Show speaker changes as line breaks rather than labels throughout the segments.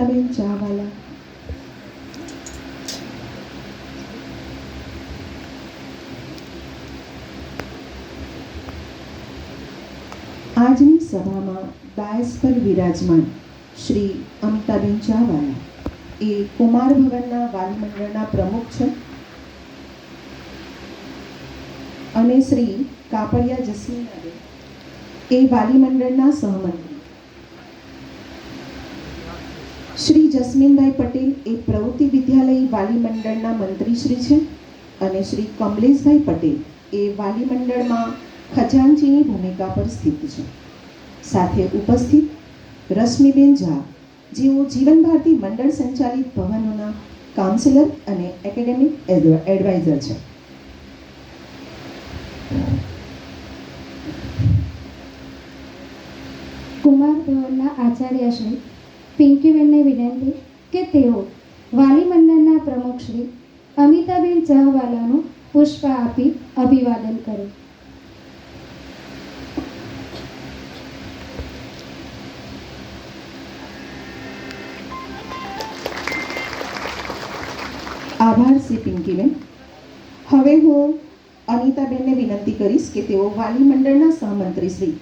અમિતાબેન ચાવાલા. આજની સભામાં ડાયસ પર વિરાજમાન શ્રી અમિતાબેન ચાવાલા એ કુમાર ભવનના વાલીમંડળના પ્રમુખ છે અને શ્રી કાપડિયા જસ્મીનાબેન એ વાલીમંડળના સહમંત્રી. શ્રી જસ્મીનભાઈ પટેલ એ પ્રવૃત્તિ વિદ્યાલય વાલીમંડળના મંત્રીશ્રી છે અને શ્રી કમલેશભાઈ પટેલ એ વાલીમંડળમાં ખજાનચીની ભૂમિકા પર સ્થિત છે. સાથે ઉપસ્થિત રશ્મિબેન ઝા જેઓ જીવન ભારતી મંડળ સંચાલિત ભવનોના કાઉન્સિલર અને એકેડેમિક એડવાઇઝર છે.
કુમાર ભવનના આચાર્ય શ્રી પિંકીબેનને વિનંતી કે તેઓ વાલી મંડળના પ્રમુખ શ્રી અમિતાબેન ચાવાલાનું પુષ્પ આપી અભિવાદન કરે.
આભાર શ્રી પિંકીબેન. હવે હું અનિતાબેનને વિનંતી કરીશ કે તેઓ વાલી મંડળના સહમંત્રી શ્રી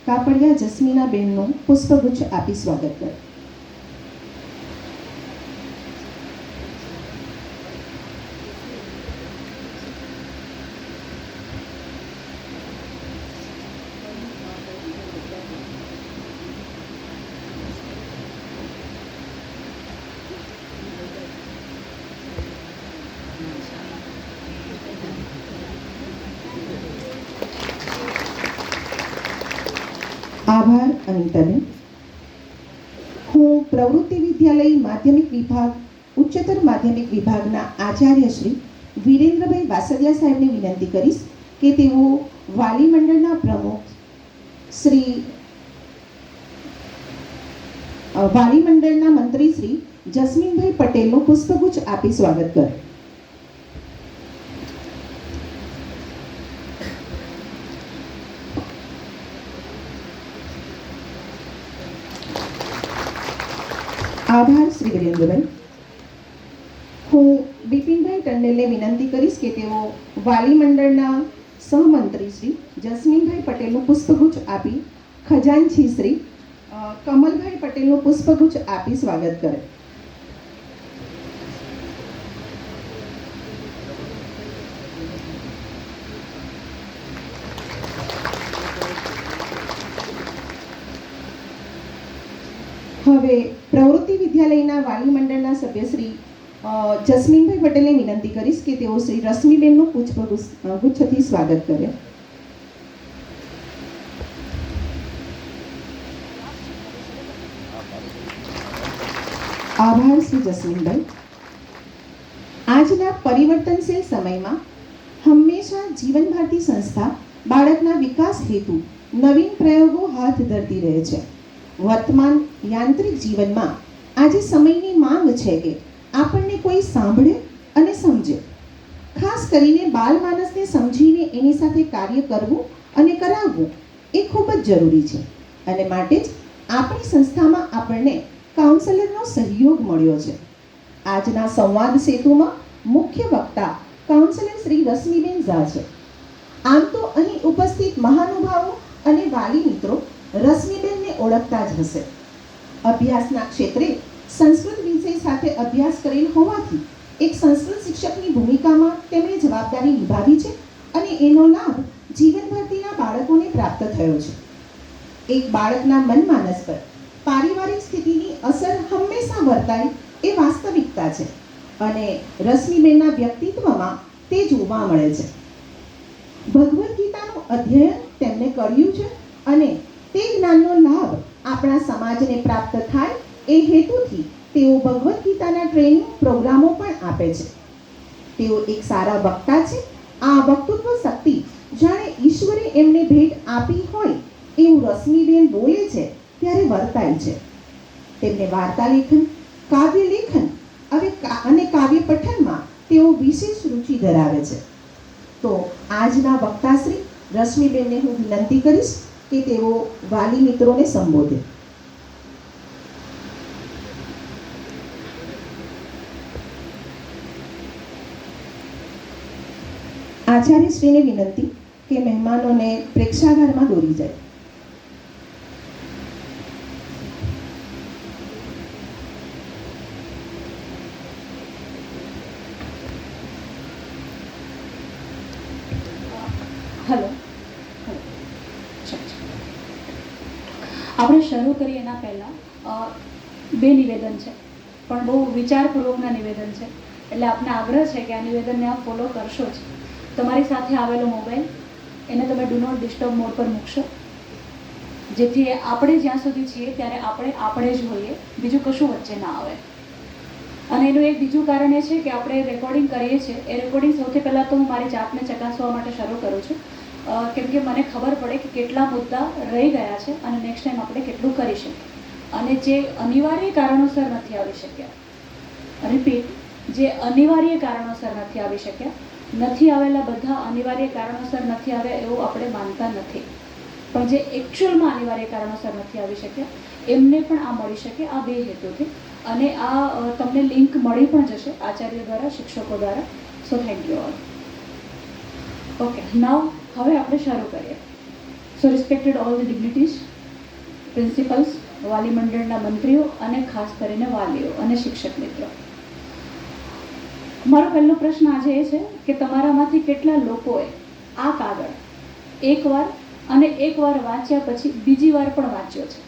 કાપડિયા જસ્મીનાબેનનું પુષ્પગુચ્છ આપી સ્વાગત કરે. આભાર અનિતાબેન. હું પ્રવૃત્તિ વિદ્યાલય માધ્યમિક વિભાગ ઉચ્ચતર માધ્યમિક વિભાગના આચાર્ય શ્રી વિરેન્દ્રભાઈ વાસદિયા સાહેબને વિનંતી કરીશ કે તેઓ વાલી મંડળના પ્રમુખ શ્રી વાલી મંડળના મંત્રી શ્રી જસ્મીનભાઈ પટેલનું પુષ્પગુચ્છ આપી સ્વાગત કરે. આભાર શ્રી વિરેન્દ્રભાઈ. હું બિપિનભાઈ ટંડેલને વિનંતી કરીશ કે તેઓ વાલી મંડળના સહમંત્રી શ્રી જસ્મીનભાઈ પટેલનું પુષ્પગુચ્છ આપી ખજાનચી શ્રી કમલભાઈ પટેલનું પુષ્પગુચ્છ આપી સ્વાગત કરે. હવે પ્રવૃત્તિ વિદ્યાલયના વાલી મંડળના સભ્ય શ્રી જસ્મીનભાઈ પટેલને વિનંતી કરીશ કે તેઓ શ્રી રશ્મિબેનનું પુષ્પગુચ્છથી સ્વાગત કરે. આભાર શ્રી જસ્મીનભાઈ. આજના પરિવર્તનશીલ સમયમાં હંમેશા જીવન ભારતી સંસ્થા બાળકના વિકાસ હેતુ નવીન પ્રયોગો હાથ ધરતી રહે છે. વર્તમાન યાંત્રિક જીવનમાં આજે સમયની માંગ છે કે આપણને કોઈ સાંભળે અને સમજે. ખાસ કરીને બાલ માનસને સમજીને એની સાથે કાર્ય કરવું અને કરાવવું એ ખૂબ જ જરૂરી છે અને માટે જ આપણી સંસ્થામાં આપણને કાઉન્સેલરનો સહયોગ મળ્યો છે. આજના સંવાદ સેતુમાં મુખ્ય વક્તા કાઉન્સેલર શ્રી રશ્મિબેન ઝા છે. આમ તો અહીં ઉપસ્થિત મહાનુભાવો અને વાલી મિત્રો રશ્મિબેનને ઓળખતા જ હશે. અભ્યાસના ક્ષેત્રે સંસ્કૃત વિષય સાથે અભ્યાસ કરેલ હોવાથી એક સંસ્કૃત શિક્ષકની ભૂમિકામાં તેમણે જવાબદારી નિભાવી છે અને એનો લાભ જીવન ભારતીના બાળકોને પ્રાપ્ત થયો છે. એક બાળકના મન માનસ પર પારિવારિક સ્થિતિની અસર હંમેશા વર્તાય એ વાસ્તવિકતા છે અને રશ્મિબેનના વ્યક્તિત્વમાં તે જોવા મળે છે. ભગવદ્ ગીતાનું અધ્યયન તેમણે કર્યું છે અને તે જ્ઞાનનો લાભ આપણા સમાજને પ્રાપ્ત થાય એ હેતુથી તેઓ ભગવદ્ ગીતાના ટ્રેનિંગ પ્રોગ્રામો પણ આપે છે. તેઓ એક સારા વક્તા છે. આ વક્તૃત્વ શક્તિ જાણે ઈશ્વરે એમને ભેટ આપી હોય એવું રશ્મિબેન બોલે છે ત્યારે વર્તાય છે. તેમને વાર્તા લેખન, કાવ્ય લેખન અને કાવ્ય પઠનમાં તેઓ વિશેષ રુચિ ધરાવે છે. તો આજના વક્તાશ્રી રશ્મિબેનને હું વિનંતી કરીશ કે તેઓ વાલી મિત્રોને સંબોધે. આચાર્યશ્રીને વિનંતી કે મહેમાનોને પ્રેક્ષાગારમાં દોરી જાય.
હલો. આપણે શરૂ કરીએ એના પહેલાં બે નિવેદન છે, પણ બહુ વિચારપૂર્વકના નિવેદન છે. એટલે આપને આગ્રહ છે કે આ નિવેદનને આપ ફોલો કરશો જ. તમારી સાથે આવેલો મોબાઈલ એને તમે ડુ નોટ ડિસ્ટર્બ મોડ પર મૂકશો, જેથી આપણે જ્યાં સુધી છીએ ત્યારે આપણે જ હોઈએ, બીજું કશું વચ્ચે ના આવે. અને એનું એક બીજું કારણ એ છે કે આપણે રેકોર્ડિંગ કરીએ છીએ. એ રેકોર્ડિંગ સૌથી પહેલાં તો હું મારી જાતને ચકાસવા માટે શરૂ કરું છું, કેમ કે મને ખબર પડે કે કેટલા મુદ્દા રહી ગયા છે અને નેક્સ્ટ ટાઈમ આપણે કેટલું કરી શકીએ. અને જે અનિવાર્ય કારણોસર નથી આવી શક્યા, રિપીટ, જે અનિવાર્ય કારણોસર નથી આવી શક્યા, નથી આવેલા બધા અનિવાર્ય કારણોસર નથી આવ્યા એવું આપણે માનતા નથી, પણ જે એકચ્યુઅલમાં અનિવાર્ય કારણોસર નથી આવી શક્યા એમને પણ આ મળી શકે, આ બે હેતુથી. અને આ તમને લિંક મળી પણ જશે આચાર્ય દ્વારા, શિક્ષકો દ્વારા. So thank you all. Okay, now હવે આપણે શરૂ કરીએ. So respected all the dignitaries, principals, વાલી મંડળના મંત્રીઓ અને ખાસ કરીને વાલીઓ અને શિક્ષક મિત્રો, મારો પહેલો પ્રશ્ન આજે એ છે કે તમારામાંથી કેટલા લોકોએ આ કાગળ એકવાર વાંચ્યા પછી બીજી વાર પણ વાંચ્યો છે?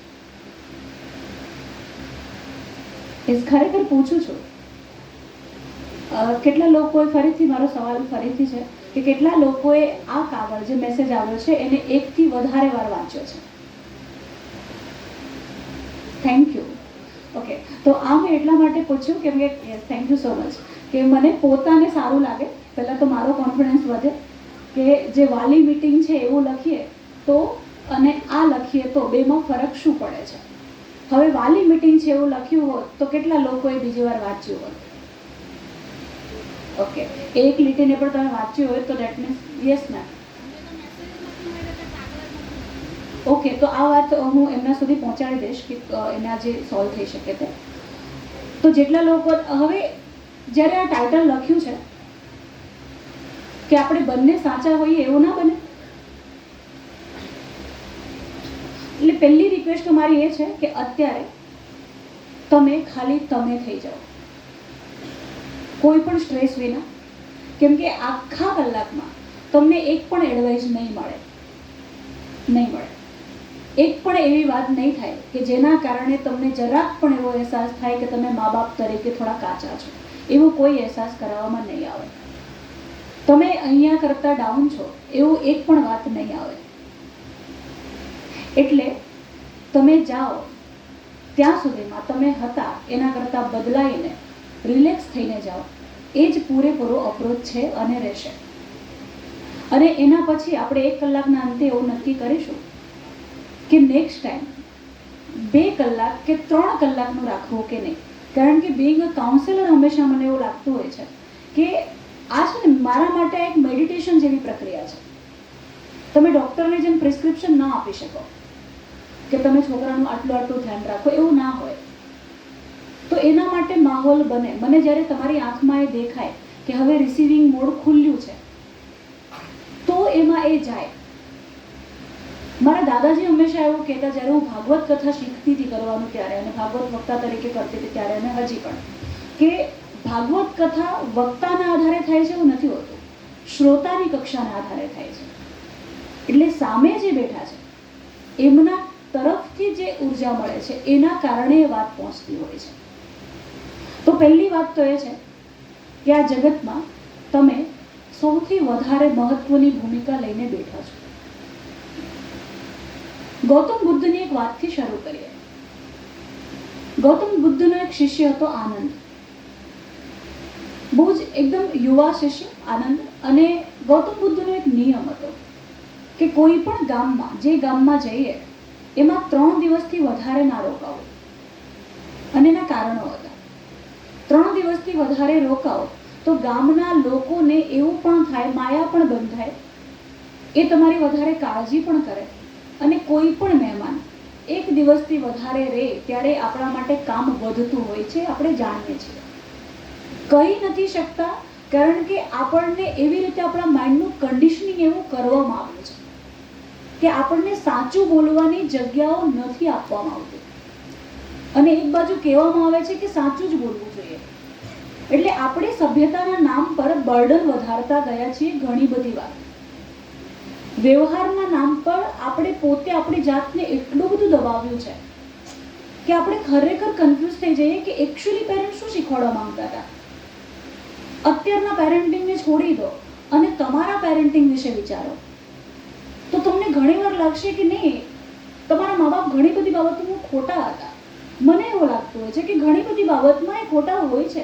એ ખરેખર પૂછું છું. કેટલા લોકોએ, ફરીથી મારો સવાલ ફરીથી છે કે કેટલા લોકોએ આ કાગળ જે મેસેજ આવ્યો છે એને એકથી વધારે વાર વાંચ્યો છે? Thank you. ઓકે, તો આ મેં એટલા માટે પૂછ્યું કેમ કે થેન્ક યુ સો મચ, કે મને પોતાને સારું લાગે, પહેલાં તો મારો કોન્ફિડન્સ વધે કે જે વાલી મીટિંગ છે એવું લખીએ તો અને આ લખીએ તો બેમાં ફરક શું પડે છે. હવે વાલી મીટિંગ છે એવું લખ્યું હોત તો કેટલા લોકોએ બીજી વાર વાંચ્યું હોત? ઓકે, એક લીટીને પણ તમે વાંચ્યું હોય તો that means yes ma'am. Okay, તો આ વાત હું એમના સુધી પહોંચાડી દઈશ કે એના જે સોલ્વ થઈ શકે તે. તો જેટલા લોકો, હવે જ્યારે આ ટાઇટલ લખ્યું છે કે આપણે બંને સાચા હોઈએ એવું ના બને. એટલે પહેલી રિક્વેસ્ટ મારી એ છે કે અત્યારે તમે ખાલી તમે થઈ જાઓ, કોઈ પણ સ્ટ્રેસ વિના, કેમ કે આખા કલાકમાં તમને એક પણ એડવાઇસ નહીં મળે. એક પણ એવી વાત નહીં થાય કે જેના કારણે તમને જરાક પણ એવો અહેસાસ થાય કે તમે મા બાપ તરીકે થોડા કાચા છો. એવો કોઈ અહેસાસ કરાવવામાં નહીં આવે. તમે અહીંયા કરતાં ડાઉન છો એવું એક પણ વાત નહીં આવે. એટલે તમે જાઓ ત્યાં સુધીમાં તમે હતા એના કરતાં બદલાઈને રિલેક્સ થઈને જાઓ, એ જ પૂરેપૂરો અપ્રોચ છે અને રહેશે. અને એના પછી આપણે 1 કલાકના અંતે એવું નક્કી કરીશું કે નેક્સ્ટ ટાઈમ 2 કલાક કે 3 કલાકનું રાખવું કે નહીં. કારણ કે બિંગ અ કાઉન્સેલર હંમેશા મને એવું લાગતું હોય છે કે આ છે ને મારા માટે એક મેડિટેશન જેવી પ્રક્રિયા છે. તમે ડૉક્ટરને જેમ પ્રિસ્ક્રિપ્શન ના આપી શકો કે તમે છોકરાનું આટલું ધ્યાન રાખો, એવું ના હોય. તો એના માટે માહોલ બને. મને જ્યારે તમારી આંખમાં એ દેખાય કે હવે રિસીવિંગ મોડ ખુલ્યું છે તો એમાં એ જાય. મારા દાદાજી હંમેશા એવું કહેતા, જ્યારે હું ભાગવત કથા શીખતી હતી કરવાનું ત્યારે, અને ભાગવત વક્તા તરીકે કરતી હતી ત્યારે, અને હજી પણ, કે ભાગવત કથા વક્તાના આધારે થાય છે એવું નથી હોતું, શ્રોતાની કક્ષાના આધારે થાય છે. એટલે સામે જે બેઠા છે એમના તરફથી જે ઉર્જા મળે છે એના કારણે એ વાત પહોંચતી હોય છે. તો પહેલી વાત તો એ છે કે આ જગતમાં તમે સૌથી વધારે મહત્વની ભૂમિકા લઈને બેઠા છો. ગૌતમ બુદ્ધની એક વાતથી શરૂ કરીએ. ગૌતમ બુદ્ધનો એક શિષ્ય હતો આનંદ, બહુ જ એકદમ યુવા શિષ્ય આનંદ. અને ગૌતમ બુદ્ધનો એક નિયમ હતો કે કોઈ પણ ગામમાં, જે ગામમાં જઈએ એમાં 3 દિવસથી વધારે ના રોકાવું. અને એના કારણો હતા. 3 દિવસથી વધારે રોકાવો તો ગામના લોકોને એવું પણ થાય, માયા પણ બંધાય, એ તમારી વધારે કાળજી પણ કરે. અને કોઈ પણ મહેમાન 1 દિવસથી વધારે રહે ત્યારે આપણા માટે કામ વધતું હોય છે, આપણે જાણીએ છીએ. કહી નથી શકતા કારણ કે આપણને એવી રીતે આપણા માઇન્ડનું કન્ડિશનિંગ એવું કરવામાં આવ્યું છે કે આપણને સાચું બોલવાની જગ્યાઓ નથી આપવામાં આવતી, અને એક બાજુ કહેવામાં આવે છે કે સાચું જ બોલવું જોઈએ. એટલે આપણે સભ્યતાના નામ પર બર્ડન વધારતા ગયા છીએ ઘણી બધી વાર. વ્યવહારના નામ પર આપણે પોતે આપણી જાતને એટલું બધું દબાવ્યું છે કે આપણે ખરેખર કન્ફ્યુઝ થઈ જઈએ કે એકચ્યુઅલી પેરેન્ટ્સ શું શીખવાડવા માંગતા હતા. અત્યારના પેરેન્ટિંગને છોડી દો અને તમારા પેરેન્ટિંગ વિશે વિચારો તો તમને ઘણીવાર લાગશે કે નહીં, તમારા મા બાપ ઘણી બધી બાબતોમાં ખોટા હતા. મને એવું લાગતું હોય છે કે ઘણી બધી બાબતમાં એ ખોટા હોય છે,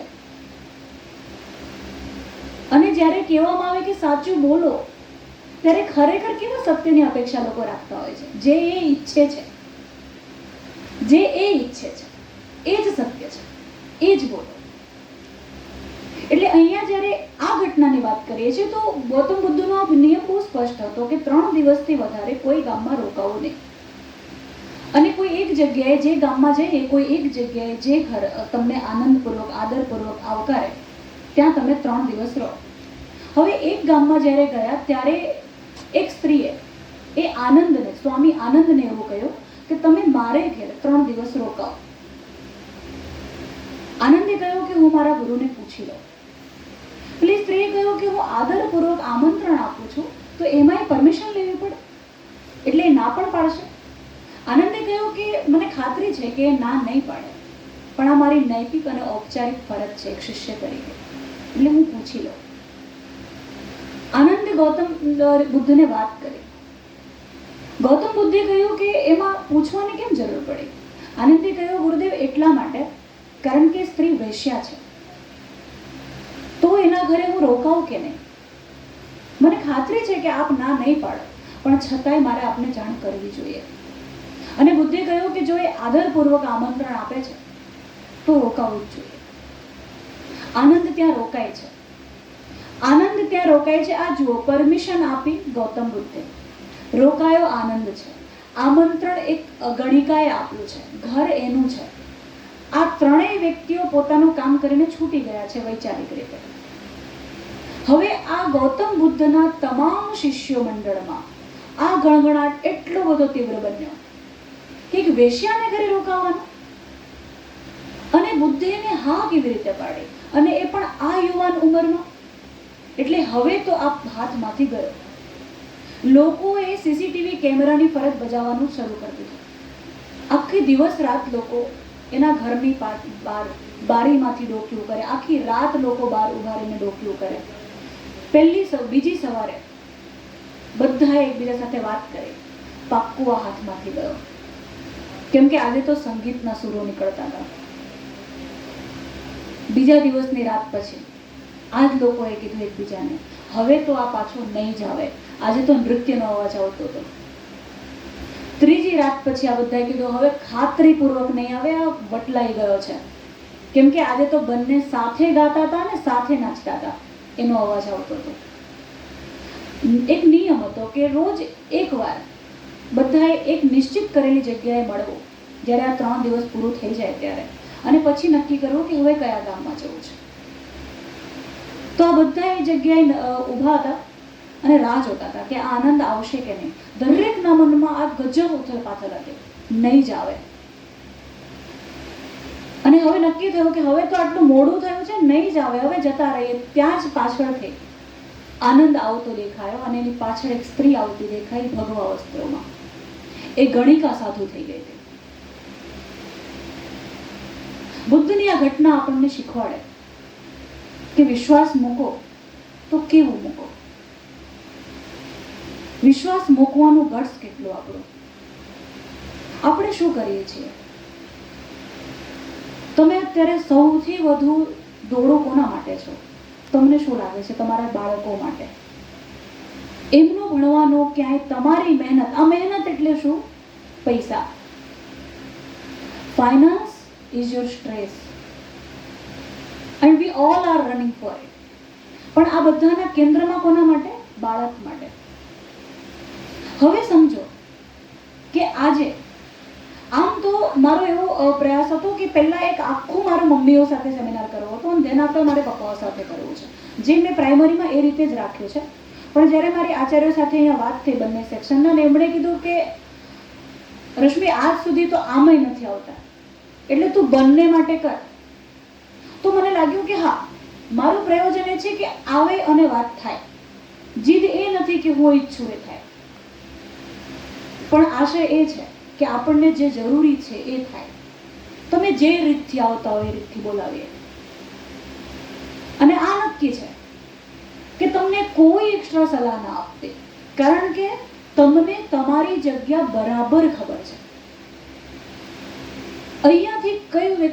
અને જ્યારે કહેવામાં આવે કે સાચું બોલો ત્યારે ખરેખર કેવા સત્યની અપેક્ષા લોકો રાખતા હોય છે. જે એ ઈચ્છે છે, જે એ ઈચ્છે છે એ જ સત્ય છે, એ જ બોલો. એટલે અહીંયા જ્યારે આ ઘટનાની વાત કરીએ છીએ તો ગૌતમ બુદ્ધનો આ નિયમ બહુ સ્પષ્ટ હતો કે 3 દિવસથી વધારે કોઈ ગામમાં રોકાવું નહીં, અને કોઈ એક જગ્યાએ, જે ગામમાં જઈએ, કોઈ એક જગ્યાએ જે ઘર તમને આનંદપૂર્વક, આદરપૂર્વક આવકારે ત્યાં તમે 3 દિવસ રહો. હવે એક ગામમાં જ્યારે ગયા ત્યારે એક સ્ત્રીએ એ આનંદને, સ્વામી આનંદને એવું કહ્યું કે તમે મારે ઘેર 3 દિવસ રોકાઓ. આનંદે કહ્યું કે હું મારા ગુરુને પૂછી લઉં. પેલી સ્ત્રીએ કહ્યું કે હું આદરપૂર્વક આમંત્રણ આપું છું તો એમાંય પરમિશન લેવી પડે, એટલે એ ના પણ પાડશે. આનંદે કહ્યું કે મને ખાતરી છે કે એ ના નહીં પાડે, પણ આ મારી નૈતિક અને ઔપચારિક ફરજ છે એક શિષ્ય તરીકે, એટલે હું પૂછી લઉં. આનંદે ગૌતમ બુદ્ધને વાત કરી. ગૌતમ બુદ્ધે કહ્યું કે એમાં પૂછવાની કેમ જરૂર પડી? આનંદે કહ્યું, ગુરુદેવ, એટલા માટે કારણ કે સ્ત્રી વૈશ્યા છે, તો એના ઘરે હું રોકાઉં કે નહીં? મને ખાતરી છે કે આપ ના નહીં પાડો, પણ છતાંય મારે આપને જાણ કરવી જોઈએ. અને બુદ્ધે કહ્યું કે જો એ આદરપૂર્વક આમંત્રણ આપે છે તો રોકાવું જ જોઈએ. આનંદ ત્યાં રોકાય છે. આનંદ ત્યાં રોકાય છે. આ જુઓ, પરમિશન આપી ગૌતમ બુદ્ધે, રોકાયો આનંદ છે, આમંત્રણ એક ગણિકાએ આપ્યું છે, ઘર એનું છે. આ ત્રણેય વ્યક્તિઓ પોતાનું કામ કરીને છૂટી ગયા છે વૈચારિક રીતે. હવે આ ગૌતમ બુદ્ધના તમામ શિષ્યો મંડળમાં આ ગણગણાટ એટલો બધો તીવ્ર બન્યો કે એક વેશ્યાને ઘરે રોકાવાનો, અને બુદ્ધે એને હા કેવી રીતે પાડી, અને એ પણ આ યુવાન ઉંમરમાં. એટલે હવે તો આ હાથમાંથી ગયો. લોકોએ સીસીટીવી કેમેરાની ફરજ બજાવવાનું શરૂ કરી દીધું. આખી દિવસ રાત લોકો એના ઘરની બહાર બારીમાંથી ડોક્યું કરે, આખી રાત લોકો બહાર ઉભા રહીને ડોક્યું કરે. બીજી સવારે બધાએ એકબીજા સાથે વાત કરી, પાક્કું આ હાથમાંથી ગયો. કેમ કે આજે તો સંગીતના સુરો નીકળતા હતા. બીજા દિવસની રાત પછી આ જ લોકોએ કીધું એકબીજાને, હવે તો આ પાછો નહીં જ આવે. આજે તો નૃત્યનો અવાજ આવતો હતો. ત્રીજી રાત પછી આ બધાએ કીધું, હવે ખાતરીપૂર્વક નહીં આવે, આ બટલાઈ ગયો છે. કેમ કે આજે તો બંને સાથે ગાતા હતા ને સાથે નાચતા હતા, એનો અવાજ આવતો હતો. એક નિયમ હતો કે રોજ એકવાર બધાએ એક નિશ્ચિત કરેલી જગ્યાએ મળવું, જ્યારે આ 3 દિવસ પૂરું થઈ જાય ત્યારે, અને પછી નક્કી કરવું કે હવે કયા ગામમાં જવું છે. તો આ બધા એ જગ્યાએ ઊભા હતા અને રાહ જોતા હતા કે આ આનંદ આવશે કે નહીં. દરેકના મનમાં આ ગજબ ઉથલ-પાથલ હતી, નહીં જ આવે. અને હવે નક્કી થયું કે હવે તો આટલું મોડું થયું છે, નહીં જ આવે, હવે જતા રહીએ. ત્યાં જ પાછળથી આનંદ આવતો દેખાયો, અને એની પાછળ એક સ્ત્રી આવતી દેખાઈ ભગવા વસ્ત્રોમાં. એ ગણિકા સાધુ થઈ ગઈ હતી. બુદ્ધની આ ઘટના આપણને શીખવાડે કે વિશ્વાસ મૂકો તો કેવું મૂકો. વિશ્વાસ મૂકવાનું ગટ્સ કેટલું આપણું. આપણે શું કરીએ છીએ? તમે અત્યારે સૌથી વધુ દોડો કોના માટે છો? તમને શું લાગે છે? તમારા બાળકો માટે. એમનું ભણવાનું ક્યાંય તમારી મહેનત, આ મહેનત એટલે શું? પૈસા. Finance is your stress and we all are running four it. પણ આ બધાના કેન્દ્રમાં કોના માટે? બાળક માટે. હવે સમજો કે આજે આમ તો મારો એવો પ્રયાસ હતો કે પહેલાં એક આખું મારો મમ્મીઓ સાથે સેમિનાર કરવો હતો અને તેના પર મારે પપ્પાઓ સાથે કરવું છે, જે મેં પ્રાઇમરીમાં એ રીતે જ રાખ્યું છે. પણ જ્યારે મારી આચાર્યો સાથે અહીંયા વાત થઈ બંને સેક્શનના, ને એમણે કીધું કે રશ્મિ આજ સુધી તો આમાંય નથી આવતા, એટલે તું બંને માટે કર. તો મને લાગ્યું કે હા, મારું પ્રયોજન એ છે કે આવે અને વાત થાય. જીદ એ નથી કે હું ઈચ્છું એ થાય, પણ આશય એ છે કે આપણને જે જરૂરી છે એ થાય. તમે જે રીતથી આવતા હોય એ રીતથી બોલાવીએ. અને આ નક્કી છે કે તમને કોઈ એક્સ્ટ્રા સલાહ ના આપે, કારણ કે તમને તમારી જગ્યા બરાબર ખબર છે. અહીંયાથી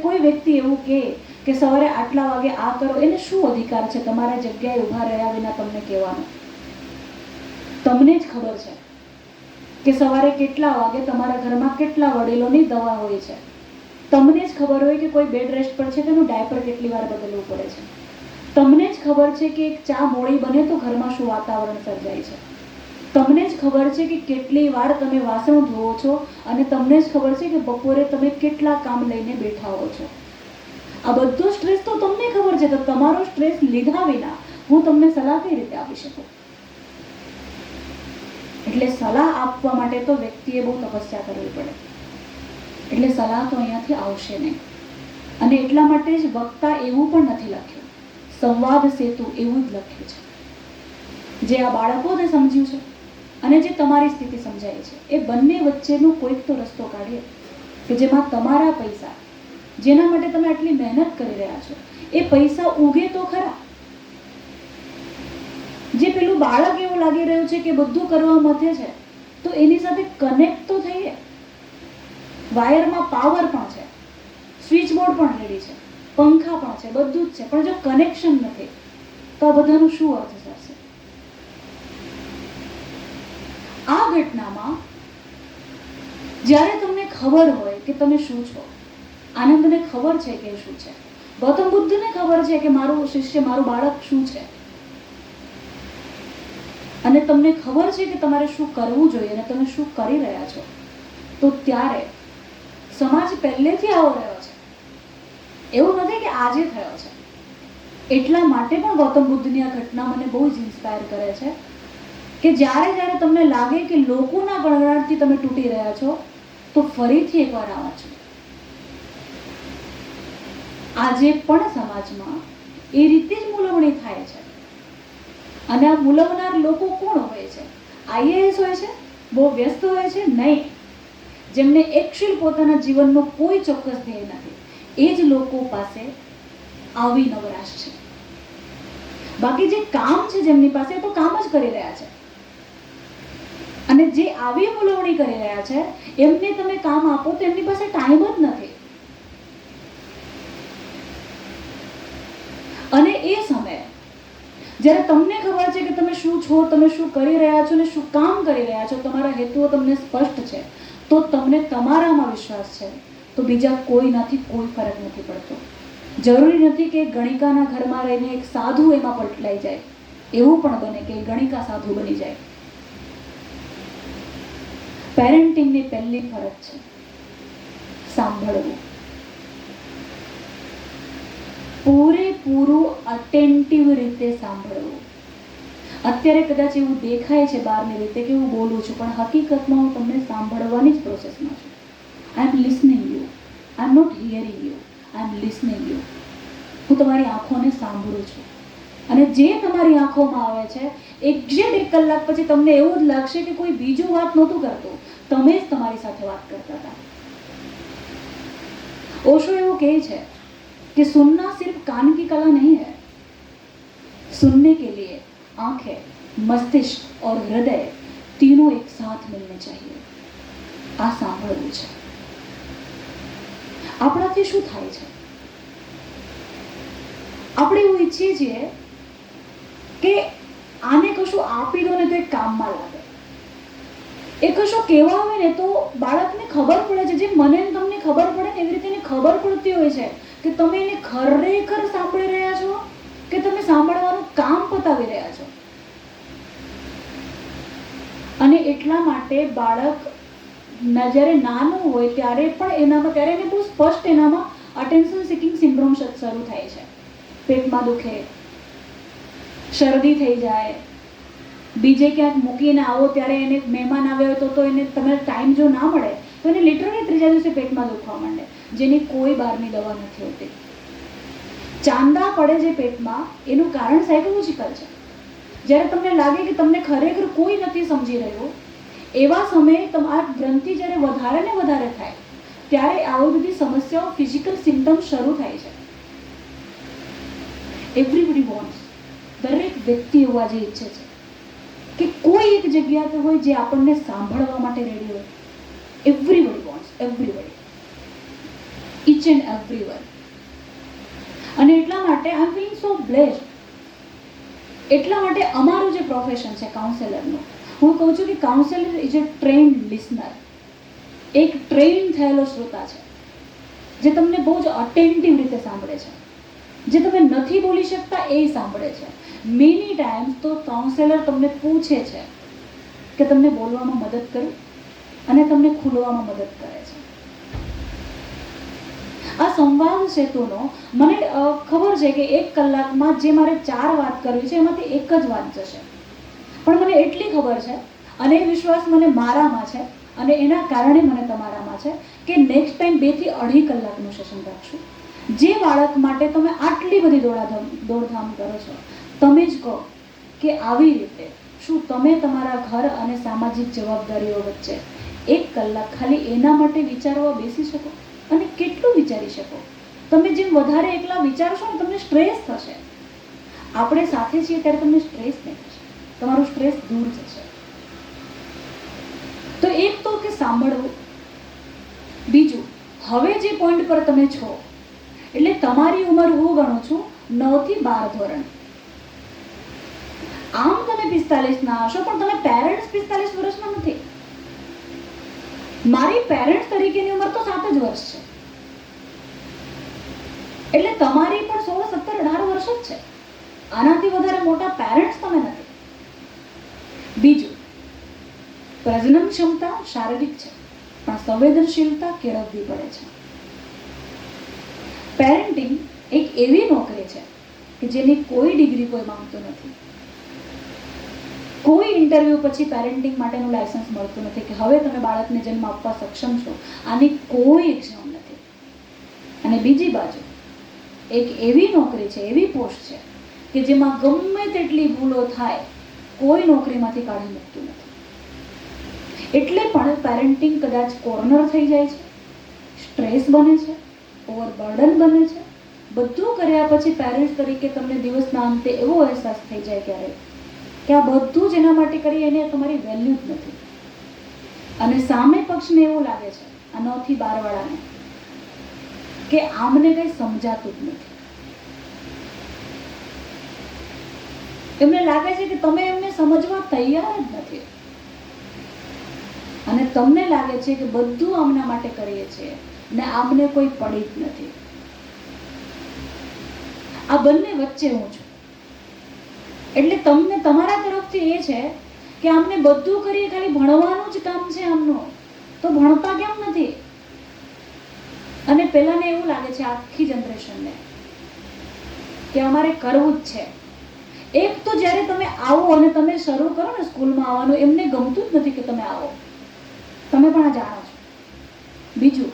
કોઈ વ્યક્તિ એવું કે સવારે આટલા વાગે આ કરો, એને શું અધિકાર છે તમારા જગ્યાએ ઊભા રહ્યા વિના તમને કહેવાનો? તમને જ ખબર છે કે સવારે કેટલા વાગે તમારા ઘરમાં કેટલા વડીલોની દવા હોય છે. તમને જ ખબર હોય કે કોઈ બેડ રેસ્ટ પર છે તેનું ડાયપર કેટલી વાર બદલવું પડે છે. તમને જ ખબર છે કે એક ચા મોડી બને તો ઘરમાં શું વાતાવરણ સર્જાય છે. તમને જ ખબર છે કે કેટલી વાર તમે વાસણ ધોવો છો, અને તમને જ ખબર છે કે બપોરે તમે કેટલા કામ લઈને બેઠા હો છો. આ બધો સ્ટ્રેસ તો તમને ખબર છે. તો તમારો સ્ટ્રેસ લીધા વિના હું તમને સલાહ કઈ રીતે આપી શકું? એટલે સલાહ આપવા માટે તો વ્યક્તિએ બહુ તપસ્યા કરવી પડે. એટલે સલાહ તો અહીંયાથી આવશે નહીં. અને એટલા માટે જ વક્તા એવું પણ નથી લખ્યું, સંવાદ સેતુ એવું જ લખ્યું છે. જે આ બાળકોને સમજ્યું છે અને જે તમારી સ્થિતિ સમજાય છે, એ બંને વચ્ચેનો કોઈક તો રસ્તો કાઢીએ કે જેમાં તમારા પૈસા, જેના માટે તમે આટલી મહેનત કરી રહ્યા છો, એ પૈસા ઉગે તો ખરા. જે પેલું બાળક એવું લાગી રહ્યું છે કે બધું કરવા મથે છે, તો એની સાથે કનેક્ટ તો થઈએ. વાયરમાં પાવર પણ છે, સ્વિચ બોર્ડ પણ રેડી છે, પંખા પણ છે, બધું જ છે, પણ જો કનેક્શન નથી તો આ બધાનું શું અર્થ થશે? આ ઘટનામાં જ્યારે તમને ખબર હોય કે તમે શું છો, આનંદને ખબર છે કે શું છે, ગૌતમ બુદ્ધને ખબર છે કે મારું શિષ્ય, મારું બાળક શું છે, અને તમને ખબર છે કે તમારે શું કરવું જોઈએ અને તમે શું કરી રહ્યા છો, તો ત્યારે સમાજ પહેલેથી આવો રહ્યો છે. એવું નથી કે આજે થયો છે. એટલા માટે પણ ગૌતમ બુદ્ધની આ ઘટના મને બહુ જ ઇન્સ્પાયર કરે છે કે જ્યારે તમને લાગે કે લોકોના ગણગણાટથી તમે તૂટી રહ્યા છો, તો ફરીથી એકવાર આ વાંચો. આજે પણ સમાજમાં એ રીતે જ મૂલવણી થાય છે. અને આ મૂલવનાર લોકો કોણ હોય છે? આઈએએસ હોય છે? બહુ વ્યસ્ત હોય છે? નહીં. જેમને એકચ્યુઅલ પોતાના જીવનનો કોઈ ચોક્કસ ધ્યેય નથી, એ જ લોકો પાસે આવી નવરાશ છે. બાકી જે કામ છે જેમની પાસે, તો કામ જ કરી રહ્યા છે. અને જે આવી મૂલવણી કરી રહ્યા છે, એમને તમે કામ આપો તો એમની પાસે ટાઈમ જ નથી. અને એ સમયે જ્યારે તમને ખબર છે કે તમે શું છો, તમે શું કરી રહ્યા છો, ને શું કામ કરી રહ્યા છો, તમારા હેતુઓ તમને સ્પષ્ટ છે, તો તમને તમારામાં વિશ્વાસ છે, તો બીજા કોઈનાથી કોઈ ફરક નથી પડતો. જરૂરી નથી કે ગણિકાના ઘરમાં રહીને એક સાધુ એમાં પલટાઈ જાય. એવું પણ બને કે ગણિકા સાધુ બની જાય. પેરેન્ટિંગની પહેલી ફરજ છે સાંભળવું. પૂરેપૂરું અટેન્ટિવ રીતે સાંભળવું. અત્યારે કદાચ એવું દેખાય છે બહારની રીતે કે હું બોલું છું, પણ હકીકતમાં હું તમને સાંભળવાની જ પ્રોસેસમાં છું. I am listening you. I am not hearing you, I am listening you. હું તમારી આંખોને સાંભળું છું. અને જે તમારી આંખોમાં આવે છે, એક્ઝેક્ટ 1 કલાક પછી તમને એવું જ લાગશે કે કોઈ બીજું વાત નહોતું કરતું, તમે જ તમારી સાથે વાત કરતા હતા. ઓશો એવું કહે છે कि सुनना सिर्फ कान की कला नहीं है, सुनने के लिए आंखें, मस्तिष्क और हृदय तीनों एक साथ मिलने चाहिए. આ સાંભળવું છે. આપણાથી શું થાય છે? આપણે એવું ઈચ્છીએ છીએ કે આને કશું આપી દો ને તો એ કામમાં લાગે. એ કશું કહેવા આવે ને તો બાળકને ખબર પડે છે, જે મને તમને ખબર પડે ને એવી રીતે એને ખબર પડતી હોય છે કે તમે એને ખરેખર સાંભળી રહ્યા છો કે તમે સાંભળવાનું કામ પતાવી રહ્યા છો. અને એટલા માટે બાળક જ્યારે નાનું હોય ત્યારે પણ એનામાં ત્યારે એને બહુ સ્પષ્ટ એનામાં અટેન્શન સિકિંગ સિન્ડ્રોમ શરૂ થાય છે. પેટમાં દુખે, શરદી થઈ જાય, બીજે ક્યાંક મૂકીને આવો ત્યારે એને મહેમાન આવ્યા હોય તો એને તમે ટાઈમ જો ના મળે તો એને લિટરલી ત્રીજા દિવસે પેટમાં દુખવા માંડે, જેની કોઈ બહારની દવા નથી હોતી. ચાંદા પડે જે પેટમાં, એનું કારણ સાયકોલોજીકલ છે. જ્યારે તમને લાગે કે તમને ખરેખર કોઈ નથી સમજી રહ્યું, એવા સમયે તમારી ગ્રંથિ જ્યારે વધારે ને વધારે થાય ત્યારે આવી બધી સમસ્યાઓ, ફિઝિકલ સિમ્ટમ્સ શરૂ થાય છે. એવરીબડી વોન્ટ્સ, દરેક વ્યક્તિ એવું આજે ઈચ્છે છે કે કોઈ એક જગ્યા તો હોય જે આપણને સાંભળવા માટે રેડી હોય. Everybody wants, everybody, each and everyone. અને એટલા માટે આઈ એમ ફીલિંગ સો બ્લેસ્ડ. એટલા માટે અમારું જે પ્રોફેશન છે કાઉન્સેલરનું, હું કહું છું કે counsellor is a trend listener. એક ટ્રેન થયેલો શ્રોતા છે જે તમને બહુ જ અટેન્ટિવ રીતે સાંભળે છે, જે તમે નથી બોલી શકતા એ સાંભળે છે. મેની ટાઈમ્સ તો કાઉન્સેલર તમને પૂછે છે કે તમને બોલવામાં મદદ કરું, અને તમને ખુલવામાં મદદ કરે છે. આ સંવાદ સેતુનો મને ખબર છે કે 1 કલાકમાં જે મારે 4 વાત કરવી છે એમાંથી એક જ વાત જશે, પણ મને એટલી ખબર છે અને એ વિશ્વાસ મને મારામાં છે અને એના કારણે મને તમારામાં છે કે નેક્સ્ટ ટાઈમ 2 થી 2.5 કલાકનું સેશન રાખશું. જે બાળક માટે તમે આટલી બધી દોડધામ કરો છો, તમે જ કહો કે આવી રીતે શું તમે તમારા ઘર અને સામાજિક જવાબદારીઓ વચ્ચે 1 કલાક ખાલી એના માટે વિચારવા બેસી શકો? અને કેટલું વિચારી શકો? તમે જેમ વધારે એકલા વિચારશો ને તમને સ્ટ્રેસ થશે. આપણે સાથે છીએ ત્યારે તમને સ્ટ્રેસ નહીં થશે, તમારું સ્ટ્રેસ દૂર જશે. તો એક તો કે સાંભળવું. બીજું, હવે જે પોઈન્ટ પર તમે છો, એટલે તમારી ઉંમર હું ગણું છું 9 થી 12 ધોરણ. આમ તમે 45 ના હશો, પણ તમે પેરેન્ટ્સ 45 વર્ષના નથી. મારી પેરેન્ટ્સ તરીકેની ઉંમર તો 7 જ વર્ષ છે. એટલે તમારી પણ 16, 17, 18 વર્ષ જ છે. આનાથી વધારે મોટા પેરેન્ટ્સ તમે નથી. બીજું, પ્રજનન ક્ષમતા શારીરિક છે, પણ સંવેદનશીલતા કેળવવી પડે છે. પેરેન્ટિંગ એક એવી નોકરી છે કે જેની કોઈ ડિગ્રી કોઈ માંગતું નથી. કોઈ ઇન્ટરવ્યુ પછી પેરેન્ટિંગ માટેનું લાયસન્સ મળતું નથી કે હવે તમે બાળકને જન્મ આપવા સક્ષમ છો. આની કોઈ એક્ઝામ નથી. અને બીજી બાજુ એક એવી નોકરી છે, એવી પોસ્ટ છે કે જેમાં ગમે તેટલી ભૂલો થાય કોઈ નોકરીમાંથી કાઢી મૂકતું નથી. એટલે પણ પેરેન્ટિંગ કદાચ કોર્નર થઈ જાય છે, સ્ટ્રેસ બને છે, ઓવરબર્ડન બને છે. બધું કર્યા પછી પેરેન્ટ્સ તરીકે તમને દિવસના અંતે એવો અહેસાસ થઈ જાય ક્યારેક કે આ બધું જ એના માટે કરી એને તમારી વેલ્યુ જ નથી. અને સામે પક્ષને એવું લાગે છે, આ 9 થી 12 વાળાને, કે આમને કંઈ સમજાતું જ નથી. એમને લાગે છે કે તમે એમને સમજવા તૈયાર જ નથી, અને તમને લાગે છે કે બધું આમના માટે કરીએ છીએ ને આમને કોઈ પડી જ નથી. આ બંને વચ્ચે હું છું. એટલે તમને તમારા તરફથી એ છે કે આમને બધું કરીએ, ખાલી ભણવાનું જ કામ છે આમનું, તો ભણતા કેમ નથી? અને પેલાને એવું લાગે છે, આખી જનરેશનને, કે અમારે કરવું જ છે. એક તો જ્યારે તમે આવો અને તમે શરૂ કરો ને સ્કૂલમાં આવવાનું, એમને ગમતું જ નથી કે તમે આવો. તમે પણ આ જાણો છો. બીજું,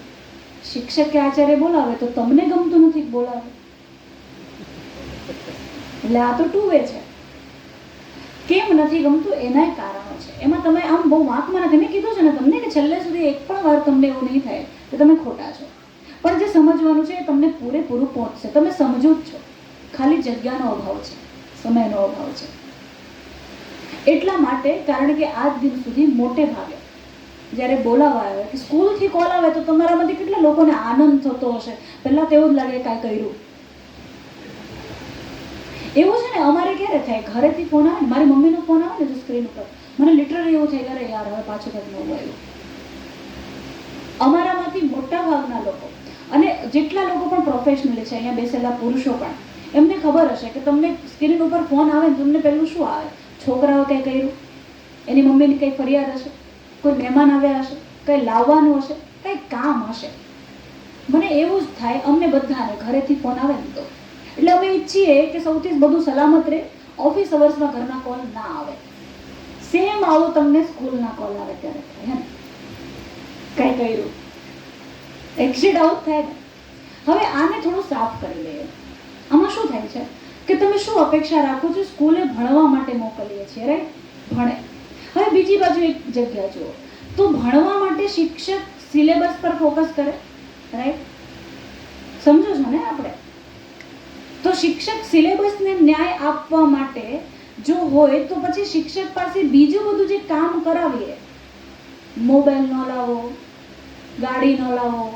શિક્ષક કે આચાર્ય બોલાવે તો તમને ગમતું નથી બોલાવે. એટલે આ તો 2 વે છે. કેમ નથી ગમતું એનાય કારણો છે. એમાં તમે આમ બહુ વાંકમાં નથી. મેં કીધું છે ને તમને કે છેલ્લે સુધી એક પણ વાર તમને એવું નહીં થાય કે તમે ખોટા છો. પણ જે સમજવાનું છે એ તમને પૂરેપૂરું પહોંચશે. તમે સમજો જ છો, ખાલી જગ્યાનો અભાવ છે, સમયનો અભાવ છે. એટલા માટે, કારણ કે આજ દિન સુધી મોટે ભાગે જ્યારે બોલાવા આવે કે સ્કૂલથી કોલ આવે તો તમારામાંથી કેટલા લોકોને આનંદ થતો હશે. પહેલાં તો એવું જ લાગે કાંઈ કર્યું. એવું છે ને, અમારે ક્યારે થાય, ઘરેથી ફોન આવે ને, મારી મમ્મીનો ફોન આવે ને જો સ્ક્રીન ઉપર, મને લિટરલી એવું થાય, અરે યાર હવે પાછું કંઈક નવું આવ્યું. અમારામાંથી મોટા ભાગના લોકો, અને જેટલા લોકો પણ પ્રોફેશનલી છે અહીંયા બેસેલા પુરુષો પણ, એમને ખબર હશે કે તમને સ્ક્રીન ઉપર ફોન આવે ને તમને પહેલું શું આવે? છોકરાઓ કંઈ કર્યું, એની મમ્મીની કંઈ ફરિયાદ હશે, કોઈ મહેમાન આવ્યા હશે, કંઈ લાવવાનું હશે, કંઈ કામ હશે. મને એવું જ થાય, અમને બધાને ઘરેથી ફોન આવે ને તો એટલે અમે ઈચ્છીએ કે સૌથી બધું સલામત રહે, ઓફિસ અવર્સમાં ઘરના કોલ ના આવે. સેમ આવું તમને સ્કૂલના કોલ આવે ત્યારે થાય હે ને, કંઈ કર્યું એક્સિડ આઉટ થાય ને. હવે આને થોડું સાફ કરી લઈએ. આમાં શું થાય છે કે તમે શું અપેક્ષા રાખો છો? સ્કૂલે ભણવા માટે મોકલીએ છીએ, રાઈટ? ભણે. હવે બીજી બાજુ એક જગ્યા જુઓ તો ભણવા માટે શિક્ષક સિલેબસ પર ફોકસ કરે, રાઈટ? સમજો છો ને આપણે? તો શિક્ષક સિલેબસને ન્યાય આપવા માટે જો હોય તો પછી શિક્ષક પાસે બીજું બધું જે કામ કરાવીએ, મોબાઈલ ન લાવો, ગાડી ન લાવો,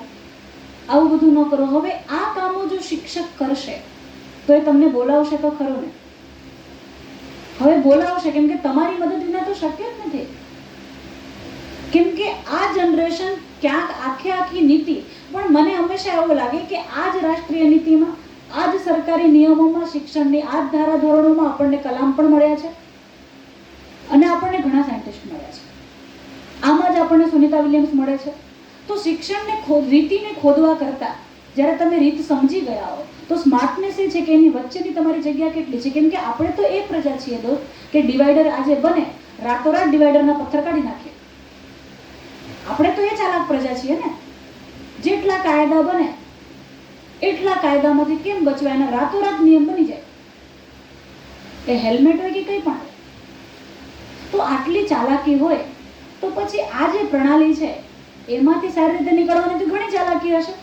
આવું બધું ન કરો. હવે આ કામો જો શિક્ષક કરશે તો એ તમને બોલાવશે તો ખરો ને? હવે બોલાવશે, કેમ કે તમારી મદદ વિના તો શક્ય જ નથી. કેમ કે આ જનરેશન ક્યાંક આખી નીતિ, પણ મને હંમેશા એવું લાગે કે આ જ રાષ્ટ્રીય નીતિમાં, આ જ સરકારી નિયમોમાં, શિક્ષણની આ જ ધારાધોરણોમાં આપણને કલામ પણ મળ્યા છે અને આપણને ઘણા સાયન્ટિસ્ટ મળ્યા છે. આમાં જ આપણને સુનિતા વિલિયમ્સ મળે છે. તો શિક્ષણને રીતિને ખોદવા કરતા જ્યારે તમે રીત સમજી ગયા હો તો સ્માર્ટનેસ એ છે કે એની વચ્ચેની તમારી જગ્યા કેટલી છે. કેમ કે આપણે તો એ પ્રજા છીએ દોસ્ત કે ડિવાઈડર આજે બને, રાતોરાત ડિવાઈડરના પથ્થર કાઢી નાખીએ. આપણે તો એ ચાલાક પ્રજા છીએ ને. જેટલા કાયદા બને એટલા કાયદામાંથી કેમ બચવા, એના રાતોરાત નિયમ બની જાય. એ હેલ્મેટ હોય કે કંઈ પણ. તો આટલી ચાલાકી હોય તો પછી આ જે પ્રણાલી છે એમાંથી સારી રીતે નીકળવાની તો ઘણી ચાલાકી હશે,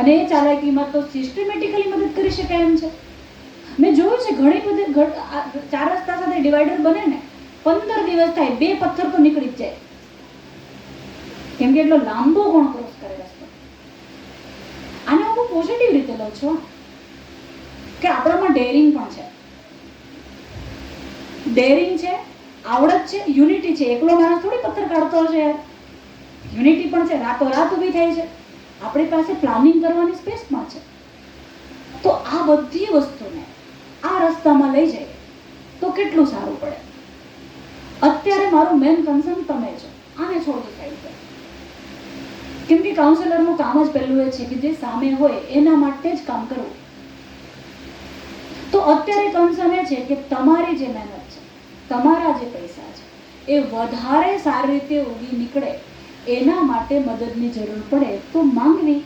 અને એ ચાલાકીમાં તો સિસ્ટમેટિકલી મદદ કરી શકાય એમ છે. મેં જોયું છે ઘણી બધી 4 રસ્તા સાથે ડિવાઈડર બને ને 15 દિવસ થાય, 2 પથ્થર તો નીકળી જ જાય. કેમ કે એટલો લાંબો કોણ ક્રોસ કરે રસ્તો. આને હું પોઝિટિવ રીતે લઉં છું કે આપણામાં ડેરિંગ પણ છે, ડેરિંગ છે, આવડત છે, યુનિટી છે. એકલો માણસ થોડી પથ્થર કાઢતો હશે યાર. યુનિટી પણ છે, રાતોરાત ઊભી થાય છે. આપણી પાસે પ્લાનિંગ કરવાની સ્પેસ પણ છે. તો આ બધી વસ્તુને આ રસ્તામાં લઈ જઈએ તો કેટલું સારું પડે. અત્યારે મારું મેઇન કન્સર્ન તમે છો, આને છોડી સાઈડ પર. કેમ કે કાઉન્સેલરનું કામ જ પહેલું એ છે કે જે સામે હોય એના માટે જ કામ કરવું. તો અત્યારે કન્સર્ન એ છે કે તમારી જે મહેનત છે, તમારા જે પૈસા છે એ વધારે સારી રીતે ઉગી નીકળે, એના માટે મદદની જરૂર પડે તો માંગવી.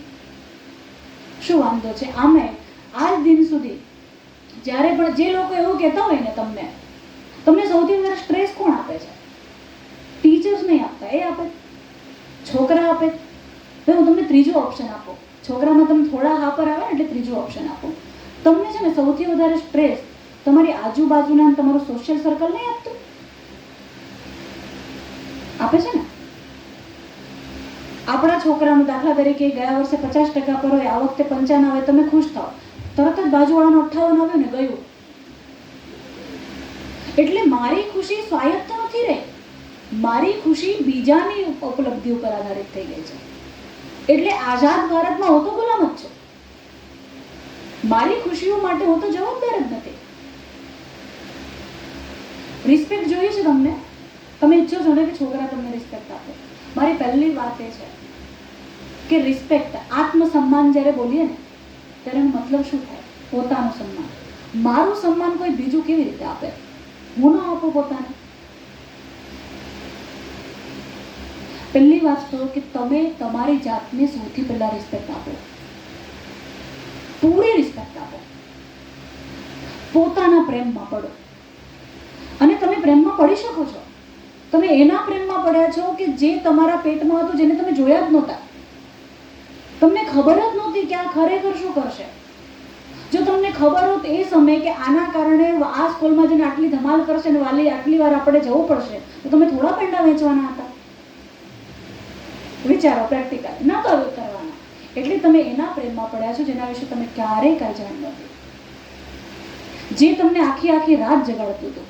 શું વાંધો છે? આમે આજ દિન સુધી જ્યારે પણ જે લોકો એવું કહેતા હોય ને તમને સૌથી વધારે સ્ટ્રેસ કોણ આપે છે? ટીચર્સ નહીં આપતા, એ આપે, છોકરા આપે. હું તમને ત્રીજો ઓપ્શન આપો, છોકરામાં તમે થોડા હા પર આવે ને એટલે ત્રીજો ઓપ્શન આપો. તમને છે ને સૌથી વધારે સ્ટ્રેસ તમારી આજુબાજુના તમારું સોશિયલ સર્કલ નહીં આપતું? આપે છે ને. આપણા છોકરાનું દાખલા તરીકે ગયા વર્ષે 50% પર હોય, આ વખતે 95 આવે, તમે ખુશ થાઓ, તરત જ બાજુવાળાનો 58 આવ્યો ને ગયું. એટલે મારી ખુશી સ્વાયત્ત નથી રહી, મારી ખુશી બીજાની ઉપલબ્ધિ ઉપર આધારિત થઈ ગઈ છે. એટલે આઝાદ ભારતમાં હું તો ગુલામ જ છું. મારી ખુશીઓ માટે હું તો જવાબદાર જ નથી. રિસ્પેક્ટ જોઈએ છે તમને? તમે ઈચ્છો છો ને કે છોકરા તમને રિસ્પેક્ટ આપે? મારી પહેલી વાત એ છે કે રિસ્પેક્ટ, આત્મસન્માન જ્યારે બોલીએ ને ત્યારે એનો મતલબ શું થાય? પોતાનું સન્માન. મારું સન્માન કોઈ બીજું કેવી રીતે આપે? હું ના આપું પોતાને. પહેલી વાત તો કે તમે તમારી જાતને સૌથી પહેલા રિસ્પેક્ટ આપો, પૂરી રિસ્પેક્ટ આપો, પોતાના પ્રેમમાં પડો. અને તમે પ્રેમમાં પડી શકો છો. તમે એના પ્રેમમાં પડ્યા છો કે જે તમારા પેટમાં હતું, જેને તમે જોયા જ નહોતા. તમને ખબર જ નહોતી કે આ ખરેખર શું કરશે. જો તમને ખબર હોત એ સમયે કે આના કારણે આ સ્કૂલમાં જઈને આટલી ધમાલ કરશે અને વાલી આટલી વાર આપણે જવું પડશે, તો તમે થોડા પેંડા વેચવાના હતા? વિચારો પ્રેક્ટિકલ ના કરવાના. એટલે તમે એના પ્રેમમાં પડ્યા છો જેના વિશે તમે ક્યારેય કાંઈ જાણ નથી, જે તમને આખી રાત જગાડતું હતું,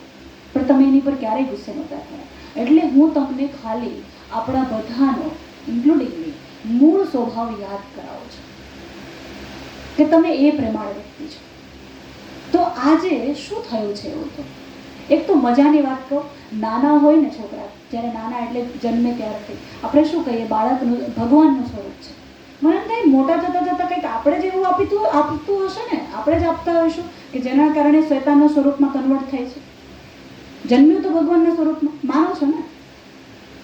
પણ તમે એની પર ક્યારેય ગુસ્સે નહોતા થયા. એટલે હું તમને ખાલી આપણા બધાનો ઇન્ક્લુડિંગ મી મૂળ સ્વભાવ યાદ કરાવું છું કે તમે એ પ્રેમાળ વ્યક્તિ છો. તો આજે શું થયું છે એવું? તો એક તો મજાની વાત કહું, નાના હોય ને છોકરા, જ્યારે નાના એટલે જન્મે ત્યારથી આપણે શું કહીએ, બાળકનું ભગવાનનું સ્વરૂપ છે. મને એમ થાય મોટા જતાં જતાં કંઈક આપણે જ એવું આપતું હશે ને, આપણે જ આપતા હોઈશું કે જેના કારણે શૈતાનના સ્વરૂપમાં કન્વર્ટ થાય છે. જન્મ્યું તો ભગવાનના સ્વરૂપમાં માનો છો ને,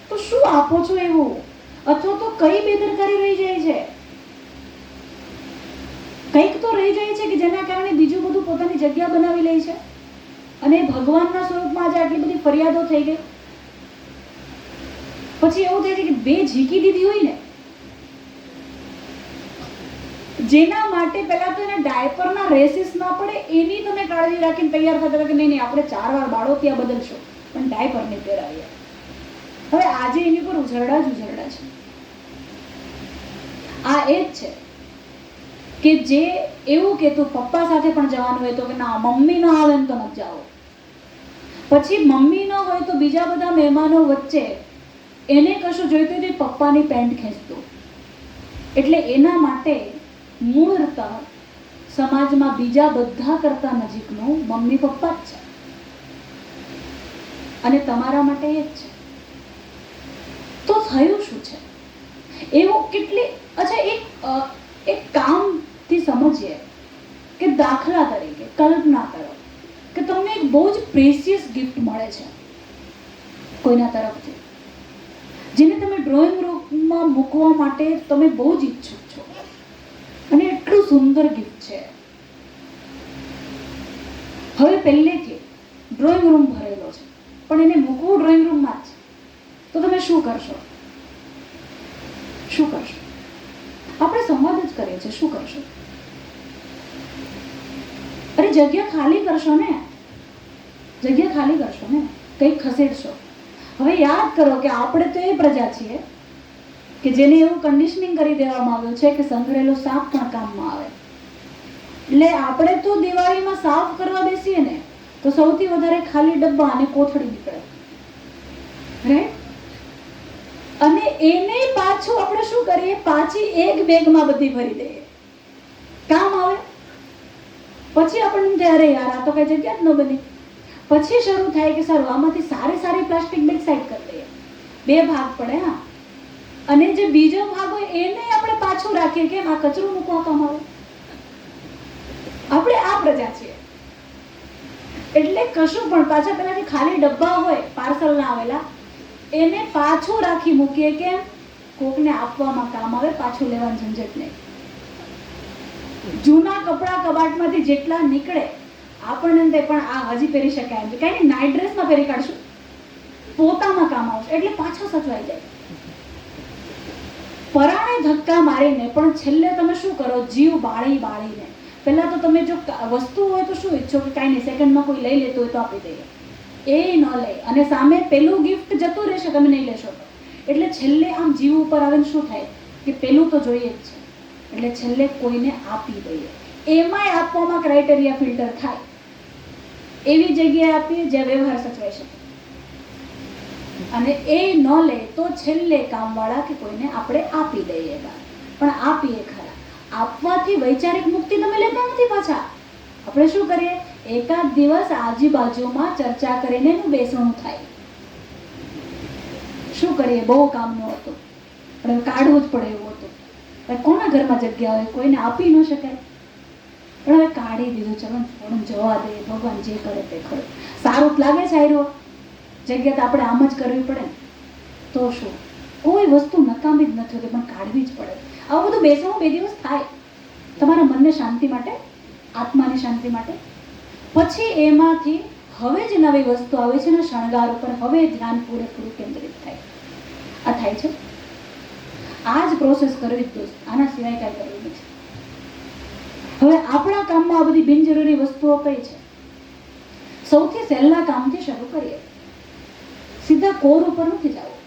તો શું આપો છો એવું? અથવા તો કઈ બેદરકારી રહી જાય છે, કંઈક તો રહી જાય છે કે જેના કારણે બીજું બધું પોતાની જગ્યા બનાવી લે છે અને ભગવાનના સ્વરૂપમાં આજે આટલી બધી ફરિયાદો થઈ ગઈ. પછી એવું થાય છે કે બે ઝીકી દીધી હોય ને, જેના માટે પહેલા તો એને ડાયપરના રેસીસ ના પડે એની તમે કાળજી રાખીને તૈયાર થતા હતા કે નહીં આપણે 4 વાર બાળોતિયા બદલશો પણ ડાયપર નહીં પહેરાવીએ. હવે આજે એની પર ઉઝરડા જ ઉઝરડા છે. આ એ જ છે કે જે એવું કે તું પપ્પા સાથે પણ જવાનું હોય તો કે ના મમ્મી ન આવે ને તો ન જાઓ. પછી મમ્મી ન હોય તો બીજા બધા મહેમાનો વચ્ચે એને કશું જોઈતું હોય તો પપ્પાની પેન્ટ ખેંચતો. એટલે એના માટે મૂળતઃ સમાજમાં બીજા બધા કરતા નજીકનું મમ્મી પપ્પા જ છે અને તમારા માટે એ જ છે. તો થયું શું છે એવું કેટલી એક કામથી સમજીએ કે દાખલા તરીકે કલ્પના કરો કે તમને એક બહુ જ પ્રેશિયસ ગિફ્ટ મળે છે કોઈના તરફથી, જેને તમે ડ્રોઈંગ રૂમમાં મૂકવા માટે તમે બહુ જ ઈચ્છુક છો અને એટલું સુંદર ગિફ્ટ છે. હવે પહેલેથી ડ્રોઈંગ રૂમ ભરેલો છે પણ એને મૂકવું ડ્રોઈંગ રૂમમાં જ છે, તો તમે શું કરશો? શું કરશો? આપણે સંવાદ જ કરીએ છીએ, શું કરશો? અરે જગ્યા ખાલી કરશો ને, જગ્યા ખાલી કરશો ને, કંઈક ખસેડશો. હવે યાદ કરો કે આપણે તો એ પ્રજા છીએ કે જેને એવું કન્ડિશનિંગ કરી દેવામાં આવ્યું છે કે સંઘરેલો સાપ પણ કામમાં આવે. એટલે આપણે તો દિવાળીમાં સાફ કરવા બેસીએ ને તો સૌથી વધારે ખાલી ડબ્બા અને કોથળી નીકળે, રાઈટ? અને એને પાછું આપણે શું કરીએ, પાછી એક બેગમાં બધી ભરી દઈએ, કામ આવે. પછી આપણને ત્યારે યાર આ તો કઈ જગ્યા જ ન બની. પછી શરૂ થાય કે સારું આમાંથી સારી પ્લાસ્ટિક બેગ સાઈડ કરી દઈએ, 2 ભાગ પડે. હા, અને જે બીજો ભાગ હોય એને આપણે પાછું રાખીએ કે આ કચરો મૂકવા કામ આવે. આપણે આ પ્રજા છીએ. એટલે કશું પણ પાછા પેલાથી ખાલી ડબ્બા હોય પાર્સલ ના આવેલા એને પાછું રાખી મૂકીએ કે કોકને આપવામાં કામ આવે, પાછું લેવાનું ઝંઝટ નહીં. જૂના કપડા કબાટમાંથી જેટલા નીકળે આપણને પણ આ હજી પહેરી શકાય એમ કઈ નહીં, નાઇટ ડ્રેસમાં પહેરી કાઢશું, પોતામાં કામ આવશે એટલે પાછા સચવાઈ જાય. પરાણે ધક્કા મારીને પણ છેલ્લે તમે શું કરો, જીવ બાળીને પહેલા તો તમે જો વસ્તુ હોય તો શું ઈચ્છો કે કાંઈ નહીં સેકન્ડમાં કોઈ લઈ લેતું હોય તો આપી દઈએ, એ ન લે અને સામે પેલું ગિફ્ટ જતું રહેશે તમે નહીં લેશો તો. એટલે છેલ્લે આમ જીવ ઉપર આવીને શું થાય કે પેલું તો જોઈએ જ છે એટલે છેલ્લે કોઈને આપી દઈએ. એમાંય આપવામાં ક્રાઇટેરિયા ફિલ્ટર થાય એવી જગ્યાએ આપીએ જ્યાં વ્યવહાર સચવાઈ શકે. અને એ ન લે તો છેલ્લે કામવાળા કે કોઈને આપણે આપી દઈએ, પણ આપીએ ખરા. આપવાથી વૈચારિક મુક્તિ તમે લેતા નથી પાછા. આપણે શું કરીએ, એકાદ દિવસ આજુબાજુમાં ચર્ચા કરીને એનું બેસણું થાય. શું કરીએ, બહુ કામનું હતું પણ કાઢવું જ પડે એવું હતું. કોના ઘરમાં જગ્યા હોય, કોઈને આપી ન શકાય પણ હવે કાઢી દીધું, ચલો થોડું જવા દે, ભગવાન જે કરે તે ખરું. સારું જ લાગે છે આયરો જગ્યા તો આપણે આમ જ કરવી પડે. તો શું, કોઈ વસ્તુ નકામી જ નથી હોતી પણ કાઢવી જ પડે. આવું બધું બેસણું 2 દિવસ થાય તમારા મનને શાંતિ માટે, આત્માની શાંતિ માટે. પછી એમાંથી હવે જ નવી વસ્તુ આવે છે ને શણગાર ઉપર હવે ધ્યાન પૂરેપૂરું કેન્દ્રિત થાય. આ થાય છે, આ જ પ્રોસેસ કરવી જ દોસ્ત, આના સિવાય કાંઈ કરવું નથી. હવે આપણા કામમાં આ બધી બિનજરૂરી વસ્તુઓ કઈ છે? સૌથી સહેલા કામથી શરૂ કરીએ. સીધા કોર ઉપર નથી જવું.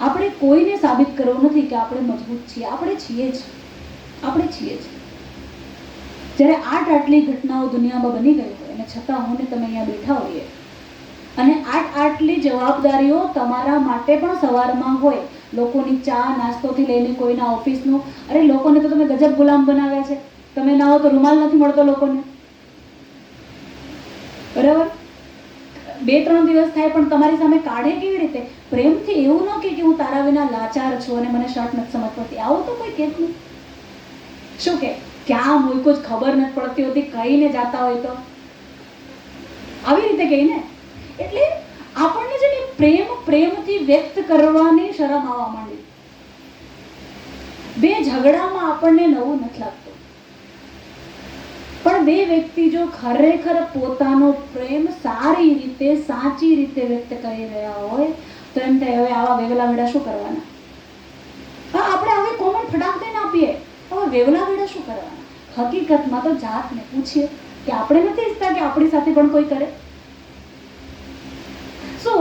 આપણે કોઈને સાબિત કરવું નથી કે આપણે મજબૂત છીએ, આપણે છીએ જ. જ્યારે આટલી ઘટનાઓ દુનિયામાં બની ગઈ હોય અને છતાં હું ને તમે અહીંયા બેઠા હોઈએ અને આટલી જવાબદારીઓ તમારા માટે પણ સવારમાં હોય, લોકોની ચા નાસ્તોથી લઈને કોઈના ઓફિસનું. અરે લોકોને તો તમે ગજબ ગુલામ બનાવ્યા છે, તમે ના હો તો રૂમાલ નથી મળતો લોકોને, બરાબર? 2-3 દિવસ થાય પણ તમારી સામે કાઢે કેવી રીતે? પ્રેમથી. એવું ન કે હું તારા વિના લાચાર છું અને મને શર્ટ નથી સમજ પડતી. આવું તો કોઈ કહેતું નહીં. શું કે ક્યાં મૂક્યું જ ખબર નથી પડતી હોતી, કહીને જાતા હોય તો આવી રીતે કહીને. એટલે આપણને છે ને પ્રેમથી વ્યક્ત કરવાની શરમ આવવા માંડી. બે ઝઘડામાં આપણને નવું નથી લાગતું, પણ બે વ્યક્તિ જો ખરેખર પોતાનો પ્રેમ સારી રીતે સાચી રીતે વ્યક્ત કરી રહ્યા હોય તો એમ થાય હવે આવા વેવલા વેડા શું કરવાના. હા, આપણે હવે કોમેન્ટ ફટાક દઈને આપીએ, હવે વેવલા વેડા શું કરવાના. હકીકતમાં તો જાતને પૂછીએ કે આપણે નથી ઈચ્છતા કે આપણી સાથે પણ કોઈ કરે. So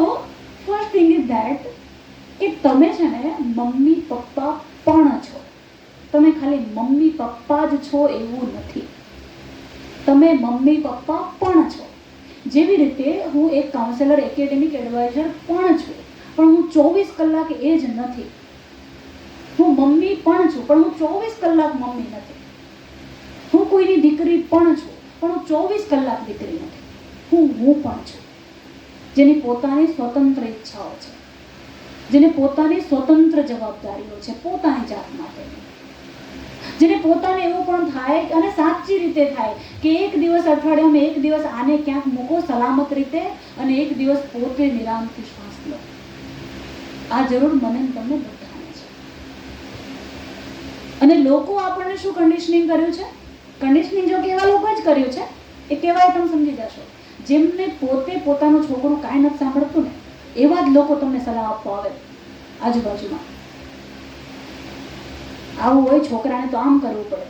first thing is that કે તમે છે ને મમ્મી પપ્પા પણ છો. તમે ખાલી મમ્મી પપ્પા જ છો એવું નથી, તમે મમ્મી પપ્પા પણ છો. જેવી રીતે હું એક કાઉન્સેલર એકેડેમિક એડવાઇઝર પણ છું, પણ હું 24 કલાક એ જ નથી. હું મમ્મી પણ છું, પણ હું 24 કલાક મમ્મી નથી. હું કોઈની દીકરી પણ છું, પણ હું 24 કલાક દીકરી નથી. હું પણ છું, જેની પોતાની સ્વતંત્ર ઈચ્છાઓ છે, જેને પોતાની સ્વતંત્ર જવાબદારીઓ છે પોતાની જાત માટેની, જેને પોતાને એવું પણ થાય અને સાચી રીતે થાય કે એક દિવસ અઠવાડિયામાં એક દિવસ આને ક્યાંક મૂકો સલામત રીતે અને એક દિવસ પોતે નિરામથી શ્વાસ લો. આ જરૂર મને તમને બધાને છે. અને લોકો આપણને શું કન્ડિશનિંગ કર્યું છે? કન્ડિશનિંગ જો કેવા લોકો જ કર્યું છે એ કેવાય તમે સમજી જશો. જેમને પોતે પોતાનું છોકરું કાંઈ નથી સાંભળતું ને એવા જ લોકો તમને સલાહ આપવા આવે આજુબાજુમાં. આવું હોય છોકરાને તો આમ કરવું પડે.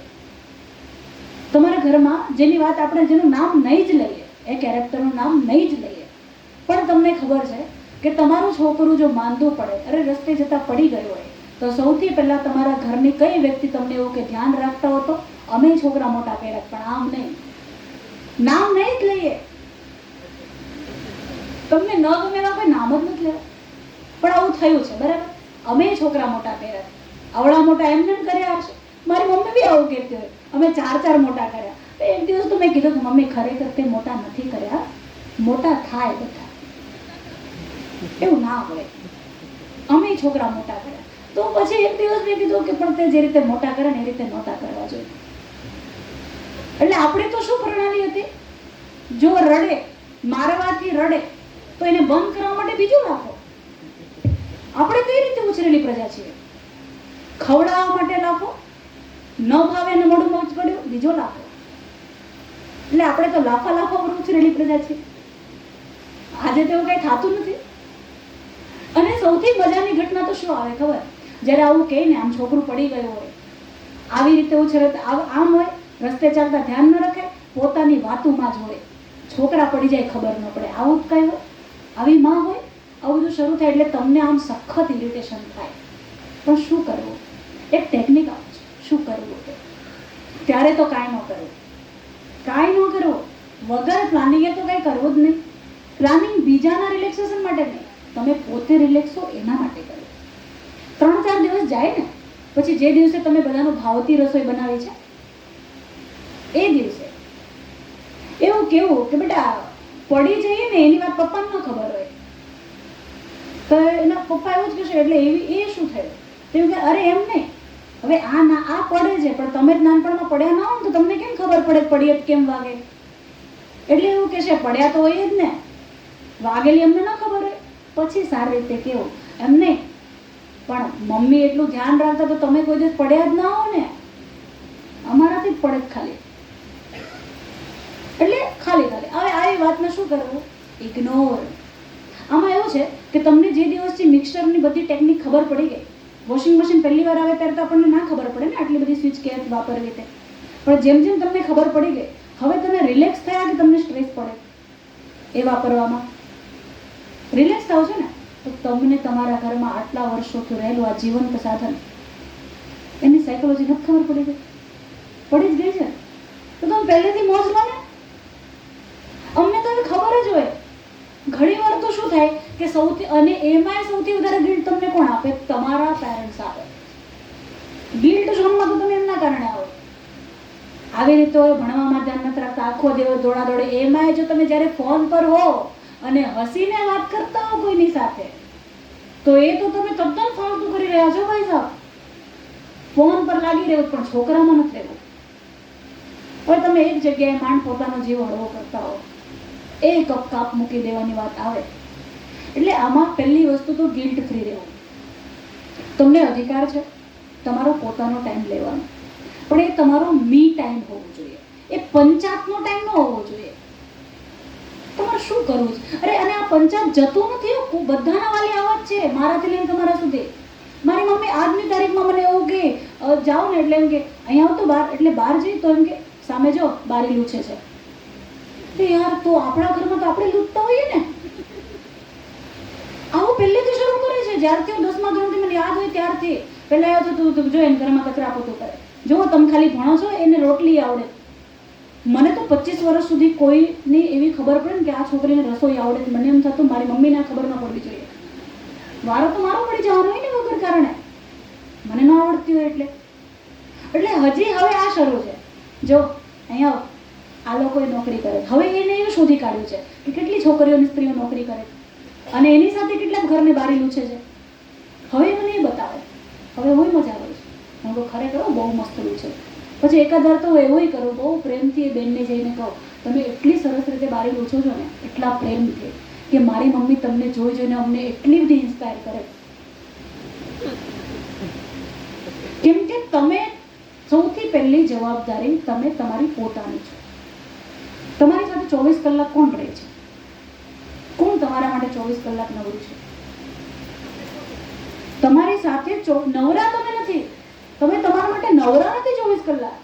તમારા ઘરમાં જેની વાત આપણે જેનું નામ નહીં જ લઈએ, એ કેરેક્ટરનું નામ નહીં જ લઈએ, પણ તમને ખબર છે કે તમારું છોકરું જો માંદું પડે, અરે રસ્તે જતા પડી ગયું હોય તો સૌથી પહેલા તમારા ઘરની કઈ વ્યક્તિ તમને એવું કે ધ્યાન રાખતા હો તો અમે છોકરા મોટા કર્યા, પણ આમ નહીં, નામ નહીં જ લઈએ. તમને ન ગમે એવા કોઈ નામ જ નથી લેવા, પણ આવું થયું છે બરાબર. અમે છોકરા મોટા કર્યા, આવડા મોટા એમને કર્યા હશે. મારી મમ્મી બી આવું કહેતી હોય, અમે 4 મોટા કર્યા. એક દિવસ તો મેં કીધું કે મમ્મી ખરેખર તે મોટા નથી કર્યા, મોટા થાય બધા, એવું ના હોય, અમે છોકરા મોટા કર્યા. તો પછી એક દિવસ મેં કીધું કે પણ તે જે રીતે મોટા કરે ને એ રીતે નહોતા કરવા જોઈએ. એટલે આપણે તો શું પ્રણાલી હતી, જો રડે મારવાથી રડે તો એને બંધ કરવા માટે બીજું લાફો. આપણે કઈ રીતે ઉછરેલી પ્રજા છીએ? ખવડાવવા માટે લાફો, ન ભાવે અને મોઢું મોજ પડ્યું બીજો લાફો. એટલે આપણે તો લાફા પર ઉછરેલી પ્રજા છીએ. આજે તો કઈ થતું નથી. અને સૌથી મજાની ઘટના તો શું આવે ખબર? જ્યારે આવું કહે ને આમ છોકરું પડી ગયું હોય, આવી રીતે ઉછરે આમ હોય, રસ્તે ચાલતા ધ્યાન ન રાખે, પોતાની વાતોમાં જ હોય, છોકરા પડી જાય ખબર ન પડે. આવું જ કઈ હોય, આવી માં હોય, આવું બધું શરૂ થાય એટલે તમને આમ સખત ઇરિટેશન થાય. પણ શું કરવું? એક ટેકનિક આવે છે શું કરવું તે. ત્યારે તો કાંઈ ન કરવું, કાંઈ ન કરવું, વગર પ્લાનિંગે તો કાંઈ કરવું જ નહીં. પ્લાનિંગ બીજાના રિલેક્સેશન માટે નહીં, તમે પોતે રિલેક્સ હો એના માટે કરો. 3-4 દિવસ જાય ને પછી જે દિવસે તમે બધાનું ભાવતી રસોઈ બનાવી છે એ દિવસે એવું કેવું કે બેટા પડી જઈએ ને એની વાત પપ્પાને ન ખબર હોય તો એના પપ્પા એવું જ કહેશે એટલે એવી એ શું થયું તેવું કે અરે એમ નહીં, હવે આ પડે છે પણ તમે જ નાનપણમાં પડ્યા ના હો તો તમને કેમ ખબર પડે પડીએ કેમ વાગે? એટલે એવું કહેશે પડ્યા તો હોય જ ને, વાગેલી અમને ન ખબર હોય. પછી સારી રીતે કેવું એમ નહીં, પણ મમ્મી એટલું ધ્યાન રાખતા તો તમે કોઈ દિવસ પડ્યા જ ના હો ને, અમારાથી જ પડે જ ખાલી. એટલે ખાલી હવે આવી વાતને શું કરવું? ઇગ્નોર. આમાં એવું છે કે તમને જે દિવસથી મિક્સરની બધી ટેકનિક ખબર પડી ગઈ, વોશિંગ મશીન પહેલી વાર આવે ત્યારે તો આપણને ના ખબર પડે ને આટલી બધી સ્વિચ કે વાપરવી તે, પણ જેમ જેમ તમને ખબર પડી ગઈ હવે તમે રિલેક્સ થયા કે તમને સ્ટ્રેસ પડે એ વાપરવામાં? રિલેક્સ થાવ છો ને તો તમને તમારા ઘરમાં આટલા વર્ષોથી રહેલું આ જીવંત સાધન એની સાયકોલોજી નથી ખબર પડી ગઈ? પડી જ ગઈ છે તો તમે પહેલેથી મોજ લો ને. અમને તો ખબર જ હોય. ઘણી વાર તો શું થાય કે સૌથી વધારે ગિલ્ટ તમને કોણ આપે? તમારા પેરેન્ટ્સ આપે. ગિલ્ટ ઝોનમાં તો તમે એમના કારણે આવો. આવી રીતે ભણવામાં ધ્યાન નથી રાખતા, આખો દિવસ દોડા દોડે. એમાંય જો તમે જ્યારે ફોન પર હો અને હસીને વાત કરતા હો કોઈની સાથે, તો એ તો તમે તદ્દન ફાલતુ કરી રહ્યા છો ભાઈ સાહેબ. ફોન પર લાગી રહ્યો પણ છોકરામાં નથી રહેવું. હવે તમે એક જગ્યાએ માંડ પોતાનો જીવ હળવો કરતા હો, એ કપ કાપ મૂકી દેવાની વાત આવે. એટલે આમાં પહેલી વસ્તુ તો ગિલ્ટ ફ્રી રહેવું. તમને અધિકાર છે તમારો પોતાનો ટાઈમ લેવાનો, પણ એ તમારો મી ટાઈમ હોવો જોઈએ. એ પંચાયતનો ટાઈમ ન હોવો જોઈએ. તમારે શું કરવું છે? અરે અને આ પંચાયત જતું નથી હો, બધાના વાલી આવા જ છે, મારાથી લઈને તમારા સુધી. મારી મમ્મી આજની તારીખમાં મને એવું કે જાઓ ને એટલે એમ કે અહીંયા આવો તો બહાર, એટલે બહાર જઈ તો એમ કે સામે જો બારી લૂછે છે. યાર તો આપણા ઘરમાં તો આપણે લૂંટતા હોઈએ ને. આવું પહેલેથી શરૂ કરે છે. જ્યારથી હું 10મા ધોરણથી મને યાદ હોય ત્યારથી પહેલા આવ્યો તો તું જો એને ઘરમાં કચરા પોતું કરે. જો તમે ખાલી ભણો છો, એને રોટલી આવડે. મને તો 25 વર્ષ સુધી કોઈની એવી ખબર પડે ને કે આ છોકરીને રસોઈ આવડે, મને એમ થતું મારી મમ્મીને ખબર ન પડવી જોઈએ. વારો તો મારો પડી જવાનો હોય ને વગર કારણે, મને ન આવડતી હોય એટલે. હજી હવે આ શરૂ છે. જો અહીંયા આ લોકોએ નોકરી કરે, હવે એને એવું શોધી કાઢ્યું છે કે કેટલી છોકરીઓની સ્ત્રીઓ નોકરી કરે અને એની સાથે કેટલાક ઘરને બારી લૂછે છે. હવે મને એ બતાવે, હવે હું મજા આવે છે. હું તો ખરેખર બહુ મસ્ત લૂછે. પછી એકાદ વાર તો એવું કરું, બહુ પ્રેમથી એ બેનને જઈને કહું, તમે એટલી સરસ રીતે બારી લૂછો છો ને, એટલા પ્રેમથી કે મારી મમ્મી તમને જોઈ જોઈને અમને એટલી બધી ઇન્સ્પાયર કરે. કેમ કે તમે સૌથી પહેલી જવાબદારી તમે તમારી પોતાની છો. તમારી સાથે 24 કલાક કોણ રહે છે? કોણ તમારા માટે 24 કલાક નવરું છે? તમારી સાથે નવરા તમે નથી. તમે તમારા માટે નવરા નથી 24 કલાક.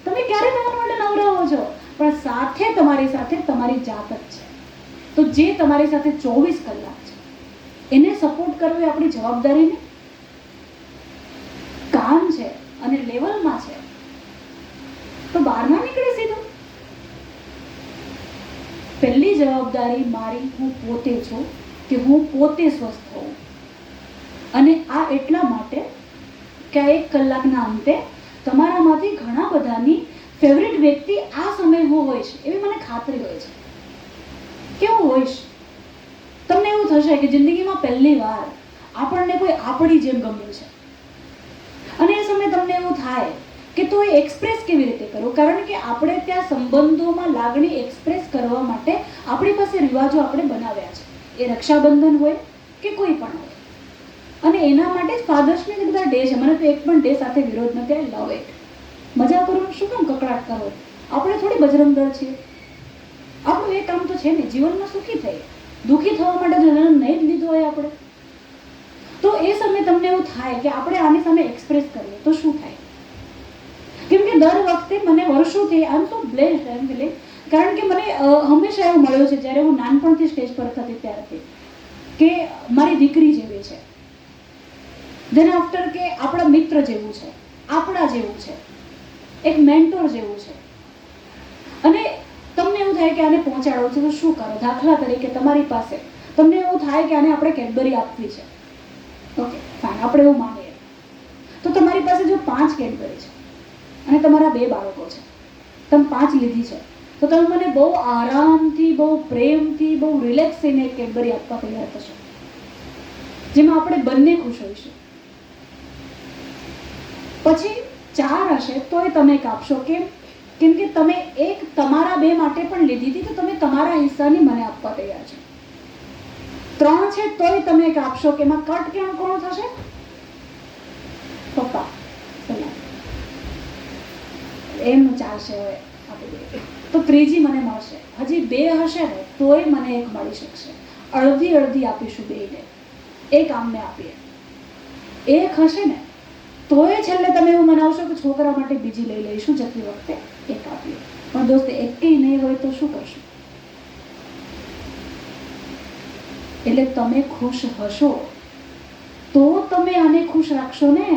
તમે ક્યારે તમારા માટે નવરા હો છો? પણ સાથે તમારી સાથે તમારી જાત જ છે. તો જે તમારી સાથે 24 કલાક છે એને સપોર્ટ કરવો એ આપણી જવાબદારી નહીં, કામ છે અને લેવલમાં છે. તો બહાર ના નીકળે સીધું. પહેલી જવાબદારી મારી હું પોતે છું કે હું પોતે સ્વસ્થ હોઉં. અને આ એટલા માટે કે આ 1 કલાકના અંતે તમારામાંથી ઘણા બધાની ફેવરિટ વ્યક્તિ આ સમય હું હોઈશ એવી મને ખાતરી હોય છે. કેવું હોઈશ? તમને એવું થશે કે જિંદગીમાં પહેલી વાર આપણને કોઈ આપણી જેમ ગમ્યું છે, અને એ સમયે તમને એવું થાય કે તો એ એક્સપ્રેસ કેવી રીતે કરવું? કારણ કે આપણે ત્યાં સંબંધોમાં લાગણી એક્સપ્રેસ કરવા માટે આપણી પાસે રિવાજો આપણે બનાવ્યા છે. એ રક્ષાબંધન હોય કે કોઈ પણ હોય, અને એના માટે જ ફાધર્સ ડે બધા ડે છે. મને તો એક પણ ડે સાથે વિરોધ નથી. આઈ લવ ઇટ. મજા કરો, શું કામ કકડાટ કરો? આપણે થોડી બજરંગ દળ છીએ. આપણું એ કામ તો છે ને જીવનમાં સુખી થઈ. દુઃખી થવા માટે જન્મ નહીં જ લીધો હોય આપણે. તો એ સમયે તમને એવું થાય કે આપણે આની સામે એક્સપ્રેસ કરીએ તો શું થાય? કેમ કે દર વખતે મને વર્ષોથી આઈ am so blessed I am feeling, કારણ કે મને હંમેશા એવું મળ્યું છે જ્યારે હું નાનપણથી સ્ટેજ પર થતી ત્યારથી કે મારી દીકરી જેવી છે, ધેન આફ્ટર કે આપણા મિત્ર જેવું છે, આપણા જેવું છે, એક મેન્ટોર જેવું છે. અને તમને એવું થાય કે આને પહોંચાડવું છે તો શું કરો? દાખલા તરીકે તમારી પાસે તમને એવું થાય કે આને આપણે કેડબરી આપવી છે. ઓકે ફાઇન, આપણે એવું માનીએ તો તમારી પાસે જો 5 કેડબરી છે અને તમારા 2 બાળકો છે, તમે 5 લીધી છે, તો તમે મને બહુ આરામથી, બહુ પ્રેમથી, બહુ રિલેક્સ થઈને એક કેડબરી આપવા તૈયાર થશો, જેમાં આપણે બંને ખુશ હોઈશું. પછી 4 હશે તો એ તમે કાપશો. કેમ? કેમ કે તમે એક તમારા 2 માટે પણ લીધી હતી, તો તમે તમારા હિસ્સાની મને આપવા તૈયાર છો. 3 છે તોય તમે કાપશો કે એમાં કટ કેમ કોણ થશે? પપ્પા. એમનું ચાલશે હવે આપી દે. તો ત્રીજી મને મળશે. હજી 2 હશે ને તોય મને એક મળી શકશે. અડધી અડધી આપીશું બેયને, એક આમને આપીએ. 1 હશે ને તોય છેલ્લે તમે એવું મનાવશો કે છોકરા માટે બીજી લઈ લઈશું, જતી વખતે 1 આપીએ. પણ દોસ્ત એકેય નહીં હોય તો શું કરશું? એટલે તમે ખુશ હશો તો તમે આને ખુશ રાખશો ને.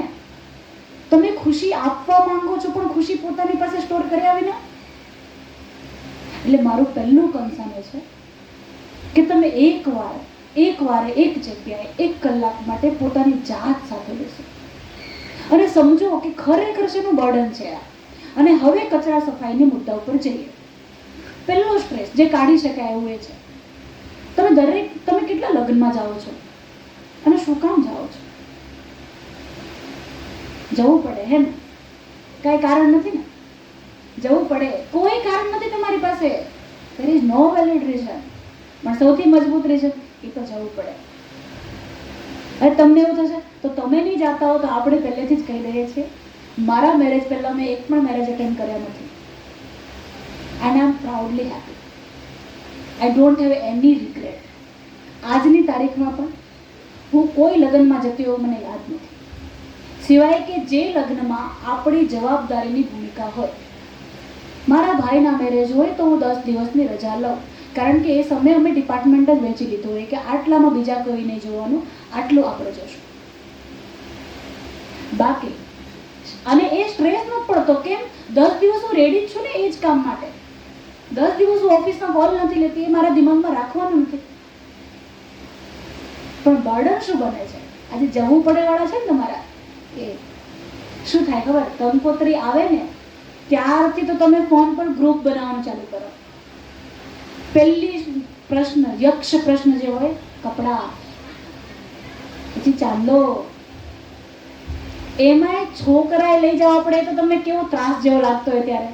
તમે ખુશી આપવા માંગો છો પણ ખુશી પોતાની પાસે સ્ટોર કરી આવી ને. એટલે મારું પહેલું કન્સર્ન એ છે કે તમે એક વારે એક જગ્યાએ 1 કલાક માટે પોતાની જાત સાથે બેસો અને સમજો કે ખરેખર શેનું બર્ડન છે આ. અને હવે કચરા સફાઈની મુદ્દા ઉપર જઈએ. પહેલો સ્ટ્રેસ જે કાઢી શકાય એવું એ છે, તમે કેટલા લગ્નમાં જાઓ છો અને શું કામ જાઓ છો? જવું પડે હે ને? કાંઈ કારણ નથી ને? જવું પડે, કોઈ કારણ નથી તમારી પાસે. there is no valid reason. પણ સૌથી મજબૂત રીઝન એ તો જવું પડે. હવે તમને એવું થશે તો તમે નહીં જાતા હો તો આપણે પહેલેથી જ કહી દઈએ છીએ, મારા મેરેજ પહેલાં મેં એક પણ મેરેજ અટેન્ડ કર્યા નથી and I am proudly happy. I don't have any regret. આજની તારીખમાં પણ હું કોઈ લગ્નમાં જતી એવું મને યાદ નથી, સિવાય કે જે લગ્નમાં આપણી જવાબદારીની ભૂમિકા હોય. મારા ભાઈના મેરેજ હોય તો હું 10 દિવસની રજા લઉં, કારણ કે એ સમયે અમે ડિપાર્ટમેન્ટ જ વેચી લીધું હોય કે આટલામાં બીજા કોઈ નહીં જોવાનું, આટલું આપણે જોશું. બાકી અને એ સ્ટ્રેસ નથી પડતો. કેમ? 10 દિવસ હું રેડી જ છું ને એ જ કામ માટે. 10 દિવસ હું ઓફિસમાં કોલ નથી લેતી, એ મારા દિમાગમાં રાખવાનું નથી. પણ બર્ડન શું બને છે? આજે જવું પડે વાળા છે ને તમારા, એ શું થાય ખબર? કંકોત્રી આવે ને ત્યારથી તો તમે ફોન પર ગ્રુપ બનાવવાનું ચાલુ કરો. પહેલી પ્રશ્ન, યક્ષ પ્રશ્ન જે હોય, કપડા, પછી ચાંદલો, એમાંય છોકરાએ લઈ જવા પડે તો તમને કેવો ત્રાસ જેવો લાગતો હોય. ત્યારે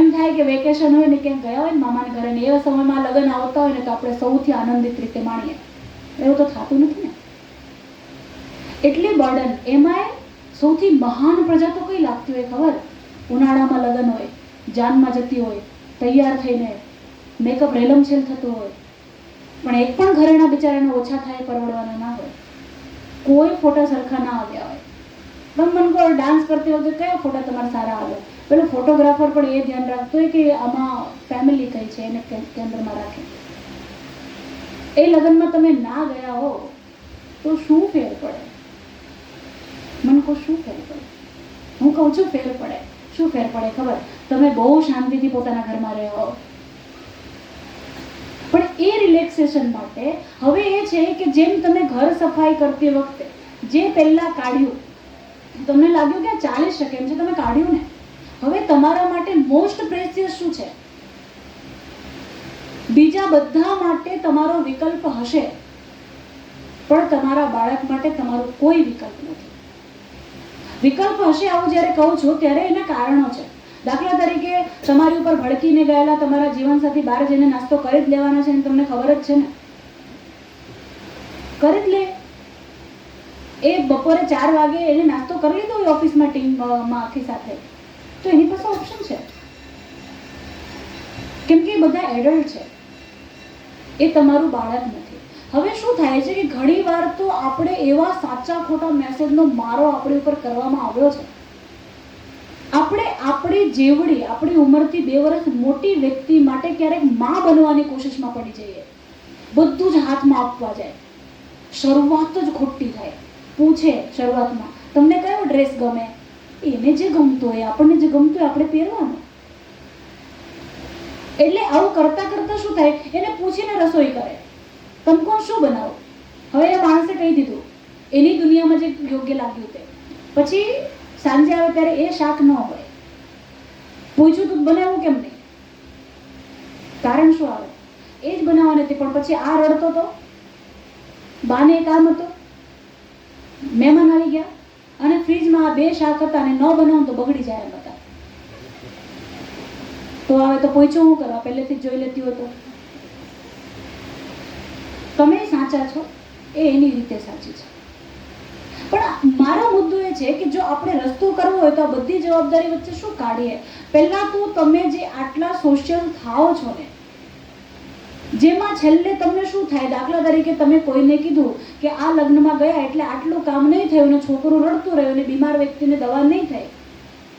એમ થાય કે વેકેશન હોય ને ક્યાંક ગયા હોય ને મામાના ઘરે, ને એવા સમયમાં લગ્ન આવતા હોય ને તો આપણે સૌથી આનંદિત રીતે માણીએ. એવું તો થતું નથી ને. એટલી બર્ડન. એમાંય સૌથી મહાન પ્રજા તો કઈ લાગતી હોય ખબર? ઉનાળામાં લગ્ન હોય, જાનમાં જતી હોય, તૈયાર થઈને મેકઅપ રેલમછેલ થતું હોય, પણ એક પણ ઘરેણા બિચારાને ઓછા થાય પરવડવાના ના હોય. કોઈ ફોટા સરખા ના આવ્યા હોય. પણ મને કહો ડાન્સ કરતી વખતે કયા ફોટા તમારા સારા આવે? પેલો ફોટોગ્રાફર પણ એ ધ્યાન રાખતો હોય કે આમાં ફેમિલી કઈ છે એને કેન્દ્રમાં રાખે. એ લગ્નમાં તમે ના ગયા હો તો શું ફેર પડે? મને કહો શું ફેર પડે? હું કહું છું ફેર પડે. શું ફેર પડે ખબર? તમે બહુ શાંતિથી પોતાના ઘરમાં રહો, પણ એ રિલેક્સેશન માટે હવે એ છે કે જેમ તમે ઘર સફાઈ કરતી વખતે જે પહેલા કાઢ્યું, તમને લાગ્યું કે આ ચાલી શકે એમ છે, તમે કાઢ્યું ને. હવે તમારા માટે મોસ્ટ પ્રેશિયસ શું છે? બીજા બધા માટે તમારો વિકલ્પ હશે, પણ તમારા બાળક માટે તમારો કોઈ વિકલ્પ નથી. વિકલ્પ હશે આવું જ્યારે કહું છું ત્યારે એના કારણો છે. દાખલા તરીકે તમારી ઉપર ભડકીને ગયેલા તમારા જીવનસાથી બહાર જઈને નાસ્તો કરી જ લેવાના છે ને તમને ખબર જ છે ને, કરી જ લે. એ બપોરે 4 વાગે એને નાસ્તો કરી લીધો હોય ઓફિસમાં ટીમમાં આખી સાથે, તો એની પાસે ઓપ્શન છે, કેમ કે એ બધા એડલ્ટ છે, એ તમારું બાળક નથી. હવે શું થાય છે કે ઘણી વાર તો આપણે એવા સાચા ખોટા મેસેજનો મારો આપણી ઉપર કરવામાં આવ્યો છે. આપણે આપણી જેવડી આપણી ઉંમરથી 2 વર્ષ મોટી વ્યક્તિ માટે ક્યારેક માં બનવાની કોશિશમાં પડી જઈએ. બધું જ હાથમાં આપવા જાય, શરૂઆત જ ખોટી થાય. પૂછે શરૂઆતમાં તમને કયો ડ્રેસ ગમે, એને જે ગમતો હોય, આપણને જે ગમતું હોય આપણે પહેરવાનું. એટલે આવું કરતા કરતા શું થાય, એને પૂછીને રસોઈ કરે, તમે કોણ શું બનાવો? હવે એ માણસે કહી દીધું એની દુનિયામાં જે યોગ્ય લાગ્યું તે. પછી સાંજે આવે ત્યારે એ શાક ન હોય, પૂછ્યું તું બનાવ્યું કેમ નહીં? કારણ શું આવે? એ જ બનાવવા નથી, પણ પછી આ રડતો તો, બાને કામ હતો, મહેમાન આવી ગયા અને ફ્રીજમાં આ 2 શાક હતા અને ન બનાવું તો બગડી જાય એમ હતા. તો આવે તો પૂછ્યું શું કરવા? પહેલેથી જ જોઈ લેતી હોય તો. તમે સાચા છો, એ એની રીતે સાચી છે. પણ મારો મુદ્દો એ છે કે જો આપણે રસ્તો કરવો હોય તો આ બધી જવાબદારી વચ્ચે શું કાઢીએ? પહેલા તો તમે જે આટલા સોશિયલ થાઓ છો ને, જેમાં છેલ્લે તમને શું થાય? દાખલા તરીકે તમે કોઈને કીધું કે આ લગ્નમાં ગયા એટલે આટલું કામ નહીં થયું ને છોકરું રડતું રહ્યું ને બીમાર વ્યક્તિને દવા નહીં થઈ,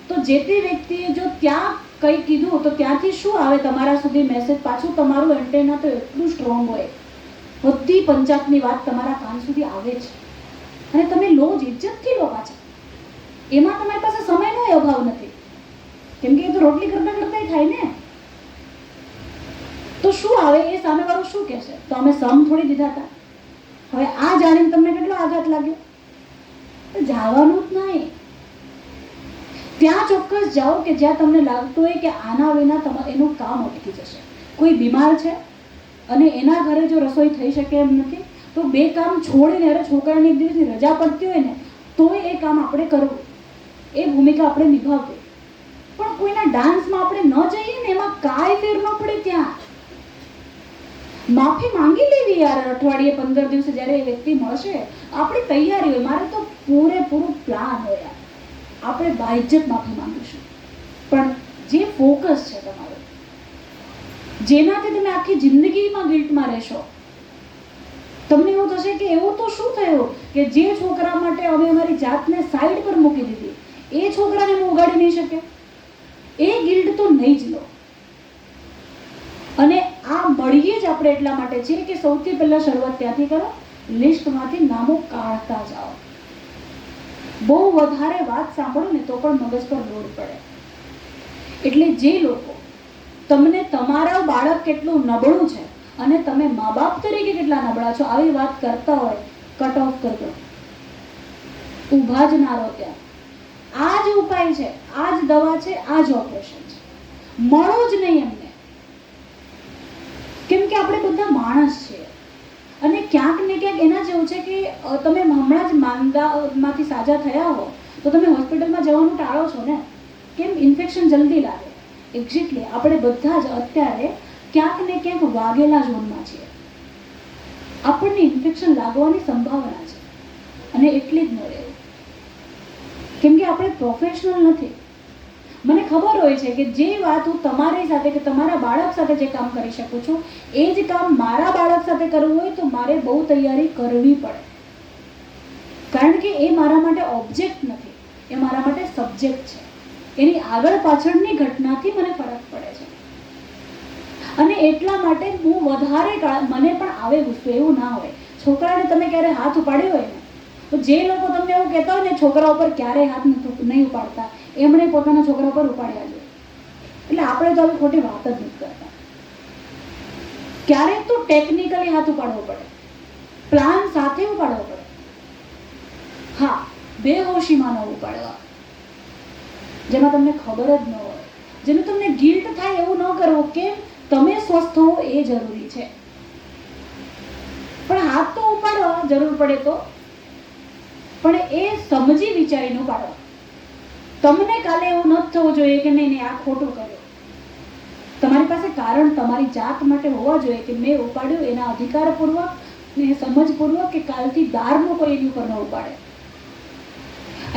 તો જે તે વ્યક્તિએ જો ત્યાં કંઈ કીધું તો ત્યાંથી શું આવે તમારા સુધી મેસેજ? પાછું તમારું એન્ટેના તો એટલું સ્ટ્રોંગ હોય, બધી પંચાયતની વાત તમારા કાન સુધી આવે છે અને તમે લો જ, ઇજ્જતથી લો પાછા. એમાં તમારી પાસે સમયનો અભાવ નથી, કેમ કે એ તો રોટલી કરતા કરતા થાય ને. તો શું આવે? એ સામેવાળું શું કહેશે? તો અમે સમ થોડી દીધા હતા. હવે આ જાણીને તમને કેટલો આઘાત લાગ્યો? જવાનું જ નહીં. ત્યાં ચોક્કસ જાઓ કે જ્યાં તમને લાગતું હોય કે આના વિના એનું કામ અટકી જશે. કોઈ બીમાર છે, અને એના ઘરે જો રસોઈ થઈ શકે એમ નથી, તો બે કામ છોડીને અરે છોકરાની એક દિવસની રજા પડતી હોય ને તોય એ કામ આપણે કરવું, એ ભૂમિકા આપણે નિભાવવી. પણ કોઈના ડાન્સમાં આપણે ન જઈએ ને એમાં કાંઈ ફેર ન પડે. ત્યાં માફી માંગી લેવી યાર, અઠવાડિયે 15 દિવસે જ્યારે એ વ્યક્તિ મળશે આપણી તૈયારી હોય. મારે તો પૂરેપૂરું પ્લાન હોય યાર, આપણે બાઇજ્જત માફી માંગીશું. પણ જે ફોકસ છે તમારો, જેનાથી તમે આખી જિંદગીમાં ગિલ્ટમાં રહેશો, તમને એવું થશે કે એવું તો શું થયું કે જે છોકરા માટે અમે અમારી જાતને સાઈડ પર મૂકી દીધી એ છોકરાને હું ઉગાડી નહીં શકે. એ ગિલ્ટ તો નહીં જ લો. અને આ મળીએ જ આપણે એટલા માટે છે કે સૌથી પહેલા શરૂઆત ત્યાંથી કરો, લિસ્ટમાંથી નામો કાઢતા જાઓ. બહુ વધારે વાત સાંભળો ને તો પણ મગજ પર લોડ પડે. એટલે જે લોકો તમને તમારા બાળક કેટલું નબળું છે અને તમે મા બાપ તરીકે કેટલા નબળા છો આવી વાત કરતા હોય, કટ ઓફ કરજો. ઊભા જ ના રહો ત્યાં. આ જ ઉપાય છે, આ જ દવા છે, આ જ ઓપરેશન છે. મળો જ નહીં એમને. કેમ કે આપણે બધા માણસ છીએ અને ક્યાંક ને ક્યાંક એના જેવું છે કે તમે હમણાં જ માંદામાંથી સાજા થયા હો તો તમે હોસ્પિટલમાં જવાનું ટાળો છો ને. કેમ? ઇન્ફેક્શન જલ્દી લાગે. એક્ઝેક્ટલી આપણે બધા જ અત્યારે ક્યાંક ને ક્યાંક વાગેલા ઝોનમાં છીએ. આપણને ઇન્ફેક્શન લાગવાની સંભાવના છે અને એટલી જ ન રહેવું. કેમ કે આપણે પ્રોફેશનલ નથી. મને ખબર હોય છે કે જે વાત હું તમારી સાથે કે તમારા બાળક સાથે જે કામ કરી શકું છું એ જ કામ મારા બાળક સાથે કરવું હોય તો મારે બહુ તૈયારી કરવી પડે. કારણ કે એ મારા માટે ઓબ્જેક્ટ નથી, એ મારા માટે સબ્જેક્ટ છે. એની આગળ પાછળની ઘટનાથી મને ફરક પડે છે. અને એટલા માટે હું વધારે મને પણ આવે ગુસ્સો. એવું ના હોય. છોકરાને તમે ક્યારે હાથ ઉપાડ્યો હોય ને તો જે લોકો તમને એવું કહેતા હોય ને છોકરા ઉપર ક્યારેય હાથ નહીં ઉપાડતા, એમણે પોતાના છોકરા ઉપર ઉપાડ્યા છે. એટલે આપણે તો આવી ખોટી વાત જ નથી કરતા. ક્યારેક તો ટેકનિકલી હાથ ઉપાડવો પડે, પ્લાન સાથે ઉપાડવો પડે. હા, બેહોશીમાં ન ઉપાડવા, જેમાં તમને ખબર જ ન હોય, જેનું તમને ગિલ્ટ થાય એવું ન કરવું. કે તમે સ્વસ્થ હો એ જરૂરી છે, પણ હાથ તો ઉપાડવા જરૂર પડે તો, પણ એ સમજી વિચારીને ઉપાડવા. તમને કાલે એવું ન થવું જોઈએ કે નહીં આ ખોટું કર્યું. તમારી પાસે કારણ તમારી જાત માટે હોવા જોઈએ કે મેં ઉપાડ્યું એના અધિકારપૂર્વક ને સમજપૂર્વક, કે કાલથી દારનો કોઈ એની ઉપર ન ઉપાડે.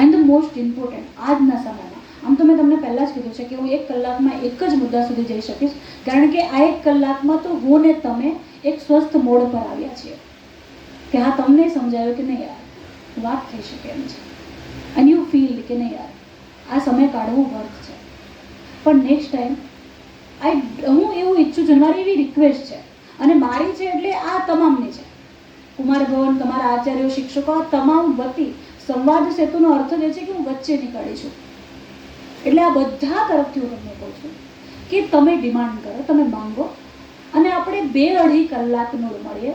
એન્ડ ધ મોસ્ટ ઇમ્પોર્ટન્ટ આજના સમયમાં, આમ તો મેં તમને પહેલાં જ કીધું છે કે હું 1 કલાકમાં એક જ મુદ્દા સુધી જઈ શકીશ, કારણ કે આ 1 કલાકમાં તો હું ને તમે એક સ્વસ્થ મોડ પર આવ્યા છીએ કે હા તમને સમજાયું કે નહીં યાર વાત થઈ શકે એમ છે, એન્ડ યુ ફીલ કે નહીં યાર આ સમય કાઢવું વર્થ છે. પણ નેક્સ્ટ ટાઈમ હું એવું ઈચ્છું છું, મારી એવી રિક્વેસ્ટ છે અને મારી છે એટલે આ તમામની છે, કુમાર ભવન, તમારા આચાર્યો, શિક્ષકો, આ તમામ વતી સંવાદ સેતુનો અર્થ એ છે કે હું વચ્ચે નીકળી છું. એટલે આ બધા તરફથી હું તમને કહું છું કે તમે ડિમાન્ડ કરો, તમે માંગો અને આપણે 2-2.5 કલાકનું મળીએ.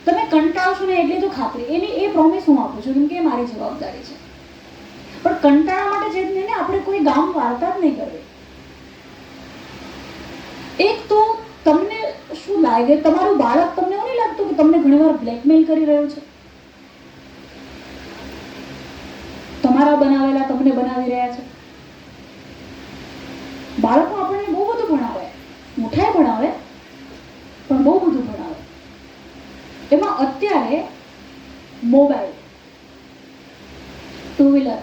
તમે કંટાળશો ને એટલી તો ખાતરી, એની એ પ્રોમિસ હું આપું છું, કેમ કે એ મારી જવાબદારી છે. પણ કંટાળા માટે છે ને આપણે કોઈ ગામ વાર્તા જ નહીં કરવી. એક તો તમને શું લાગે, તમારું બાળક તમને એવું નહીં લાગતું કે તમને ઘણીવાર બ્લેકમેલ કરી રહ્યું છે? તમારા બનાવેલા તમને બનાવી રહ્યા છે. બાળકો આપણને બહુ બધું ભણાવે, મોટાએ ભણાવે, પણ બહુ બધું ભણાવે. એમાં અત્યારે મોબાઈલ, 2 વ્હીલર,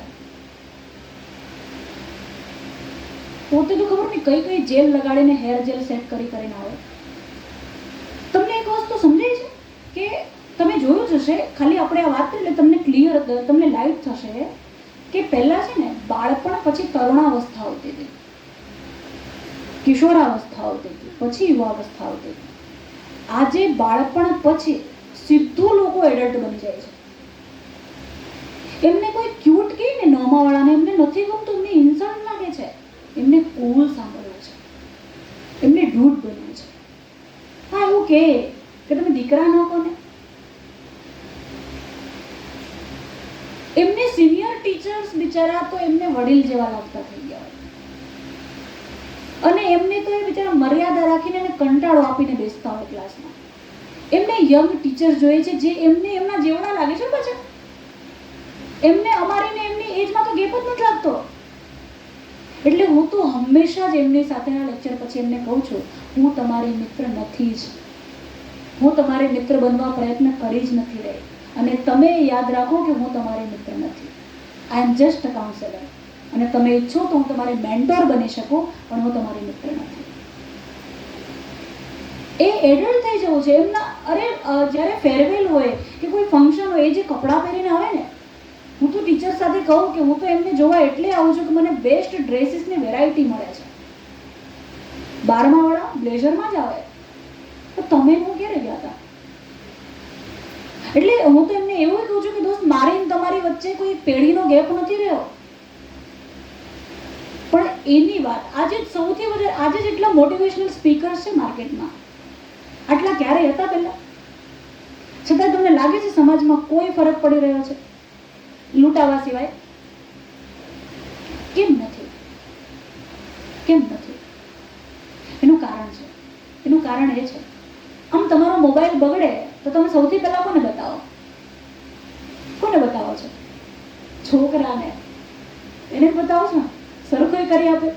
પોતે તો ખબર નહીં કઈ જેલ લગાડીને હેર જેલ સેટ કરીને આવે. તમને એક વસ્તુ સમજાય છે કે તમે જોયું જ હશે, ખાલી આપણે આ વાત કરીએ એટલે તમને ક્લિયર, તમને લાઈટ થશે કે પહેલાં છે ને બાળપણ પછી તરુણાવસ્થા આવતી હતી, કિશોરાવસ્થા આવતી હતી, પછી યુવાવસ્થા આવતી હતી. આજે બાળપણ પછી સીધું લોકો એડલ્ટ બની જાય છે. એમને કોઈ ક્યુટ કહે ને નોમાવાળાને, એમને નથી ગમતું, એમને ઇન્સલ્ટ લાગે છે, એમને કૂલ સાંભળવું છે, એમને ડૂડ બનવું છે. હા, એવું કે તમે દીકરા ન કહો ને. એમને સિનિયર ટીચર્સ બિચારા તો એમને વડીલ જેવા લાગતા થઈ ગયા હોય, અને એમને તો એ બિચારા મર્યાદા રાખીને એને કંટાળો આપીને બેસતા હોય ક્લાસમાં. એમને યંગ ટીચર જોઈએ છે જે એમને એમના જેવડા લાગે છે પાછા. એમને અમારી ને એમની એજમાં તો ગેપ જ નથી લાગતો. એટલે હું તો હંમેશા જ એમની સાથેના લેક્ચર પછી એમને કહું છું, હું તમારી મિત્ર નથી જ. હું તમારી મિત્ર બનવા પ્રયત્ન કરી જ નથી રહી. અને તમે યાદ રાખો કે હું તમારી મિત્ર નથી. આઈ એમ જસ્ટ અ કાઉન્સેલર. અને તમે ઈચ્છો તો હું તમારી મેન્ટોર બની શકું, પણ હું તમારી મિત્ર નથી. એ એડલ્ટ થઈ જવું છે એમના. અરે જ્યારે ફેરવેલ હોય કે કોઈ ફંક્શન હોય, એ જે કપડાં પહેરીને આવે ને, હું તો ટીચર સાથે કહું કે હું તો એમને જોવા એટલે આવું છું કે મને બેસ્ટ ડ્રેસીસની વેરાયટી મળે છે. 12મા વાળા બ્લેઝરમાં જ આવે, તો તમે હું ક્યારે ગયા હતા? એટલે હું તો એમને એવું કહું છું કે દોસ્ત, મારી ને તમારી વચ્ચે કોઈ પેઢીનો ગેપ નથી રહ્યો. પણ એની વાત આજે સૌથી વધારે, આજે જેટલા મોટિવેશનલ સ્પીકર્સ છે માર્કેટમાં, આટલા ક્યારે હતા પહેલા? છતાં તમને લાગે છે સમાજમાં કોઈ ફરક પડી રહ્યો છે લૂંટાવા સિવાય? કેમ નથી? કેમ નથી? એનું કારણ છે. એનું કારણ એ છે, આમ તમારો મોબાઈલ બગડે તો તમે સૌથી પહેલા કોને બતાવો? કોને બતાવો છો? છોકરાને. એને જ બતાવો છો. સરખું કરી આપે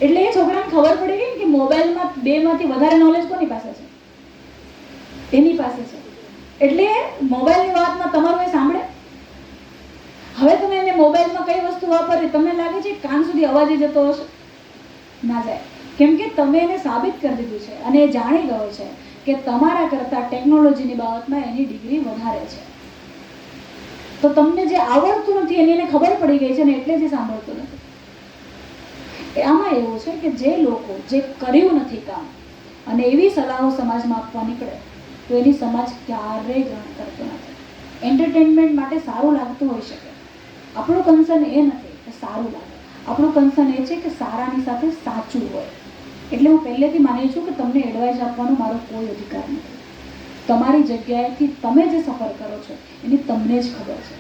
એટલે એ છોકરાને ખબર પડી ગઈ કે મોબાઈલમાં 2માંથી વધારે નોલેજ કોની પાસે છે? એની પાસે છે. એટલે મોબાઈલની વાતમાં તમારું એ સાંભળે. હવે તમે એને મોબાઈલમાં કઈ વસ્તુ વાપરી, તમને લાગે છે કાન સુધી અવાજ જતો હશે? ના જાય. કેમ કે તમે એને સાબિત કરી દીધું છે અને એ જાણી ગયો છે કે તમારા કરતાં ટેકનોલોજીની બાબતમાં એની ડિગ્રી વધારે છે. તો તમને જે આવડતું નથી એની એને ખબર પડી ગઈ છે ને, એટલે જ સાંભળતું નથી. આમાં એવું છે કે જે લોકો જે કર્યું નથી કામ અને એવી સલાહો સમાજમાં આપવા નીકળે તો એની સમાજ ક્યારેય ગ્રહણ કરતો નથી. એન્ટરટેનમેન્ટ માટે સારું લાગતું હોઈ શકે. આપણું કન્સર્ન એ નથી કે સારું લાગે. આપણું કન્સર્ન એ છે કે સારાની સાથે સાચું હોય. એટલે હું પહેલેથી માની છું કે તમને એડવાઇસ આપવાનો મારો કોઈ અધિકાર નથી. તમારી જગ્યાએથી તમે જે સફર કરો છો એની તમને જ ખબર છે.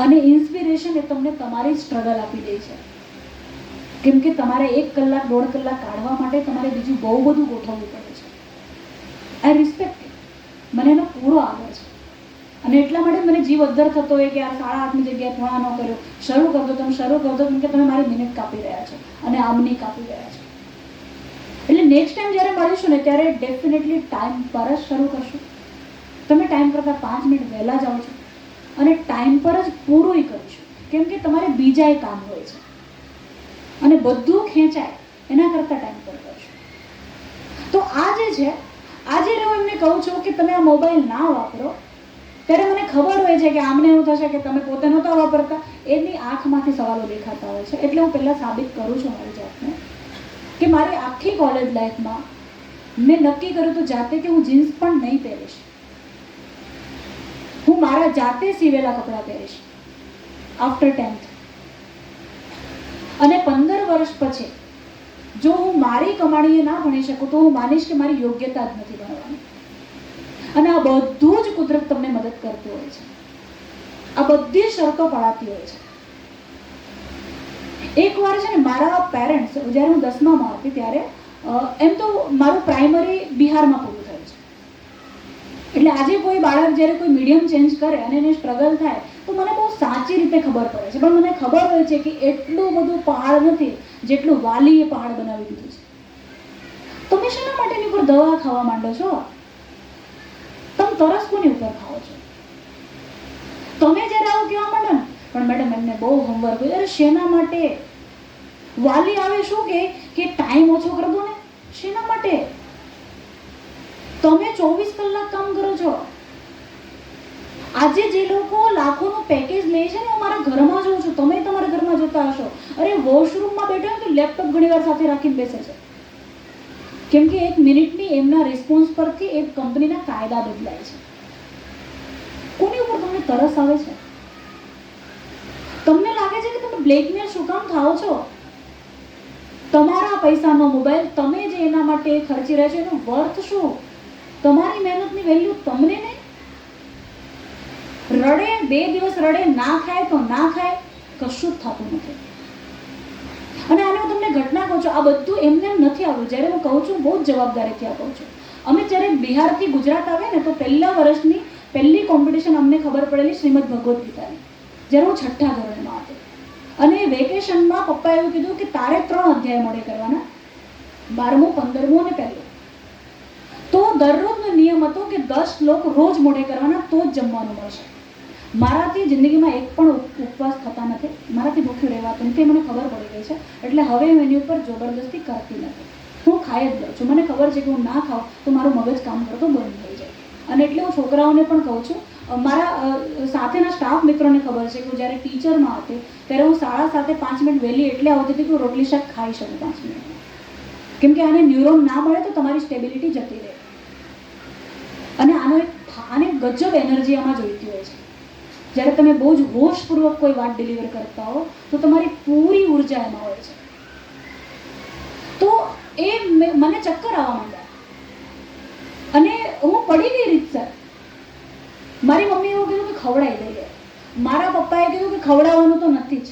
અને ઇન્સ્પિરેશન એ તમને તમારી સ્ટ્રગલ આપી દે છે. કેમ કે તમારે 1 કલાક 1.5 કલાક કાઢવા માટે તમારે બીજું બહુ બધું ગોઠવવું પડે છે. આઈ રિસ્પેક્ટ ઇટ. મને એનો પૂરો આદર છે. અને એટલા માટે મને જીવ અદ્ધર થતો હોય કે આ 8:30ની જગ્યાએ 9:30 કર્યો. શરૂ કરતો તમે શરૂ કરતો કેમ કે તમે મારી મિનિટ કાપી રહ્યા છો અને આમની કાપી રહ્યા છો. એટલે નેક્સ્ટ ટાઈમ જ્યારે મળીશું ને ત્યારે ડેફિનેટલી ટાઈમ પર જ શરૂ કરશું. તમે ટાઈમ કરતાં 5 મિનિટ વહેલા જાઓ છો અને ટાઈમ પર જ પૂરું કરીશું. કેમ કે તમારે બીજાય કામ હોય છે અને બધું ખેંચાય એના કરતાં ટાઈમ પર કરશું. તો આ જે છે, આજે હું એમને કહું છું કે તમે આ મોબાઈલ ના વાપરો, ત્યારે મને ખબર હોય છે કે આમને એવું થશે કે તમે પોતે નહોતા વાપરતા. એની આંખમાંથી સવાલો દેખાતા હોય છે. એટલે હું પહેલાં સાબિત કરું છું મારી જાતને કે મારી આખી કોલેજ લાઈફમાં મેં નક્કી કર્યું હતું જાતે કે હું જીન્સ પણ નહીં પહેરીશ. હું મારા જાતે સીવેલા કપડાં પહેરીશ આફ્ટર 10th. અને 15 વર્ષ પછી જો હું મારી કમાણીએ ના ભણી શકું તો હું માનીશ કે મારી યોગ્યતા જ નથી ભણવાની. અને આ બધું જ કુદરત તમને મદદ કરતું હોય છે. આ બધી શરતો પડાતી હોય છે. એકવાર છે ને મારા પેરેન્ટ્સ, જ્યારે હું 10મામાં હતી ત્યારે, એમ તો મારું પ્રાઇમરી બિહારમાં પૂરું થયું છે. એટલે આજે કોઈ બાળક જ્યારે કોઈ મીડિયમ ચેન્જ કરે અને એને સ્ટ્રગલ થાય તો મને બહુ સાચી રીતે ખબર પડે છે. પણ મને ખબર હોય છે કે એટલું બધું પહાડ નથી જેટલું વાલીએ પહાડ બનાવી દીધું છે. તમે શેના માટે એની ઉપર દવા ખાવા માંડો છો? તમે તરસ કોની ઉપર ખાઓ છો? તમે જ્યારે આવું કહેવા માંડો ને, પણ મેડમ એમને બહુ હોમવર્ક હોય. અરે શેના માટે? વાલી આવે શું કે ટાઈમ ઓછો કરી દો ને. શેના માટે? તમે 24 કલાક કામ કરો છો. આજે જે લોકો લાખોનું પેકેજ લે છે ને, હું મારા ઘરમાં જોઉં છું, તમે તમારા ઘરમાં જોતા હશો. અરે વોશરૂમમાં બેઠા હોય તો લેપટોપ ઘણીવાર સાથે રાખીને બેસે છે. કેમ કે 1 મિનિટની એમના રિસ્પોન્સ પરથી એક કંપનીના કાયદા બદલાય છે. કોની ઉપર તમને તરસ આવે છે? તમને લાગે છે કે તમે બ્લેકમેલ શું કામ થાઓ છો? તમારા પૈસાનો મોબાઈલ તમે જે એના માટે ખર્ચી રહ્યા છો એનો વર્થ શું? તમારી મહેનતની વેલ્યુ તમને નહીં. રડે 2 દિવસ રડે, ના ખાય તો ના ખાય, કશું જ થતું નથી. અને આને હું તમને ઘટના કહું છું. આ બધું એમને એમ નથી આવ્યું. જ્યારે હું કહું છું બહુ જ જવાબદારીથી આ કહું છું. અમે જ્યારે બિહારથી ગુજરાત આવ્યા ને તો પહેલા વર્ષની પહેલી કોમ્પિટિશન અમને ખબર પડેલી શ્રીમદ ભગવદ્ ગીતાની, જ્યારે હું 6ઠ્ઠા ધોરણમાં હતી. અને વેકેશનમાં પપ્પાએ એવું કીધું કે તારે 3 અધ્યાય મોડે કરવાના, 12મું, 15મું અને 1લું. તો દરરોજનો નિયમ હતો કે 10 શ્લોક રોજ મોડે કરવાના તો જ જમવાનું મળશે. મારાથી જિંદગીમાં એક પણ ઉપવાસ થતા નથી, મારાથી ભૂખ્યું રહેવાતું નથી, મને ખબર પડી ગઈ છે. એટલે હવે હું એની ઉપર જબરદસ્તી કરતી નથી, હું ખાઈ જ લઉં છું. મને ખબર છે કે હું ના ખાઉં તો મારું મગજ કામ કરતો બંધ થઈ જાય. અને એટલે હું છોકરાઓને પણ કહું છું, મારા સાથેના સ્ટાફ મિત્રોને ખબર છે કે હું જ્યારે ટીચરમાં હતી ત્યારે હું 7:30 5 મિનિટ વહેલી એટલે આવતી હતી કે હું રોટલી શાક ખાઈ શકું 5 મિનિટમાં. કેમ કે આને ન્યુરોન ના મળે તો તમારી સ્ટેબિલિટી જતી રહે. અને આને ગજબ એનર્જી આમાં જોઈતી હોય છે. જ્યારે તમે બહુ જ હોશપૂર્વક કોઈ વાત ડિલિવર કરતા હો તો તમારી પૂરી ઉર્જા એમાં હોય છે. તો એ મને ચક્કર આવવા માંડ્યા અને હું પડી ગઈ રીતસર. મારી મમ્મીએ એવું કીધું કે ખવડાવી દઈએ, મારા પપ્પાએ કીધું કે ખવડાવવાનું તો નથી જ,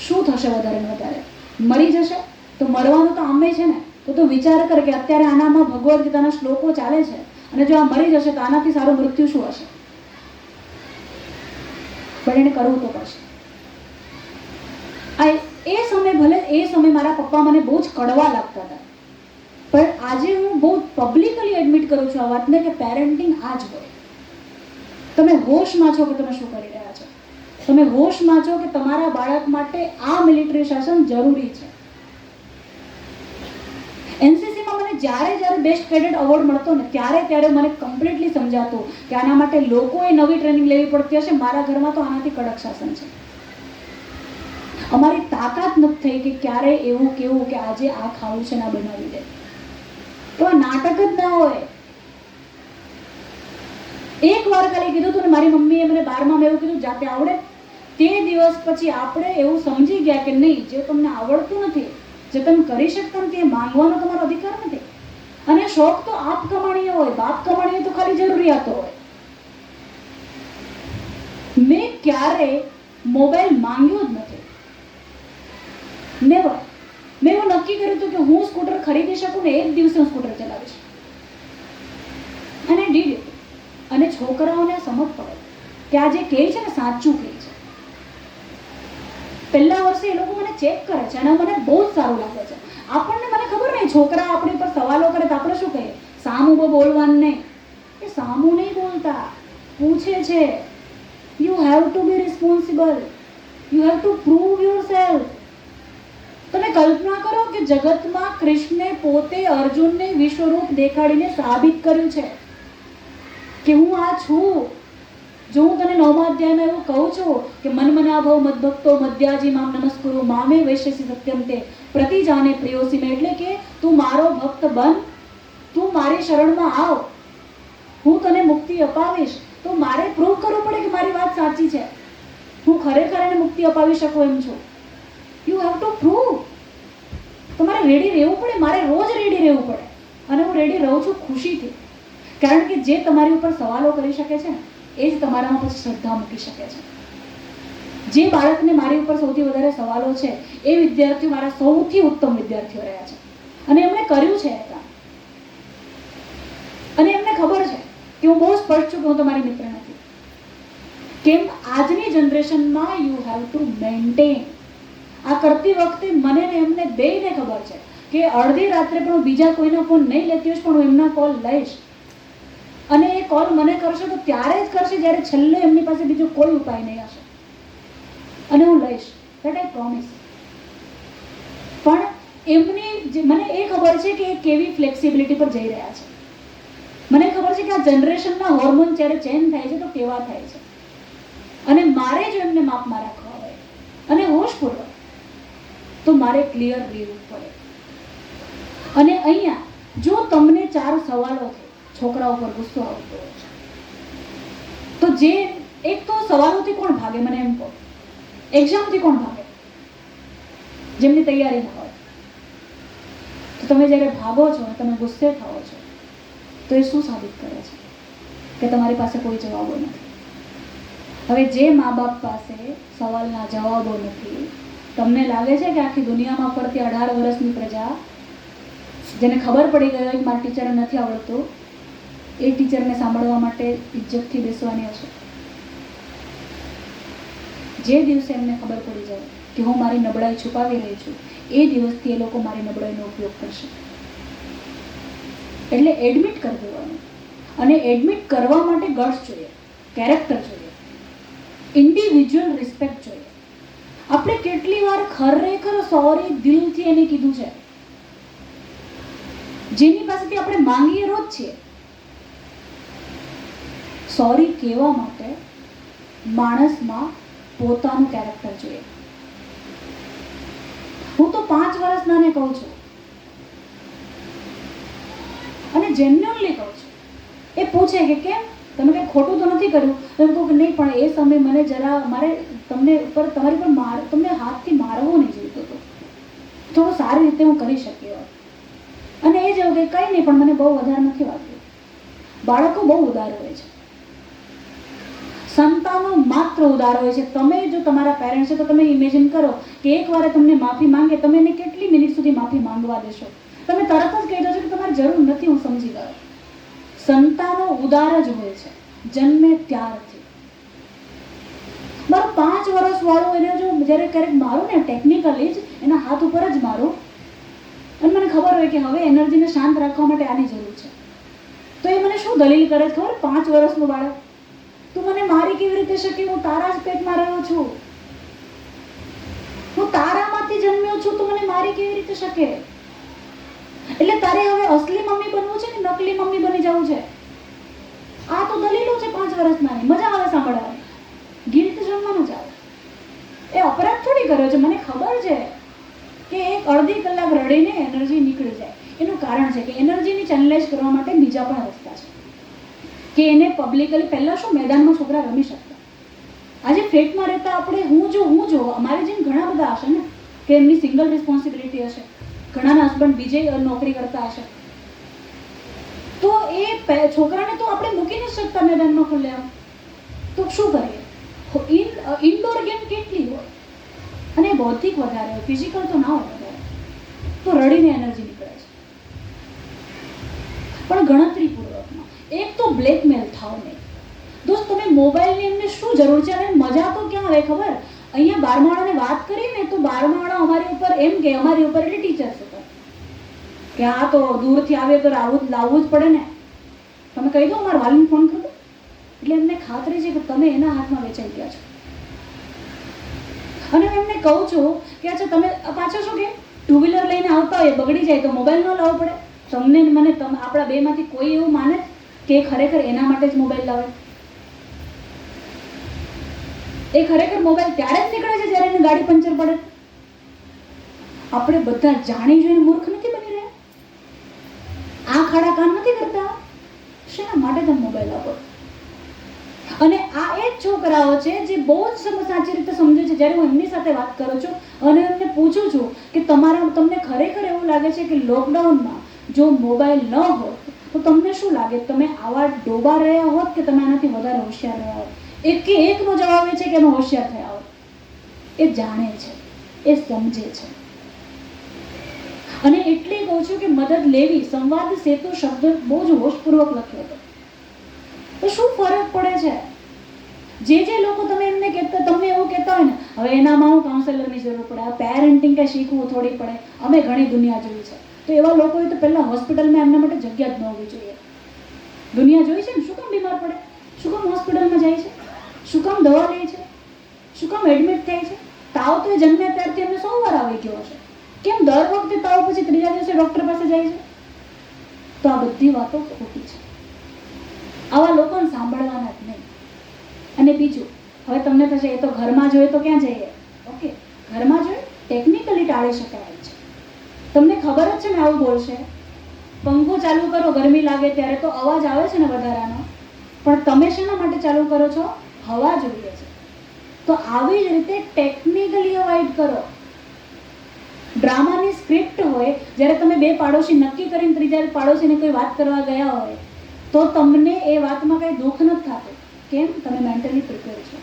શું થશે વધારે ને વધારે, મરી જશે તો મરવાનું તો આમે છે ને. તો વિચાર કર કે અત્યારે આનામાં ભગવદ્ ગીતાના શ્લોકો ચાલે છે અને જો આ મરી જશે તો આનાથી સારું મૃત્યુ શું હશે? પણ એને કરવું તો પડશે. એ સમય ભલે એ સમય મારા પપ્પા મને બહુ જ કડવા લાગતા હતા, પણ આજે હું બહુ પબ્લિકલી એડમિટ કરું છું આ વાતને કે પેરેન્ટિંગ આ જ હોય. તમે હોશમાં છો કે તમે શું કરી રહ્યા છો, તમે હોશમાં છો કે તમારા બાળક માટે આ મિલિટરી શાસન જરૂરી છે. એનસીસીમાં મને જ્યારે બેસ્ટ કેડેટ એવોર્ડ મળતો ને ત્યારે મને કમ્પ્લીટલી સમજાતું કે આના માટે લોકોએ નવી ટ્રેનિંગ લેવી પડતી હશે. મારા ઘરમાં તો આનાથી કડક શાસન છે. અમારી તાકાત નથી થઈ કે ક્યારે એવું કેવું કે આજે આ ખાવું છે ને આ બનાવી દે. તો આ નાટક જ ના હોય. એક વાર ખાલી કીધું હતું ને મારી મમ્મીએ મને 12માં એવું કીધું જાતે આવડે. તે દિવસ પછી આપણે એવું સમજી ગયા કે નહીં, જે તમને આવડતું નથી, જે તમે કરી શકતા નથી, એ માંગવાનો તમારો અધિકાર નથી. અને શોખ તો આપ કમાણીએ હોય, બાપ કમાણીએ તો ખાલી જરૂરિયાતો હોય. મેં ક્યારે મોબાઈલ માંગ્યો જ નથી, નેવર. મેં એવું નક્કી કર્યું હતું કે હું સ્કૂટર ખરીદી શકું ને એ જ દિવસે હું સ્કૂટર ચલાવીશ. અને ડીડ ઇટ. અને છોકરાઓને સમજ પડે કે આ જે કહે છે ને સાચું કહે છે. પહેલા વર્ષે એ લોકો મને ચેક કરે છે અને મને બહુ જ સારું લાગે છે. આપણને મને ખબર નહીં, છોકરા આપણી પર સવાલો કરે તો આપણે શું કહીએ? સામું બહુ બોલવાનું નહીં. એ સામું નહીં બોલતા, પૂછે છે. You have to be responsible, you have to prove yourself. તમે કલ્પના કરો કે જગતમાં કૃષ્ણે પોતે અર્જુનને વિશ્વરૂપ દેખાડીને સાબિત કર્યું છે કે હું આ છું. જો હું તને 9મા અધ્યાયમાં એવું કહું છું કે મન્મનાભવ મદ્ભક્તો મધ્યાજી મામ નમસ્કુરુ મામે વૈશ્યસી સત્યમ તે પ્રતિજાને પ્રિયોસી મેં. એટલે કે તું મારો ભક્ત બન, તું મારી શરણમાં આવ, હું તને મુક્તિ અપાવીશ. તો મારે પ્રૂવ કરવું પડે કે મારી વાત સાચી છે, હું ખરેખર એને મુક્તિ અપાવી શકું એમ છું. You have to prove. તમારે રેડી રહેવું પડે, મારે રોજ રેડી રહેવું પડે. અને હું રેડી રહું છું ખુશીથી, કારણ કે જે તમારી ઉપર સવાલો કરી શકે છે ને એ જ તમારામાં પછી શ્રદ્ધા મૂકી શકે છે. જે બાળકને મારી ઉપર સૌથી વધારે સવાલો છે એ વિદ્યાર્થીઓ મારા સૌથી ઉત્તમ વિદ્યાર્થીઓ રહ્યા છે અને એમણે કર્યું છે એ કામ. અને એમને ખબર છે કે હું બહુ સ્પષ્ટ છું કે હું તમારી મિત્ર નથી. કેમ? આજની જનરેશનમાં યુ હેવ ટુ મેન્ટેન. આ કરતી વખતે મને ને એમને બેયને ખબર છે કે અડધી રાત્રે પણ હું બીજા કોઈના ફોન નહીં લેતી હોઈશ, પણ હું એમના કોલ લઈશ. અને એ કોલ મને કરશે તો ત્યારે જ કરશે જ્યારે છેલ્લે એમની પાસે બીજો કોઈ ઉપાય નહીં હશે. અને હું લઈશ, ધેટ આઈ પ્રોમિસ. પણ એમની મને એ ખબર છે કે એ કેવી ફ્લેક્સિબિલિટી પર જઈ રહ્યા છે. મને ખબર છે કે આ જનરેશનના હોર્મોન જ્યારે ચેન્જ થાય છે તો કેવા થાય છે. અને મારે જો એમને માપમાં રાખવા હોય અને હોશપૂર્વક, તો મારે ક્લિયર રહેવું પડે. અને અહીંયા જો તમને 4 સવાલો છે, છોકરાઓ પર ગુસ્સો આવતો હોય તો જે એક તો સવાલોથી કોણ ભાગે? મને એમ કહો, એક્ઝામથી કોણ ભાગે? જેમની તૈયારી ના હોય. તો તમે જ્યારે ભાગો છો અને તમે ગુસ્સે થાઓ છો તો એ શું સાબિત કરે છે? કે તમારી પાસે કોઈ જવાબો નથી. હવે જે મા બાપ પાસે સવાલના જવાબો નથી, તમને લાગે છે કે આખી દુનિયામાં ફરતી 18 વર્ષની પ્રજા જેને ખબર પડી ગઈ હોય કે મારા ટીચરને નથી આવડતું, એ ટીચરને સાંભળવા માટે ઇજ્જતથી બેસવાની હશે. જે દિવસે એમને ખબર પડી જાય કે હું મારી નબળાઈ છુપાવી રહી છું, એ દિવસથી એ લોકો મારી નબળાઈનો ઉપયોગ કરશે. એટલે એડમિટ કરી દેવાનું. અને એડમિટ કરવા માટે ગટ્સ જોઈએ, કેરેક્ટર જોઈએ, ઇન્ડિવિજ્યુઅલ રિસ્પેક્ટ જોઈએ. આપણે કેટલી વાર ખરેખર સોરી દિલથી એને કીધું છે, જેની પાસેથી આપણે માંગીએ રોજ છીએ. સોરી કહેવા માટે માણસમાં પોતાનું કેરેક્ટર જોઈએ. હું તો 5 વર્ષનાને કહું છું અને જેન્યુઅનલી કહું છું. એ પૂછે કે કેમ, તમે કંઈ ખોટું તો નથી કર્યું? તમે કહું કે નહીં, પણ એ સમયે મને જરા મારે તમારી પર તમને હાથથી મારવો નહીં જોઈતો હતો, થોડું સારી રીતે હું કરી શકી હોત. અને એ જ એવું કે કંઈ નહીં, પણ મને બહુ વધારે નથી વાગ્યું. બાળકો બહુ ઉદાર હોય છે, સંતાનો માત્ર ઉદાર હોય છે. તમે જો તમારા પેરેન્ટ્સ છે તો તમે ઇમેજિન કરો કે એકવાર તમને માફી માંગે, તમે એને કેટલી મિનિટ સુધી માફી માંગવા દેશો? તમે તરત જ કહી દો છો કે તમારે જરૂર નથી, હું સમજી ગયો. સંતાનો ઉદાર જ હોય છે જન્મે ત્યારથી. મારો 5 વર્ષ વાળો એને જો જ્યારે ક્યારેક મારું ને ટેકનિકલી જ એના હાથ ઉપર જ મારું, અને મને ખબર હોય કે હવે એનર્જીને શાંત રાખવા માટે આની જરૂર છે, તો એ મને શું દલીલ કરે છે ખબર? 5 વર્ષનું બાળક, તું મને મારી કેવી રીતે શકે? હું તારા જ પેટમાં રહ્યો છું, હું તારામાંથી જન્મ્યો છું, તું મને મારી કેવી રીતે શકે? એટલે તારે હવે અસલી મમ્મી બનવું છે કે નકલી મમ્મી બની જવું છે? આ તો દલીલો છે 5 વર્ષના. મજા આવે સાંભળવાની, ગિલ્ટ જમવાનું જ આવે. એ અપરાધ થોડી કર્યો છે. મને ખબર છે કે એક અડધી કલાક રડીને એનર્જી નીકળી જાય. એનું કારણ છે કે એનર્જીની ચેનલાઇઝ કરવા માટે બીજા પણ રસ્તા છે. કે એને પબ્લિકલી, પહેલાં શું મેદાનમાં છોકરા રમી શકતા, આજે ફ્લેટમાં રહેતા આપણે હું જો અમારી જેમ ઘણા બધા હશે ને કે એમની સિંગલ રિસ્પોન્સિબિલિટી હશે, ઘણાના હસબન્ડ બીજે નોકરી કરતા હશે, તો એ છોકરાને તો આપણે મૂકી નથી શકતા મેદાનમાં ખુલ્લેઆમ. તો શું કરીએ? ઇન્ડોર ગેમ કેટલી હોય, અને ભૌતિક વધારે હોય, ફિઝિકલ તો ના હોય વધારે, તો રડીને એનર્જી નીકળે છે. પણ ગણતરીપૂર્વકમાં. એક તો બ્લેકમેલ થાવ નહીં. દોસ્ત, તમે મોબાઈલની એમને શું જરૂર છે? અને મજા તો ક્યાં આવે ખબર? અહીંયા 12માળાને વાત કરીને તો 12માળા અમારી ઉપર એમ કે અમારી ઉપર એટલે ટીચર્સ ઉપર કે આ તો દૂરથી આવે તો લાવવું જ પડે ને. તમે કહી દો મારા વાલીને ફોન કરો, એટલે એમને ખાતરી છે કે તમે એના હાથમાં વેચાઈ ગયા છો. અને હું એમને કહું છું કે અચ્છા તમે પાછો શું કે 2 વ્હીલર લઈને આવતા હોય, બગડી જાય તો મોબાઈલ ન લાવવો પડે? તમને મને આપણા બેમાંથી કોઈ એવું માને કે ખરેખર એના માટે જ મોબાઈલ લાવે? એ ખરેખર મોબાઈલ ત્યારે જ નીકળે છે જ્યારે એને ગાડી પંચર પડે. આપણે બધા જાણી જોઈને મૂર્ખ નથી બની રહ્યા? આ ખાડા કામ નથી કરતા? શેના માટે તમે મોબાઈલ આપો? અને આ એ જ છોકરાઓ છે જે બહુ જ સાચી રીતે સમજે છે. જ્યારે હું એમની સાથે વાત કરું છું અને એમને પૂછું છું કે તમને ખરેખર એવું લાગે છે કે લોકડાઉનમાં જો મોબાઈલ ન હોત તો તમને શું લાગે? તમે આવા ડોબા રહ્યા હોત કે તમે આનાથી વધારે હોશિયાર રહ્યા હોત? એકનો જવાબ એ છે કે અમે હોશિયાર થયા હોત. એ જાણે છે, એ સમજે છે. અને એટલે કહું છું કે મદદ લેવી, સંવાદ સેતુ શબ્દ બહુ જ હોશપૂર્વક લખ્યો હતો. તો શું ફરક પડે છે? જે લોકો તમે એમને કહેતા, તમને એવું કહેતા હોય ને હવે એનામાં હું કાઉન્સેલરની જરૂર પડે, આ પેરેન્ટિંગ કે શીખવું થોડી પડે, અમે ઘણી દુનિયા જોઈ છે, તો એવા લોકોએ તો પહેલાં હોસ્પિટલમાં એમના માટે જગ્યા જ ન હોવી જોઈએ. દુનિયા જોઈ છે ને, શું કામ બીમાર પડે, શું કામ હોસ્પિટલમાં જાય છે, શું કામ દવા લે છે, શું કામ એડમિટ થાય છે? તાવ તો એ જન્મ્યા ત્યારથી એમને 100 વાર આવી ગયો હશે. કેમ દર વખતે તાવ પછી 3જા દિવસે ડૉક્ટર પાસે જાય છે? તો આ બધી વાતો ખોટી છે. આવા લોકોને સાંભળવાના જ નહીં. અને બીજું, હવે તમને થશે એ તો ઘરમાં જોઈએ તો ક્યાં જઈએ? ઓકે, ઘરમાં જોઈએ ટેકનિકલી ટાળી શકાય છે. તમને ખબર જ છે ને આવું બોલશે. પંખો ચાલુ કરો ગરમી લાગે ત્યારે તો અવાજ આવે છે ને વધારાનો, પણ તમે શેના માટે ચાલુ કરો છો? હવા જોઈએ છે. તો આવી જ રીતે ટેકનિકલી અવોઇડ કરો. ડ્રામાની સ્ક્રિપ્ટ હોય, જ્યારે તમે 2 પાડોશી નક્કી કરીને 3જા પાડોશીને કોઈ વાત કરવા ગયા હોય તો તમને એ વાતમાં કંઈ દુઃખ નથી થતું. કેમ? તમે મેન્ટલી પ્રિપેર છો.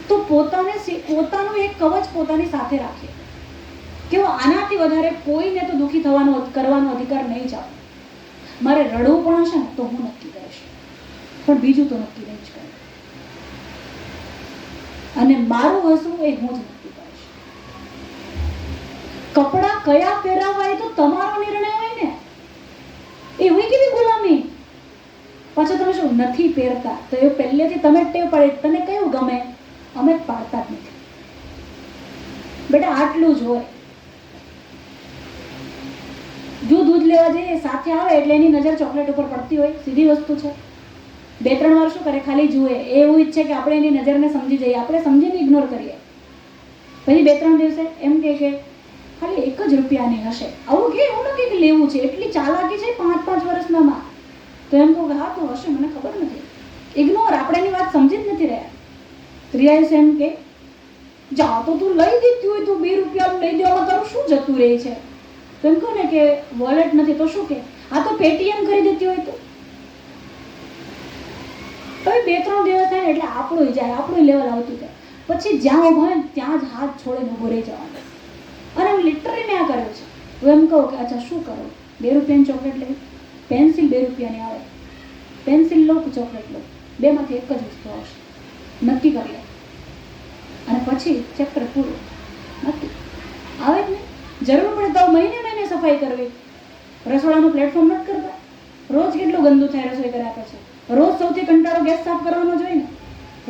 તો પોતાનું એક કવચ પોતાની સાથે રાખીએ. કે હું આનાથી વધારે કોઈને તો દુઃખી કરવાનો અધિકાર નહીં ચાલે. મારે રડવું પણ હશે ને તો હું નક્કી કરીશ, પણ બીજું તો નક્કી નહીં જ કરે. અને મારું હસવું એ હું જ નક્કી કરીશ. કપડાં કયા પહેરાવવા એ તો તમારો નિર્ણય હોય ને. એવી કેવી ગુલામી? પાછા તમે શું નથી પહેરતા તો એ પહેલેથી તમે ટેવ પાડી, તને કયું ગમે? અમે પાડતા જ નથી બેટા, આટલું જ હોય. જો દૂધ લેવા જઈએ સાથે આવે એટલે એની નજર ચોકલેટ ઉપર પડતી હોય, સીધી વસ્તુ છે. 2-3 વાર શું કરે, ખાલી જુએ. એવું ઈચ્છે કે આપણે એની નજરને સમજી જઈએ, આપણે સમજીને ઇગ્નોર કરીએ. પછી 2-3 દિવસે એમ કે ખાલી 1 જ રૂપિયાની હશે, આવું કે એવું નથી કે લેવું છે. એટલી ચાલાકી છે 5-5 વર્ષના. તો એમ કહું કે હા તો હશે, મને ખબર નથી. ઇગ્નોર, આપણે એની વાત સમજી જ નથી રહ્યા. ત્રીજા એમ કે જા તો તું લઈ દીધી હોય તો 2 રૂપિયા લઈ દેવામાં તારું શું જતું રહે છે? તો એમ કહું ને કે વોલેટ નથી તો શું કે આ તો પેટીએમ કરી દેતી હોય તો. હવે 2-3 દિવસ થાય એટલે આપણું જાય, આપણું લેવલ આવતું જાય. પછી જ્યાં ઊભા હોય ત્યાં જ હાથ છોડીને ઊભો રહી જવાનું. અને હું લિટરલી મેં આ કર્યું છે. હું એમ કહું કે અચ્છા શું કરો, 2 રૂપિયાની ચોકલેટ લેવી, પેન્સિલ 2 રૂપિયાની આવે, પેન્સિલ લો કે ચોકલેટ લો, બેમાંથી એક જ વસ્તુ આવશે, નક્કી કરી લો. અને પછી ચેપ્ટર પૂરું. નક્કી આવે જ નહીં. જરૂર પડે તો મહિને સફાઈ કરવી. રસોડાનું પ્લેટફોર્મ નથી કરતા? રોજ કેટલું ગંદુ થાય રસોઈ કર્યા પછી. રોજ સૌથી કંટાળો ગેસ સાફ કરવાનો જોઈએ ને,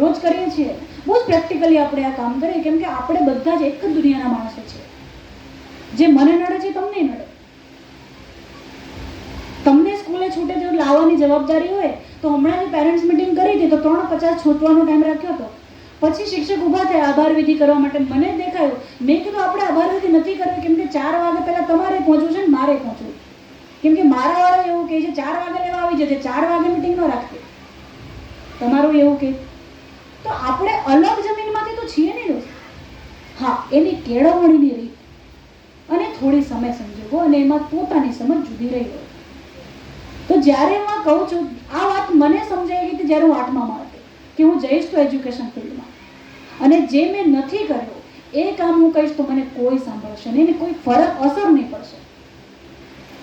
રોજ કરીએ છીએ. બહુ જ પ્રેક્ટિકલી આપણે આ કામ કરીએ, કેમ કે આપણે બધા જ એક જ દુનિયાના માણસો છીએ. જે મને નડે છે તમને નડે. તમને સ્કૂલે છૂટે જેવું લાવવાની જવાબદારી હોય તો હમણાં જે પેરેન્ટ્સ મિટિંગ કરી હતી તો 3:50 છૂટવાનો ટાઈમ રાખ્યો હતો. પછી શિક્ષક ઊભા થયા આભાર વિધિ કરવા માટે. મને દેખાયું, મેં કીધું આપણે આભાર વિધિ નથી કરવી, કેમ કે 4 વાગે પહેલા તમારે પહોંચવું છે ને મારે પહોંચવું. કેમ કે મારા વાળા એવું કહે છે 4 વાગે લેવા આવી જશે, 4 વાગે મિટિંગ ન રાખતી. તમારું એવું કે તો આપણે અલગ જમીનમાંથી તો છીએ નહીં દોસ્ત. હા, એની કેળવણીની રીત અને થોડી સમય સંજોગો અને એમાં પોતાની સમજ જુદી રહી હોય. તો જ્યારે હું કહું છું, આ વાત મને સમજાઈ ગઈ હતી જ્યારે હું 8મા માં હતી કે હું જઈશ તો એજ્યુકેશન ફિલ્ડમાં, અને જે મેં નથી કર્યું એ કામ હું કહીશ તો મને કોઈ સાંભળશે નહીં, કોઈ ફરક અસર નહીં પડશે.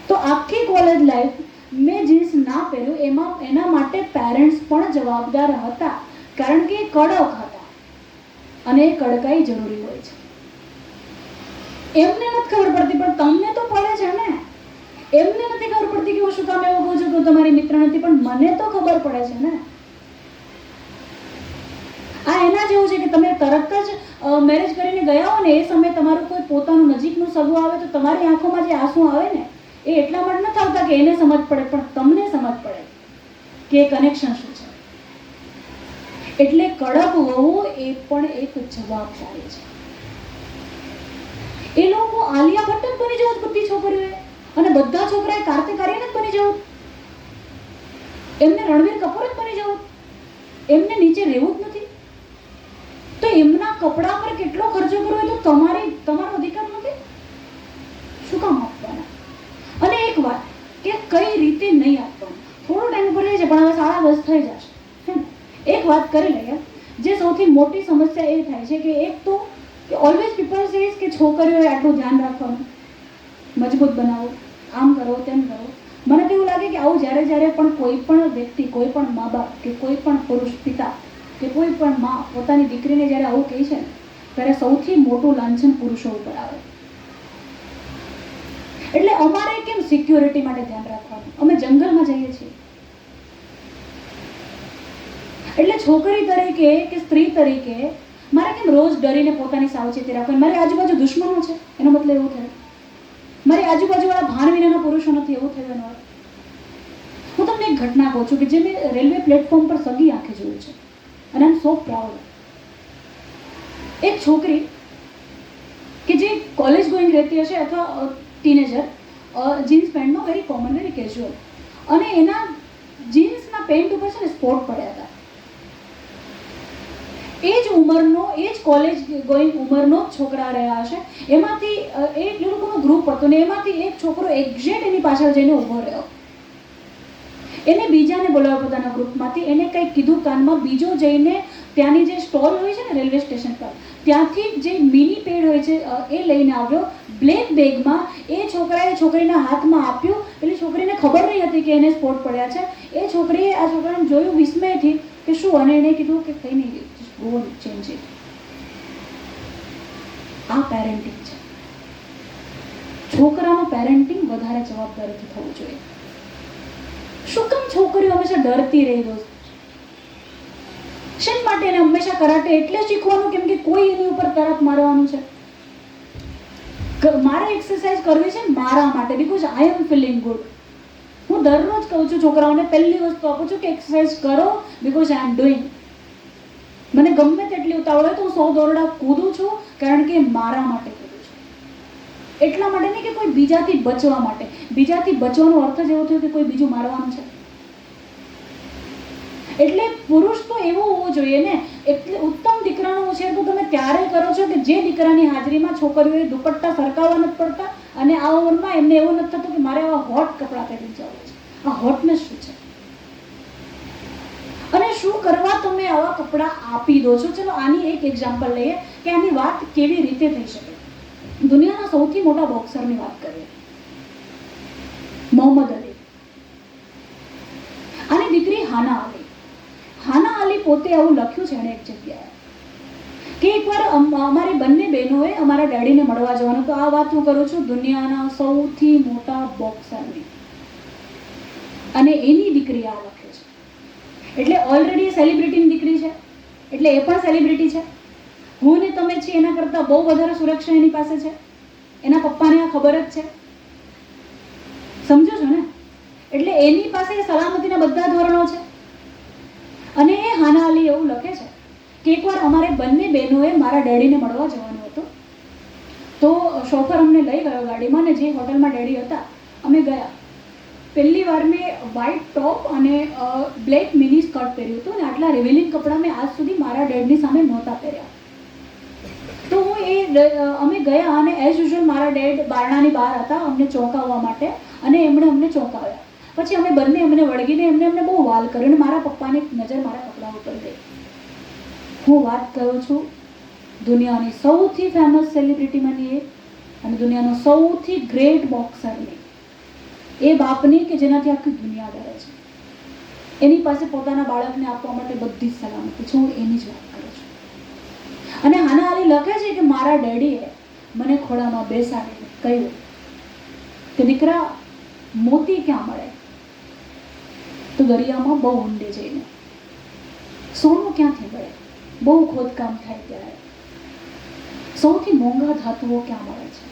તો આખી કોલેજ લાઈફ મેં જીન્સ ના પહેર્યું એના માટે પેરેન્ટ્સ પણ જવાબદાર હતા, કારણ કે એ કડક હતા અને એ કડકાઈ જરૂરી હોય છે. એમને નથી ખબર પડતી પણ તમને તો પડે છે ને. એમને નથી ખબર પડતી કે હું શું કામ એવું કહું છું કે તમારી મિત્ર નથી, પણ મને તો ખબર પડે છે ને. આ એના જેવું છે કે તમે તરત જ મેરેજ કરીને ગયા હો ને એ સમયે તમારું કોઈ પોતાનું નજીકનું સગું આવે તો તમારી આંખોમાં જે આંસુ આવે ને એ એટલા માટે નથી આવતા કે એને સમજ પડે, પણ તમને સમજ પડે કે એ કનેક્શન શું છે. એટલે કડક હોવું એ પણ એક જવાબદારી છે. એ લોકો આલિયા ભટ્ટ જ બની જવું બધી છોકરીઓએ, અને બધા છોકરાએ કાર્તિક આર્યન જ બની જવું, એમને રણવીર કપૂર જ બની જવું, એમને નીચે રહેવું જ નથી. તો એમના કપડા પર કેટલો ખર્ચો કરવો એ તો તમારો અધિકાર નથી. શું કામ આપવાના? અને એક વાત કે કઈ રીતે નહીં આપવાનું, થોડો ટાઈમ ઉપર રહે છે પણ હવે 10:30 થઈ જશે. એક વાત કરી લઈએ, જે સૌથી મોટી સમસ્યા એ થાય છે કે એક તો કે ઓલવેઝ પીપલ સેઝ કે છોકરીઓએ આટલું ધ્યાન રાખવાનું, મજબૂત બનાવો, આમ કરો તેમ કરો. મને તો એવું લાગે કે આવું જ્યારે પણ કોઈ પણ વ્યક્તિ, કોઈ પણ મા બાપ કે કોઈ પણ પુરુષ પિતા કે કોઈ પણ મા પોતાની દીકરીને જ્યારે આવું કહે છે ને ત્યારે સૌથી મોટું લાંછન પુરુષો ઉપર આવે. એટલે અમારે કેમ સિક્યોરિટી માટે ધ્યાન રાખવાનું, અમે જંગલમાં જઈએ છીએ. એટલે છોકરી તરીકે કે સ્ત્રી તરીકે મારે કેમ રોજ ડરીને પોતાની સાવચેતી રાખવાની? મારી આજુબાજુ દુશ્મનો છે એનો મતલબ એવું થાય, મારી આજુબાજુવાળા ભાન વિનાના પુરુષો નથી એવું થયું. હું તમને એક ઘટના કહું છું કે જે મેં રેલવે પ્લેટફોર્મ પર સગી આંખે જોયું છે અને આઈ એમ સો પ્રાઉડ. એક છોકરી કે જે કોલેજ ગોઈંગ રહેતી હશે અથવા ટીનેજર, જીન્સ પેન્ટમાં વેરી કોમન, વેરી કેઝ્યુઅલ, અને એના જીન્સના પેન્ટ ઉપર છે ને સ્પોટ પડ્યા હતા. એ જ ઉંમરનો, એ જ કોલેજ ગોઈંગ ઉંમરનો છોકરા રહ્યા હશે. એમાંથી એ લોકોનું ગ્રુપ હતું ને એમાંથી એક છોકરો એક્ઝેક્ટ એની પાછળ જઈને ઊભો રહ્યો. એને બીજાને બોલાવ્યો પોતાના ગ્રુપમાંથી, એને કંઈક કીધું કાનમાં, બીજો જઈને ત્યાંની જે સ્ટોલ હોય છે ને રેલવે સ્ટેશન પર, ત્યાંથી જે મિની પેડ હોય છે એ લઈને આવ્યો બ્લેક બેગમાં. એ છોકરાએ છોકરીના હાથમાં આપ્યું. પેલી છોકરીને ખબર નહીં હતી કે એને સ્પોટ પડ્યા છે. એ છોકરીએ આ છોકરાને જોયું વિસ્મયથી કે શું, અને એને કીધું કે કંઈ નહીં, ગો ચેન્જ ઇટ. આ પેરેન્ટિંગ છે. છોકરાનું પેરેન્ટિંગ વધારે જવાબદારીથી થવું જોઈએ. શું કામ છોકરીઓ હંમેશા ડરતી રહી દોસ્ત? શેના માટે એને હંમેશા કરાટે એટલે શીખવાનું કેમ કે કોઈ એની ઉપર તરફ મારવાનું છે? મારે એક્સરસાઇઝ કરવી છે મારા માટે, because I am feeling good. હું દરરોજ કહું છું છોકરાઓને, પહેલી વસ્તુ આપું છું કે એક્સરસાઇઝ કરો બીકોઝ આઈ એમ ડુઈંગ. મને ગમે તેટલી ઉતાવળ હોય તો હું 100 દોરડા કૂદું છું, કારણ કે મારા માટે કૂદું છું. એટલા માટે નહીં કે કોઈ બીજાથી બચવા માટે. બીજાથી બચવાનો અર્થ જ એવો થયો કે કોઈ બીજું મારવાનું છે. એટલે પુરુષ તો એવો હોવો જોઈએ ને. એટલે ઉત્તમ દીકરાનો ઉછેર તો તમે ત્યારે કરો છો કે જે દીકરાની હાજરીમાં છોકરીઓએ દુપટ્ટા સરકાવવા નથી પડતા, અને આ ઉંમરમાં એમને એવું નથી થતું કે મારે આવા હોટ કપડાં પહેરીને જવું છે. આ હોટનેસ શું છે? અને શું કરવા તમે આવા કપડાં આપી દો છો? ચલો આની એક એક્ઝામ્પલ લઈએ કે આની વાત કેવી રીતે થઈ શકે. દુનિયાના સૌથી મોટા બોક્સરની વાત કરીએ, મોહમ્મદ અલી. આની દીકરી હાના અલી. હાના અલી પોતે આવું લખ્યું છે એણે એક જગ્યાએ કે એકવાર અમારી બંને બહેનોએ અમારા ડેડીને મળવા જવાનું. તો આ વાત હું કરું છું દુનિયાના સૌથી મોટા બોક્સરની, અને એની દીકરી આ લખે છે. એટલે ઓલરેડી સેલિબ્રિટીની દીકરી છે, એટલે એ પણ સેલિબ્રિટી છે. હું ને તમે છીએ એના કરતાં બહુ વધારે સુરક્ષા એની પાસે છે. એના પપ્પાને આ ખબર જ છે, સમજો છો ને? એટલે એની પાસે સલામતીના બધા ધોરણો છે. અને એ હાના અલી એવું લખે છે કે એકવાર અમારે બંને બહેનોએ મારા ડેડીને મળવા જવાનું હતું. તો શોફર અમને લઈ ગયો ગાડીમાં, ને જે હોટલમાં ડેડી હતા અમે ગયા. પહેલી વાર મેં વ્હાઇટ ટોપ અને બ્લેક મિની સ્કર્ટ પહેર્યું હતું, અને આટલા રિવીલિંગ કપડાં મેં આજ સુધી મારા ડેડની સામે નહોતા પહેર્યા. તો હું અમે ગયા, અને એઝ યુઝ્યુઅલ મારા ડેડ બારણાની બહાર હતા અમને ચોંકાવવા માટે, અને એમણે અમને ચોંકાવ્યા. પછી અમે બંને અમને વળગીને અમને બહુ વાલ કર્યો, અને મારા પપ્પાની નજર મારા કપડાં ઉપર ગઈ. હું વાત કરું છું દુનિયાની સૌથી ફેમસ સેલિબ્રિટીમાંની એક, અને દુનિયાનો સૌથી ગ્રેટ બોક્સરની. એ બાપની કે જેનાથી આખી દુનિયા ડરે છે. એની પાસે પોતાના બાળકને આપવા માટે બધી જ સલામતી છે. હું એની જ વાત કરું છું. અને હાના અલી લખે છે કે મારા ડેડીએ મને ખોળામાં બેસાડીને કહ્યું કે દીકરા, મોતી ક્યાં મળે? તો દરિયામાં બહુ ઊંડે જઈને. સોનું ક્યાંથી મળે? બહુ ખોદકામ થાય ત્યારે. સૌથી મોંઘા ધાતુઓ ક્યાં મળે છે?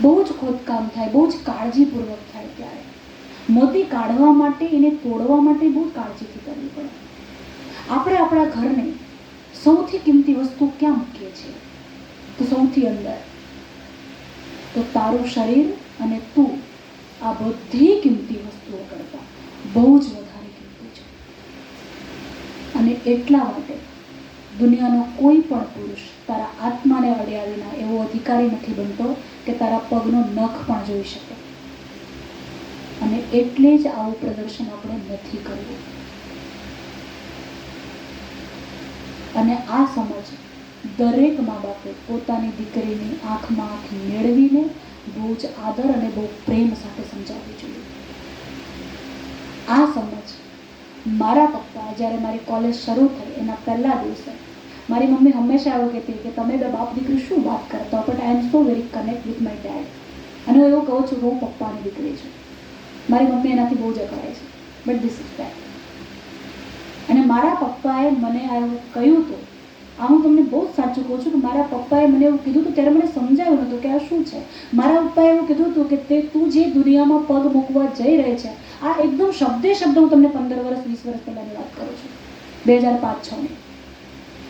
બહુ જ ખોદકામ થાય, બહુ જ કાળજીપૂર્વક થાય ત્યારે. મોતી કાઢવા માટે, એને તોડવા માટે બહુ કાળજીથી કરવી પડે. આપણે આપણા ઘરને સૌથી કિંમતી વસ્તુ ક્યાં મૂકીએ છીએ? તો સૌથી અંદર. તો તારું શરીર અને તું આ બધી કિંમતી વસ્તુઓ કરતા બહુ જ વધારે કિંમતી છે. અને એટલા માટે દુનિયાનો કોઈ પણ પુરુષ તારા આત્માને અડ્યા વિના એવો અધિકારી નથી બનતો કે તારા પગનો નખ પણ જોઈ શકે. અને એટલે જ આવું પ્રદર્શન આપણે નથી કરવું. અને આ સમજ દરેક મા બાપે પોતાની દીકરીની આંખમાં આંખ મેળવીને બહુ જ આદર અને બહુ પ્રેમ સાથે સમજાવવી જોઈએ. આ સમજ મારા પપ્પા જ્યારે મારી કોલેજ શરૂ થઈ એના પહેલા દિવસે મારી મમ્મી હંમેશા એવું કહેતી કે તમે બે બાપ દીકરી શું વાત કરતા હો, but I am so very connect with my dad. અને હું એવું કહું છું કે હું પપ્પાની દીકરી છું. મારી મમ્મી એનાથી બહુ જ અકળાય છે, બટ ધીસ ઇઝ ફેક્ટ. અને મારા પપ્પાએ મને આ એવું કહ્યું હતું, આ હું તમને બહુ જ સાચું કહું છું કે મારા પપ્પાએ મને એવું કીધું હતું ત્યારે મને સમજાવ્યું નહોતું કે આ શું છે. મારા પપ્પાએ એવું કીધું હતું કે તું જે દુનિયામાં પગ મૂકવા જઈ રહી છે, આ એકદમ શબ્દે શબ્દ હું તમને 15 વર્ષ 20 વર્ષ પહેલાંની વાત કરું છું, 2005-06ની,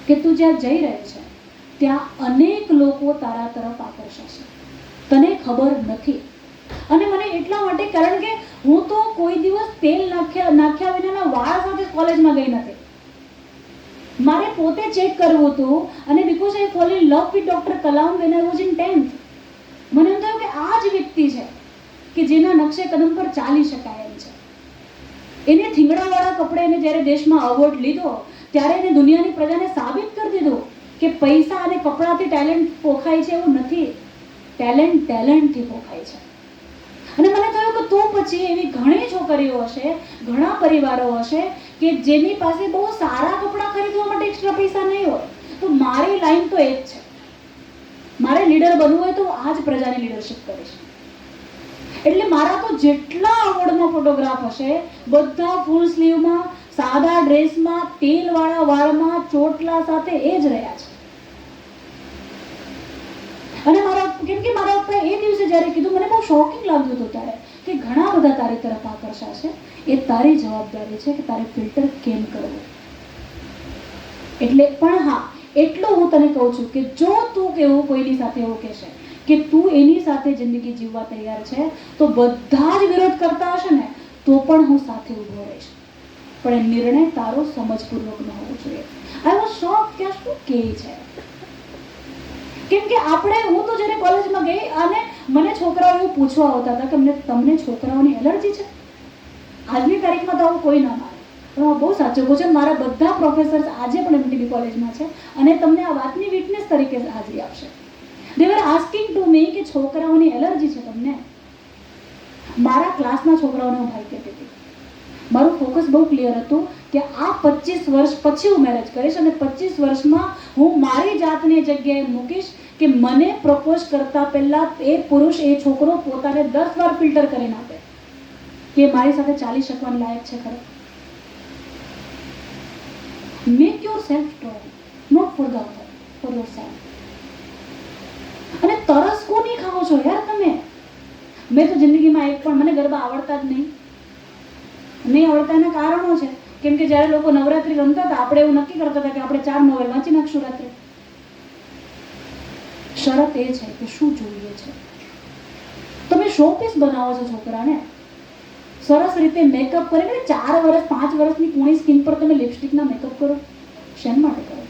કે તું જ્યાં જઈ રહી છે ત્યાં અનેક લોકો તારા તરફ આકર્ષાશે, તને ખબર નથી. અને મને એટલા માટે, કારણ કે હું તો કોઈ દિવસ તેલ નાખ્યા વિનાના વાળ સાથે કોલેજમાં ગઈ નથી. મારે પોતે ચેક કરવું હતું, અને because I fall in love with doctor Kalam when I was in 10th. મને એમ થયું કે આ જ વ્યક્તિ છે કે જેના નકશે કદમ પર ચાલી શકાય એમ છે. એને થીંગડાવાળા કપડે એને જ્યારે દેશમાં અવોર્ડ લીધો ત્યારે એને દુનિયાની પ્રજાને સાબિત કરી દીધું કે પૈસા અને કપડાથી ટેલેન્ટ પોખાય છે એવું નથી. ટેલેન્ટથી પોખાય છે. અને મને થયું કે તો પછી એવી ઘણી છોકરીઓ હશે, ઘણા પરિવારો હશે કે જેની પાસે બહુ સારા કપડાં ખરીદવા માટે એક્સ્ટ્રા પૈસા નહીં હોય. તો મારી લાઈન તો એ જ છે, મારે લીડર બનવું હોય તો આ જ પ્રજાની લીડરશિપ કરીશ. એટલે મારા તો જેટલા અવોર્ડમાં ફોટોગ્રાફ હશે બધા ફૂલ સ્લીવમાં, સાદા ડ્રેસમાં, તેલવાળા વાળમાં, ચોટલા સાથે એ જ રહ્યા છે. અને કેમ કે મારા પપ્પાએ એ દિવસે જ્યારે કીધું મને બહુ શોકિંગ લાગ્યું હતું ત્યારે કે ઘણા બધા તારી તરફ આકર્ષાશે, એ તારી જવાબદારી છે કે તારે ફિલ્ટર કેમ કરવું. એટલે પણ હા, એટલું હું તને કહું છું કે જો તું કેવું કોઈની સાથે એવું કહેશે કે તું એની સાથે જિંદગી જીવવા તૈયાર છે તો બધા જ વિરોધ કરતા હશે ને તો પણ હું સાથે ઊભો રહીશ, પણ એ નિર્ણય તારો સમજપૂર્વકનો હોવો જોઈએ. આઈ વોઝ શોક કે આ શું કહે છે. કેમ કે હું તો જ્યારે કોલેજમાં ગઈ અને મને છોકરાઓ એવું પૂછવા આવતા હતા કે તમને છોકરાઓની એલર્જી છે. આજની તારીખમાં તો આવું કોઈ ના માને, પણ બહુ સાચું કહું છું. મારા બધા પ્રોફેસર્સ આજે પણ એમટીબી કોલેજમાં છે અને તમને આ વાતની વિટનેસ તરીકે હાજરી આપશે. દે વર આસ્કિંગ ટુ મી કે છોકરાઓની એલર્જી છે તમને. મારા ક્લાસના છોકરાઓને હું ભાઈ કહેતી હતી. મારું ફોકસ બહુ ક્લિયર હતું કે આ 25 વર્ષ પછી હું મેરેજ કરીશ અને 25 વર્ષમાં હું મારી જાતને જગ્યાએ મૂકીશ કે મને પ્રપોઝ કરતા પહેલા એ પુરુષ, એ છોકરો પોતાને 10 વાર ફિલ્ટર કરીને આપે કે મારી સાથે ચાલી શકવાની લાયક છે ખરો. Make yourself strong, not for the other, for yourself. અને તરસ કોની ખાઓ છો યાર તમે? મેં તો જિંદગીમાં એક પણ, મને ગરબા આવડતા જ નહીં આવડતા. એના કારણો છે. કેમ કે જ્યારે લોકો નવરાત્રી રમતા હતા આપણે એવું નક્કી કરતા હતા કે આપણે 4 નોવેલ વાંચી નાખશું રાત્રે. શરત એ છે કે શું જોઈએ છે. તમે શો પીસ બનાવો છો છોકરાને, સરસ રીતે મેકઅપ કરીને 4 વર્ષ 5 વર્ષની કૂણી સ્કિન પર તમે લિપસ્ટિકના મેકઅપ કરો, શેન માટે કરો?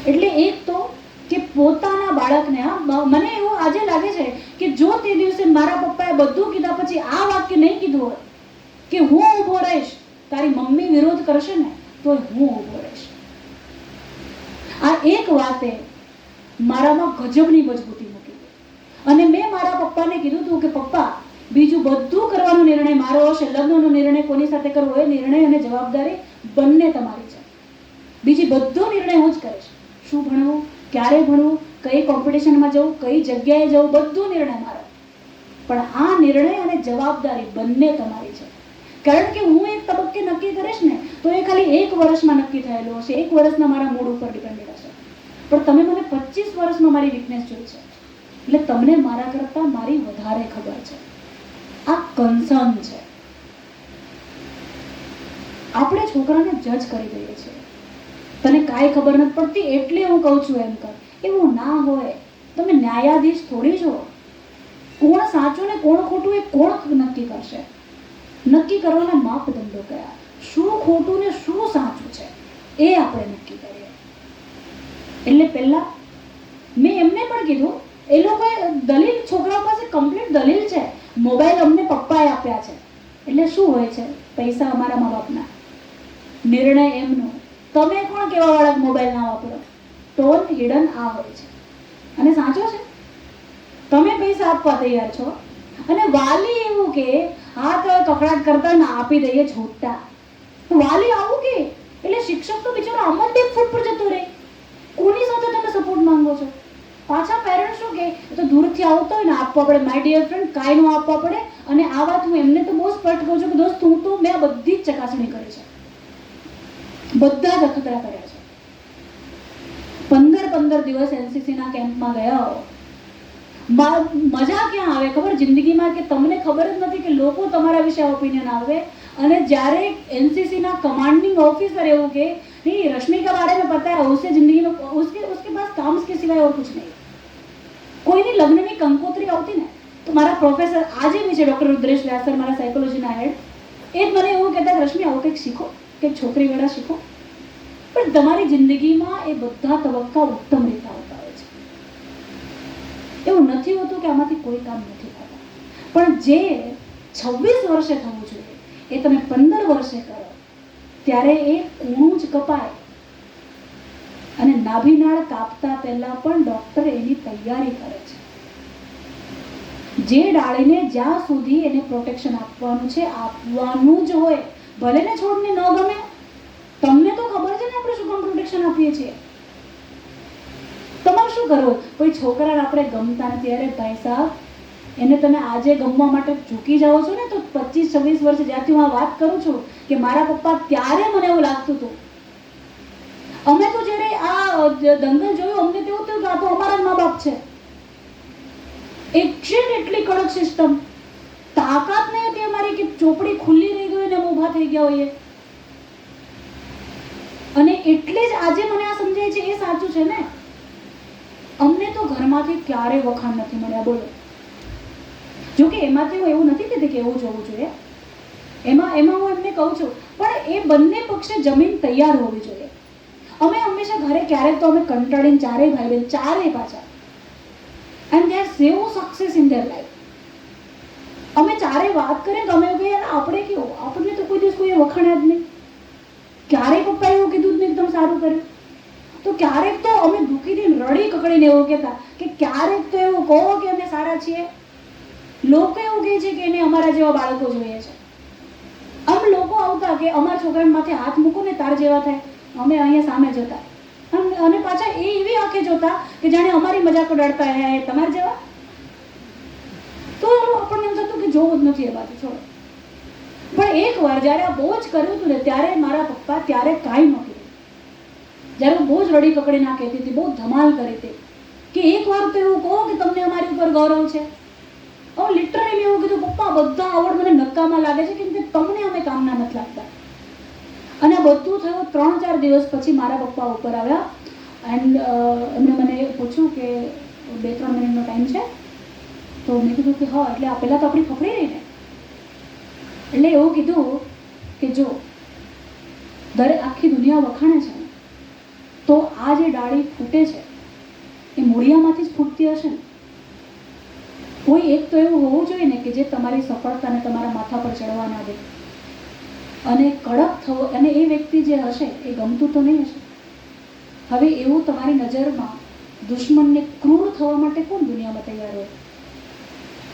એટલે એક તો કે પોતાના બાળકને, મને એવું આજે લાગે છે કે જો તે દિવસે મારા પપ્પાએ બધું કીધા પછી આ વાક્ય નહીં કીધું હોય કે હું ઊભો રહીશ, તારી મમ્મી વિરોધ કરશે ને તો હું ઊભો રહીશ, આ એક વાતે મારામાં ગજબની મજબૂતી મૂકી દે. અને મેં મારા પપ્પાને કીધું હતું કે પપ્પા, બીજું બધું કરવાનો નિર્ણય મારો હશે, લગ્નનો નિર્ણય કોની સાથે કરવો એ નિર્ણય અને જવાબદારી બંને તમારી છે. બીજી બધો નિર્ણય હું જ કરીશ. શું ભણવું, ક્યારે ભણવું, કઈ કોમ્પિટિશનમાં જવું, કઈ જગ્યાએ જવું, બધું નિર્ણય મારો. પણ આ નિર્ણય અને જવાબદારી બંને તમારી છે. કારણ કે હું એક તબક્કે નક્કી કરીશ ને તો એ ખાલી 1 વર્ષમાં નક્કી થયેલું હશે, 1 વર્ષના મારા મૂડ ઉપર ડિપેન્ડેડ હશે. પણ તમે મને 25 વર્ષમાં મારી વીકનેસ જોઈ છે, એટલે તમને મારા કરતાં મારી વધારે ખબર છે. આ કન્સર્ન છે. આપણે છોકરાને જજ કરી દઈએ છીએ, તને કાંઈ ખબર નથી પડતી એટલે હું કહું છું એમ કર. એવું ના હોય. તમે ન્યાયાધીશ થોડી છો. કોણ સાચું ને કોણ ખોટું એ કોણ નક્કી કરશે? નક્કી કરવાના માપદંડો કયા, શું ખોટું ને શું સાચું છે એ આપણે નક્કી કરીએ. એટલે પહેલા મેં એમને પણ કીધું, એ લોકોએ દલીલ, છોકરાઓ પાસે કમ્પ્લીટ દલીલ છે, મોબાઈલ અમને પપ્પાએ આપ્યા છે. એટલે શું હોય છે? પૈસા અમારા મા બાપના, નિર્ણય એમનો. તમે કોણ કેવા વાળા મોબાઈલ ના વાપરો? ટોન હિડન આ હોય છે. અને સાચો છે, તમે પૈસા આપવા તૈયાર છો અને વાલી એવું કે હા તો કકડાટ કરતા ના આપી દઈએ છૂટા. વાલી આવું કે એટલે શિક્ષક તો બિચારો આમ જ બેક ફૂટ પર જતો રહે. કોની સાથે તમે સપોર્ટ માંગો છો? પાછા પેરેન્ટ્સ શું કે તો દૂરથી આવતો હોય ને આપવા પડે, માય ડિયર ફ્રેન્ડ, કાંઈ નો આપવા પડે. અને આ વાત હું એમને તો બહુ સ્પષ્ટ કહું છું કે દોસ્ત હું તો મેં બધી જ ચકાસણી કરી છે, બધા જ અખતરા કર્યા છે. 15 દિવસ એનસીસીના કેમ્પમાં ગયા હો. મજા ક્યાં આવે ખબર જિંદગીમાં કે તમને ખબર જ નથી કે લોકો તમારા વિશે ઓપિનિયન આવે. અને જ્યારે એનસીસીના કમાન્ડિંગ ઓફિસર એવું કે नहीं रश्मि के बारे में पता है, उसे जिंदगी में उसके पास काम के सिवाय और कुछ नहीं. કોઈની લગ્નની કંકોત્રી આવતી ને તો મારા પ્રોફેસર આજે બી છે ડૉક્ટર રુદ્રેશ વ્યાસર, મારા સાયકોલોજીના હેડ, એ જ મને એવું કહેતા રશ્મિ આવું કંઈક શીખો, કંઈક છોકરી વેળા શીખો. પણ તમારી જિંદગીમાં એ બધા તબક્કા ઉત્તમ રીતે આવતા હોય છે. એવું નથી હોતું કે આમાંથી કોઈ કામ નથી થતા, પણ જે 26 વર્ષે થવું જોઈએ એ તમે 15 વર્ષે કરો ત્યારે એ કૂણું જ કપાય. અને નાભિનાળ કાપતા પહેલા પણ ડોક્ટર એની તૈયારી કરે છે. જે ડાળીને જ્યાં સુધી એને પ્રોટેક્શન આપવાનું છે આપવાનું જ હોય. ભલે ને છોડને ન ગમે, તમને તો ખબર છે ને આપણે શું કામ પ્રોટેક્શન આપીએ છીએ. તમારે શું કરવું? કોઈ છોકરાને આપણે ગમતા નથી, અરે ભાઈ સાહેબ એને તમે આજે ગમવા માટે ઝૂકી જાઓ છો ને, તો 25-26 વર્ષ જ્યારથી હું આ વાત કરું છું કે મારા પપ્પા, ત્યારે મને એવું લાગતું હતું. અમે તો જ્યારે આ દંગલ જોયું અમને તેવું થયું કે આ તો અમારા જ મા બાપ છે. એટલી કડક સિસ્ટમ, તાકાત નહીં હતી અમારી કે ચોપડી ખુલ્લી રહી ગઈ ને ઊભા થઈ ગયા હોઈએ. અને એટલે જ આજે મને આ સમજાય છે એ સાચું છે ને. અમને તો ઘરમાંથી ક્યારે વખાણ નથી મળ્યા, બોલો. જોકે એમાંથી હું એવું નથી કહેતી કે એવું જોવું જોઈએ, એમાં હું એમને કહું છું, પણ એ બંને પક્ષે જમીન તૈયાર હોવી જોઈએ. અમે હંમેશા ઘરે ક્યારેક તો અમે કંટાળીને ચારેય ભાઈ બહેન, ચારેય પાછા, and they are so success in their life. અમે ચારે વાત કરીએ તો અમે એવું કહીએ આપણે કેવું, આપણને તો કોઈ દિવસ કોઈએ વખાણ્યા જ નહીં, ક્યારેય પપ્પાએ એવું કીધું જ નહીં એકદમ સારું કર્યું. તો ક્યારેક તો અમે દુઃખીથી રડી કકડીને એવું કહેતા કે ક્યારેક તો એવું કહો કે અમે સારા છીએ. લોકો એવું કહે છે કે એને અમારા જેવા બાળકો જોઈએ છે. આમ લોકો આવતા કે અમારા છોકરાને માથે હાથ મૂકો ને તાર જેવા થાય, અમે અહીંયા સામે જતા અને પાછા એ એવી આંખે જોતા કે જાણે અમારી મજાક ઉડાડતા હે તમારા જેવા. તો આપણને એમ થતું કે જોવું જ નથી એ બાજુ, છોડો. પણ એકવાર જ્યારે આ બહુ જ કર્યું હતું ને, ત્યારે મારા પપ્પા ત્યારે કાંઈ ન કીધું. જ્યારે હું બહુ જ રડી કકડી ના કહેતી હતી, બહુ ધમાલ કરી હતી કે એકવાર તો એવું કહો કે તમને અમારી ઉપર ગૌરવ છે. હવે લિટરલી એવું કીધું, પપ્પા બધા આવડ મને નકામા લાગે છે કેમ કે તમને અમે કામના નથી લાગતા. અને આ બધું થયું 3-4 દિવસ પછી મારા પપ્પા ઉપર આવ્યા એન્ડ એમણે મને પૂછ્યું કે 2-3 મિનિટનો ટાઈમ છે. તો મેં કીધું કે હા. એટલે આ પહેલાં તો આપણી ફફડી રહી ને, એટલે એવું કીધું કે જો દરેક આખી દુનિયા વખાણે છે ને, તો આ જે ડાળી ફૂટે છે એ મૂળિયામાંથી જ ફૂટતી હશે ને. કોઈ એક તો એવું હોવું જોઈએ ને કે જે તમારી સફળતાને તમારા માથા પર ચડવા ના દે અને કડક થવો. અને એ વ્યક્તિ જે હશે એ ગમતું તો નહીં હશે. હવે એવું તમારી નજરમાં દુશ્મનને ક્રૂર થવા માટે કોણ દુનિયામાં તૈયાર હોય?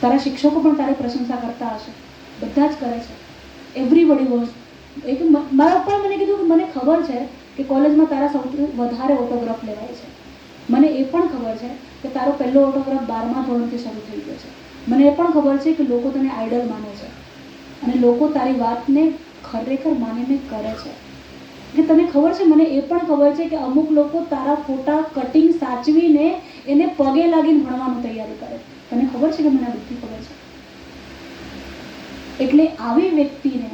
તારા શિક્ષકો પણ તારી પ્રશંસા કરતા હશે, બધા જ કરે છે. Everybody was. એક મારા પપ્પાએ મને કીધું કે મને ખબર છે કે કોલેજમાં તારા સૌથી વધારે ઓટોગ્રાફ લેવાય છે. મને એ પણ ખબર છે કે તારો પહેલો ઓટોગ્રાફ 12મા ધોરણથી શરૂ થઈ ગયો છે. મને એ પણ ખબર છે કે લોકો તને આઈડલ માને છે અને લોકો તારી વાતને ખરેખર માનીને કરે છે. કે તને ખબર છે, મને એ પણ ખબર છે કે અમુક લોકો તારા ફોટા કટિંગ સાચવીને એને પગે લાગીને ભણવાની તૈયારી કરે. તને ખબર છે કે મને આ બધી ખબર છે. એટલે આવી વ્યક્તિને,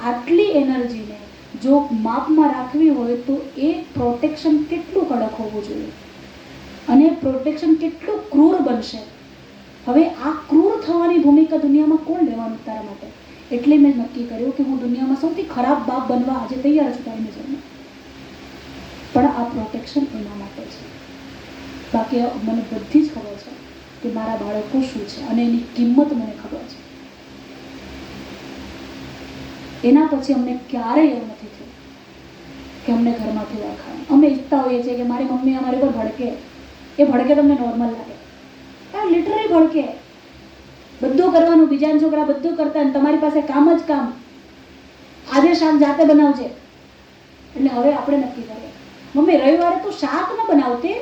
આટલી એનર્જીને જો માપમાં રાખવી હોય તો એ પ્રોટેક્શન કેટલું કડક હોવું જોઈએ અને પ્રોટેક્શન કેટલું ક્રૂર બનશે. હવે આ ક્રૂર થવાની ભૂમિકા દુનિયામાં કોણ લેવાનું તારા માટે? એટલે મેં નક્કી કર્યું કે હું દુનિયામાં સૌથી ખરાબ બાપ બનવા આજે તૈયાર છું તારી નજરમાં. પણ આ પ્રોટેક્શન એના માટે છે. બાકી મને બધી જ ખબર છે કે મારા બાળકો શું છે અને એની કિંમત મને ખબર છે. એના પછી અમને ક્યારેય એવું નથી થયું કે અમને ઘરમાંથી વખાણ. અમે ઈચ્છતા હોઈએ છીએ કે મારી મમ્મી અમારી પર ભડકે. એ ભડકે તમને નોર્મલ લાગે, લિટરલી ભડકે. બધું કરવાનું, બીજાના છોકરા બધું કરતા અને તમારી પાસે કામ જ કામ. આજે શાક જાતે બનાવજે. એટલે હવે આપણે નક્કી કરીએ મમ્મી રવિવારે તું શાક ન બનાવતી,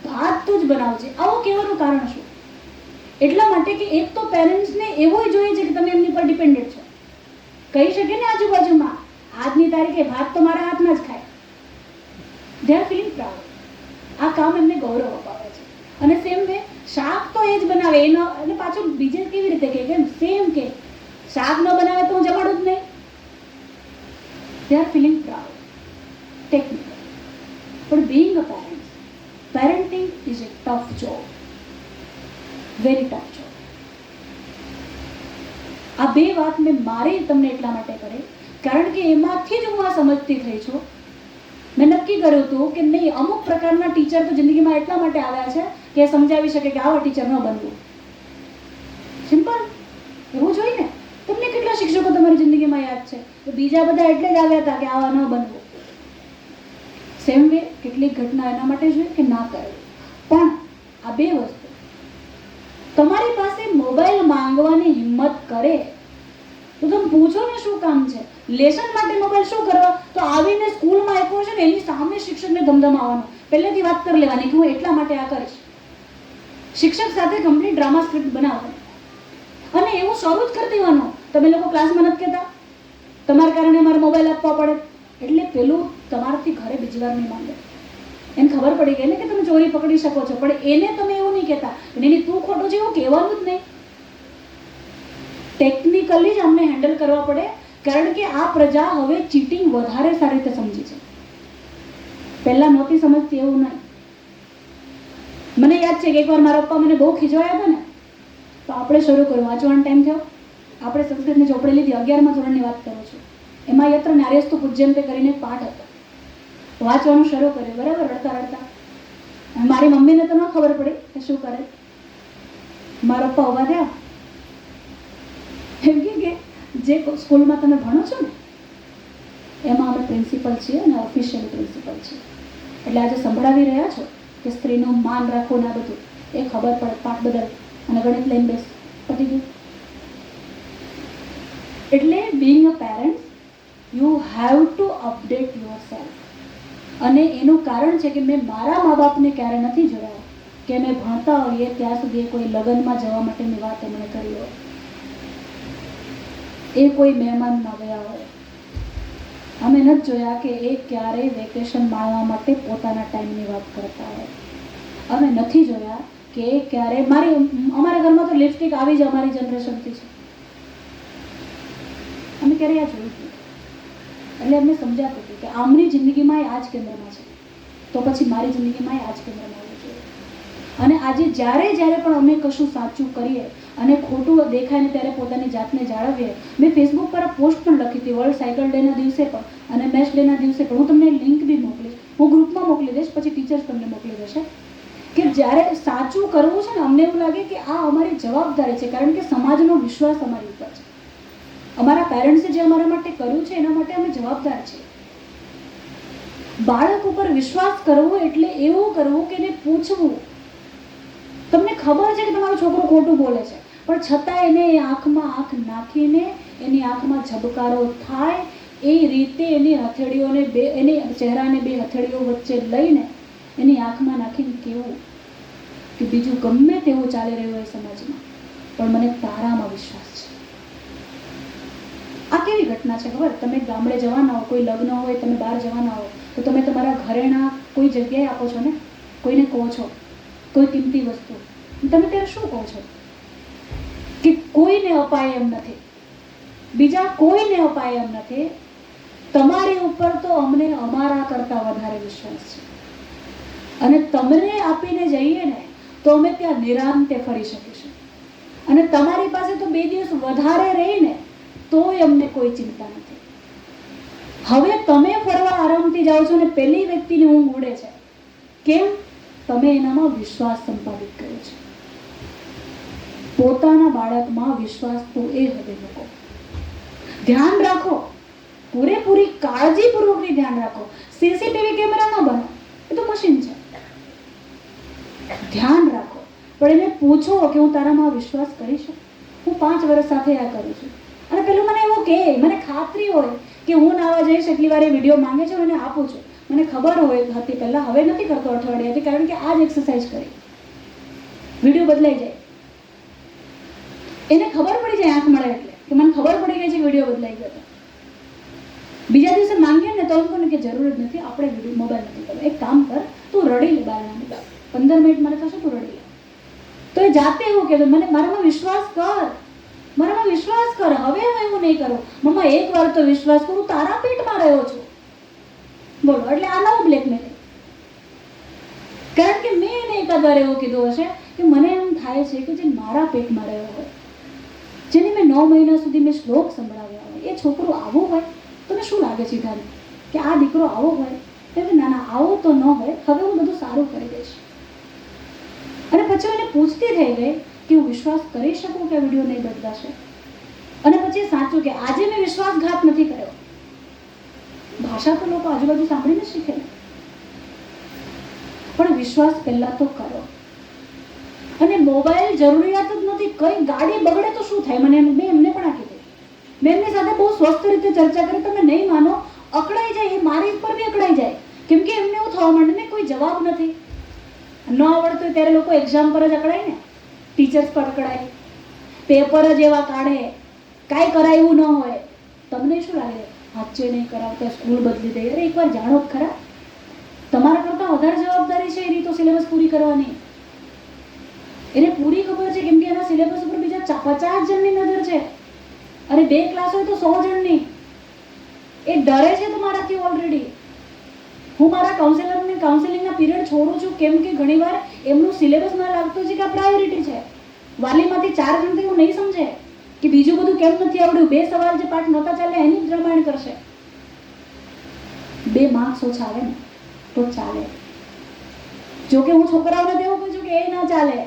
ભાત તું જ બનાવજે. આવું કહેવાનું કારણ શું? એટલા માટે કે એક તો પેરેન્ટ્સને એવું જોઈએ છે કે તમે એમની પર ડિપેન્ડન્ટ છો. કહી શકે ને આજુબાજુમાં આજની તારીખે ભાત તો મારા હાથના જ ખાય. દે આર ફીલિંગ પ્રાઉડ. આ કામ એમને ગૌરવ અપાવે છે. અને સેમ વે શાક તો એ જ બનાવે એનો. અને પાછું બીજે કેવી રીતે કહે કેમ સેમ કે શાક ન બનાવે તો હું જમાડું જ નહીં. They are feeling proud. Technical. પણ being a parenting is a tough job, very tough job. આ બે વાત મેં મારી તમને એટલા માટે કરી કારણ કે એમાંથી જ હું આ સમજતી થઈ છું. મેં નક્કી કર્યું હતું કે નહીં, અમુક પ્રકારના ટીચર તો જિંદગીમાં એટલા માટે આવ્યા છે કે સમજાવી શકે કે આવા ટીચર ન બનવું. સિમ્પલ એવું જોઈએ ને. તમને કેટલા શિક્ષકો તમારી જિંદગીમાં યાદ છે? છે, તો બીજા બધા એટલે જ આવ્યા હતા કે આવા ન બનવું. સેમ વે કેટલીક ઘટના એના માટે જોઈએ કે ના કરવી. પણ આ બે વસ્તુ તમારી પાસે મોબાઈલ માંગવાની હિંમત કરે તો તમે પૂછો ને શું કામ છે. લેસન માટે મોબાઈલ શું કરવા, તો આવીને સ્કૂલમાં આપ્યો છે ને એની સામે શિક્ષકને ધમધમાવવાનું, પહેલેથી વાત કરી લેવાની કે હું એટલા માટે આ કરીશ. શિક્ષક સાથે કમ્પ્લીટ ડ્રામા સ્ક્રિપ્ટ બનાવવાની અને એવું શરૂ જ કરી દેવાનું. તમે લોકો ક્લાસમાં નથી કહેતા તમારા કારણે મારે મોબાઈલ આપવા પડે, એટલે પેલું તમારાથી ઘરે બીજી વાર નહીં માંગે. એને ખબર પડી ગઈ ને કે તમે ચોરી પકડી શકો છો, પણ એને તમે એવું નહીં કહેતા, એની તું ખોટું છે એવું કહેવાનું જ નહીં. ટેકનિકલી જ અમને હેન્ડલ કરવા પડે, કારણ કે આ પ્રજા હવે ચીટિંગ વધારે સારી રીતે સમજી છે. પહેલા નહોતી સમજતી એવું નહીં. મને યાદ છે કે એકવાર મારા પપ્પા મને બહુ ખીજવાયા હતા ને, તો આપણે શરૂ કર્યું વાંચવાનો ટાઈમ થયો. આપણે સંસ્કૃતની ચોપડી લીધી, 11મા ધોરણની વાત કરું છું. એમાં યત્ર નાર્યસ્તુ પૂજ્યંતે કરીને એક પાઠ હતો. વાંચવાનું શરૂ કર્યું, બરાબર, રડતા રડતા. મારી મમ્મીને તો ન ખબર પડી કે શું કરે. મારા પપ્પા ઉભા થયા, એમ કે જે સ્કૂલમાં તમે ભણો છો ને એમાં અમે પ્રિન્સિપલ છીએ અને ઓફિશિયલ પ્રિન્સિપલ છીએ, એટલે આજે સંભળાવી રહ્યા છો કે સ્ત્રીનું માન રાખવું ને આ બધું એ ખબર પડે, પાઠ બદલ અને ગણિત લઈને બેસ, પતી ગયું. એટલે being a parent you have two update your self. અને એનું કારણ છે કે મેં મારા મા બાપને ક્યારે નથી જોયા કે અમે ભણતા હોઈએ ત્યાં સુધી કોઈ લગ્નમાં જવા માટેની વાત એમણે કરી હોય, એ કોઈ મહેમાન ન ગયા હોય. અમે નથી જોયા કે એ ક્યારે વેકેશન માણવા માટે પોતાના ટાઈમની વાત કરતા હોય. અમે નથી જોયા કે એ ક્યારે અમારા ઘરમાં તો લિપસ્ટિક આવી જ અમારી જનરેશનથી છે, અમે ક્યારે આ જોયું હતું. એટલે અમને સમજાતું હતું કે આમની જિંદગીમાં આ જ કેન્દ્રમાં છે, તો પછી મારી જિંદગીમાં આ જ કેન્દ્રમાં આવવું જોઈએ. અને આજે જ્યારે પણ અમે કશું સાચું કરીએ અને ખોટું દેખાય ને ત્યારે પોતાની જાતને જાળવીએ. મેં ફેસબુક પર પોસ્ટ પણ લખી હતી, વર્લ્ડ સાયકલ ડેના દિવસે પણ અને મેચ ડેના દિવસે પણ. હું તમને લિંક બી મોકલીશ, હું ગ્રુપમાં મોકલી દઈશ, પછી ટીચર્સ તમને મોકલી દેશે. કે જ્યારે સાચું કરવું છે ને, અમને એવું લાગે કે આ અમારી જવાબદારી છે, કારણ કે સમાજનો વિશ્વાસ અમારી ઉપર છે. અમારા પેરેન્ટ્સે જે અમારા માટે કર્યું છે એના માટે અમે જવાબદાર છીએ. બાળક ઉપર વિશ્વાસ કરવો એટલે એવું કરવું કે એને પૂછવું. તમને ખબર છે કે તમારો છોકરો ખોટું બોલે છે, પણ છતાં એને આંખમાં આંખ નાખીને એની આંખમાં ઝબકારો થાય એ રીતે એની હથેળીઓને એની ચહેરાને બે હથેળીઓ વચ્ચે લઈને એની આંખમાં નાખીને કહેવું કે બીજું ગમે તેવું ચાલી રહ્યું હોય સમાજમાં, પણ મને તારામાં વિશ્વાસ છે. આ કેવી ઘટના છે ખબર? તમે ગામડે જવાના હો, કોઈ લગ્ન હોય, તમે બહાર જવાના હો, તો તમે તમારા ઘરેણા કોઈ જગ્યાએ આપો છો ને, કોઈને કહો છો કોઈ કિંમતી વસ્તુ, તમે ત્યારે શું કહો છો? કે કોઈને અપાય એમ નથી, બીજા કોઈને અપાય એમ નથી, તમારી ઉપર તો અમને અમારા કરતાં વધારે વિશ્વાસ છે, અને તમને આપીને જઈએ ને તો અમે ત્યાં નિરાંતે ફરી શકીશું, અને તમારી પાસે તો 2 દિવસ વધારે રહીને તોય અમને કોઈ ચિંતા નથી. હવે તમે ફરવા આરામથી જાઓ છો ને પેલી વ્યક્તિની ઊંઘ ઉડે છે. કેમ? તમે એનામાં વિશ્વાસ સંપાદિત કર્યો છે. પોતાના બાળકમાં વિશ્વાસ તો એ હદે મૂકો. ધ્યાન રાખો, પૂરેપૂરી કાળજીપૂર્વકની ધ્યાન રાખો. સીસીટીવી કેમેરા ન બનો, એ તો મશીન છે. ધ્યાન રાખો, પણ એને પૂછો કે હું તારામાં વિશ્વાસ કરી શકું? હું 5 વર્ષ સાથે આ કરું છું, અને પેલું મને એવું કે મને ખાતરી હોય કે હું નાવા જઈશ એટલી વાર એ વિડીયો માંગે છે, એને આપું છું. મને ખબર હોય હતી પહેલાં, હવે નથી કરતો અઠવાડિયાથી, કારણ કે આ જ એક્સરસાઇઝ કરી, વિડીયો બદલાઈ જાય. એને ખબર પડી જાય આંખ મળે એટલે કે મને ખબર પડી ગઈ છે કે વિડીયો બદલાઈ ગયો હતો. બીજા દિવસે માંગીએ ને તો એમ કહે કે જરૂર જ નથી, આપણે વિડીયો મોબાઈલ નથી કરવો. એક કામ કર, તું રડી લે, 15 મિનિટ મને થશે, તું રડી લે. તો એ જાતે એવું કે મને મારામાં વિશ્વાસ કર, મારામાં વિશ્વાસ કર, હવે હું એવું નહીં કરું. મમ્મા એક વાર તો વિશ્વાસ કરું, તારા પેટમાં રહ્યો છું. બોલો, એટલે આ નવું બ્લેકમેલ. કારણ કે મેં એને એકાદ વાર એવું કીધું હશે કે મને એમ થાય છે કે જે મારા પેટમાં રહ્યો હોય, જેને મેં 9 મહિના સુધી મેં શ્લોક સંભળાવ્યા હોય, એ છોકરો આવો હોય, તને શું લાગે છે ધારે કે આ દીકરો આવો હોય? એટલે ના ના, આવો તો ન હોય, હવે હું બધું સારું કરી દઈશ. અને પછી એને પૂછતી થઈ ગઈ કે હું વિશ્વાસ કરી શકું કે આ વિડીયો નહીં બદલાશે? અને પછી સાચું કે આજે મેં વિશ્વાસઘાત નથી કર્યો. ભાષા તો લોકો આજુબાજુ સાંભળીને શીખે ને, પણ વિશ્વાસ પહેલા તો કરો. અને મોબાઈલ જરૂરિયાત જ નથી. કઈ ગાડી બગડે તો શું થાય? મેં એમને પણ આ કીધું. મેં એમની સાથે બહુ સ્વસ્થ રીતે ચર્ચા કરી. તમે નહીં માનો, અકળાઈ જાય. એ મારી પર બી અકળાઈ જાય, કેમ કે એમને એવું થવા માંડે ને કોઈ જવાબ નથી. ન આવડતું હોય ત્યારે લોકો એક્ઝામ પર જ અકળાય ને, ટીચર્સ પર અકળાય, પેપર જ એવા કાઢે, કાંઈ કરાયું ન હોય. તમને શું લાગે સાચે નહીં કરાવતા, સ્કૂલ બદલી દે? અરે એકવાર જાણો ખરા, તમારા કરતાં વધારે જવાબદારી છે એની તો સિલેબસ પૂરી કરવાની. એને પૂરી ખબર છે, કેમ કે એના સિલેબસ ઉપર બીજા 50 જણની નજર છે. અરે 2 ક્લાસ હોય તો 100 જણની. એ ડરે છે તમારાથી ઓલરેડી. હું મારા કાઉન્સેલિંગના પીરિયડ છોડું છું, કેમ કે ઘણીવાર એમનું સિલેબસ ના લાગતું છે કે આ પ્રાયોરિટી છે. વાલીમાંથી 4 જણથી હું નહીં સમજે કે બીજું બધું કેમ નથી આવડ્યું. 2 સવાલ જે પાઠ નહોતા ચાલે એની જ રામાયણ કરશે. 2 માર્ક્સ ઓછા આવે ને તો ચાલે. જો કે હું છોકરાઓને તો એવું કહું છું કે એ ના ચાલે.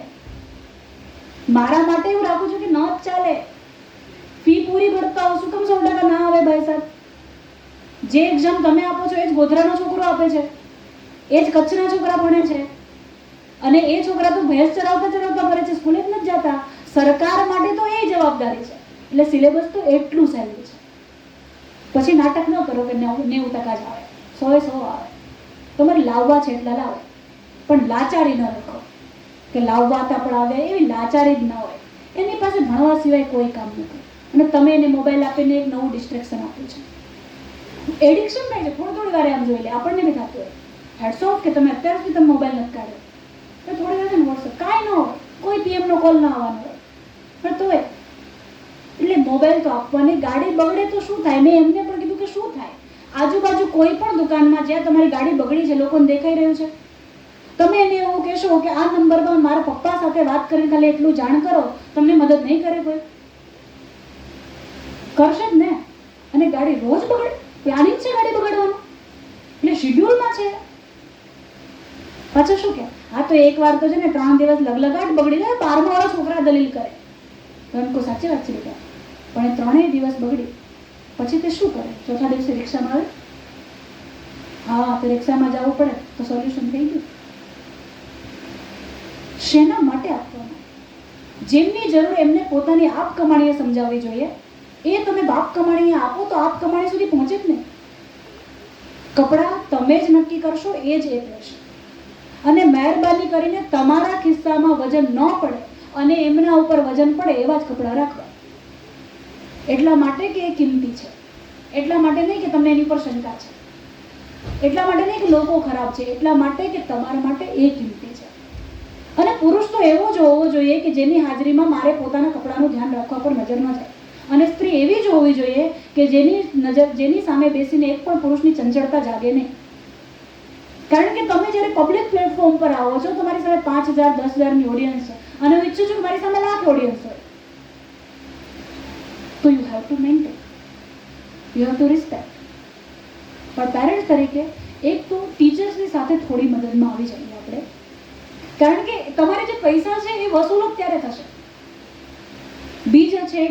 મારા માટે એવું રાખું છું કે ન જ ચાલે. ફી પૂરી ભરતા હો, શું કામ 100% ના આવે ભાઈ સાહેબ? જે એક્ઝામ તમે આપો છો એ જ ગોધરાનો છોકરો આપે છે, એ જ કચ્છના છોકરા ભણે છે, અને એ છોકરા તો ભેંસ ચરાવતા ભરે છે, સ્કૂલે જ નથી જતા. સરકાર માટે તો એ જવાબદારી છે. એટલે સિલેબસ તો એટલું સહેલું છે. પછી નાટક ન કરો કે 90% જ આવે, 100 આવે. તમારે લાવવા છે એટલા લાવે, પણ લાચારી ન રાખો કે લાવવા તો પણ આવે. એવી લાચારી જ ના હોય. એની પાસે ભણવા સિવાય કોઈ કામ નથી, અને તમે એને મોબાઈલ આપીને એક નવું ડિસ્ટ્રેક્શન આપ્યું છે. એડિક્શન થાય છે. થોડી વાર આમ જોઈ લે, આપણને બી થતું હોય. હેડ્સ ઓફ કે તમે અત્યાર સુધી તમે મોબાઈલ નથી કાઢ્યો, તો થોડી વાર છે ને વોટ્સઅપ કાંઈ ન હોય, કોઈ પીએમનો કોલ ના આવવાનો હોય, પણ તોય એટલે મોબાઈલ તો આપવાની. ગાડી બગડે તો શું થાય? મેં એમને પણ કીધું કે શું થાય? આજુબાજુ કોઈ પણ દુકાનમાં જ્યાં તમારી ગાડી બગડી છે, લોકોને દેખાઈ રહ્યું છે, તમે એને એવું કહેશો કે આ નંબર પર મારા પપ્પા સાથે વાત કરીને ખાલી એટલું જાણ કરો, તમને મદદ નહીં કરે કોઈ? કરશે જ ને. અને ગાડી રોજ બગડે, પ્લાનિંગ છે ગાડી બગાડવાનું, એટલે શિડ્યુલમાં છે. પાછું શું કે હા તો એકવાર તો છે ને 3 દિવસ લગલગાટ બગડી જાય, 12મા વાળા છોકરા દલીલ કરે. તો એમ કહું સાચી વાત છે બેટા, પણ એ 3 દિવસ બગડી પછી તે શું કરે? ચોથા દિવસે રિક્ષામાં આવે, હા તો રિક્ષામાં જવું પડે તો સોલ્યુશન થઈ ગયું. શેના માટે આપવાનું? જેમની જરૂર એમને પોતાની આપ કમાણીએ સમજાવવી જોઈએ. એ તમે બાપ કમાણીએ આપો તો આપ કમાણી સુધી પહોંચે જ નહીં. કપડાં તમે જ નક્કી કરશો એ જ એક રહેશે. અને મહેરબાની કરીને તમારા ખિસ્સામાં વજન ન પડે અને એમના ઉપર વજન પડે એવા જ કપડાં રાખવા. એટલા માટે કે એ કિંમતી છે, એટલા માટે નહીં કે તમને એની પર શંકા છે, એટલા માટે નહીં કે લોકો ખરાબ છે, એટલા માટે કે તમારા માટે એ કિંમતી છે. અને પુરુષ તો એવો જ હોવો જોઈએ કે જેની હાજરીમાં મારે પોતાના કપડાનું ધ્યાન રાખવા પર નજર ન જાય. અને સ્ત્રી એવી જ હોવી જોઈએ કે જેની સામે બેસીને એક પણ પુરુષની ચંચળતા જાગે નહીં. કારણ કે તમે જ્યારે પબ્લિક પ્લેટફોર્મ પર આવો છો, તમારી સામે 5000 10,000ની ઓડિયન્સ છે, અને હું ઈચ્છું છું કે મારી સામે લાખ ઓડિયન્સ હોય. તો you have to maintain, you have two respect. પણ પેરેન્ટ્સ તરીકે એક તો ટીચર્સની સાથે થોડી મદદમાં આવી જઈએ આપણે, કારણ કે તમારે જે પૈસા છે એ વસૂલ જ ત્યારે થશે. બીજ છે,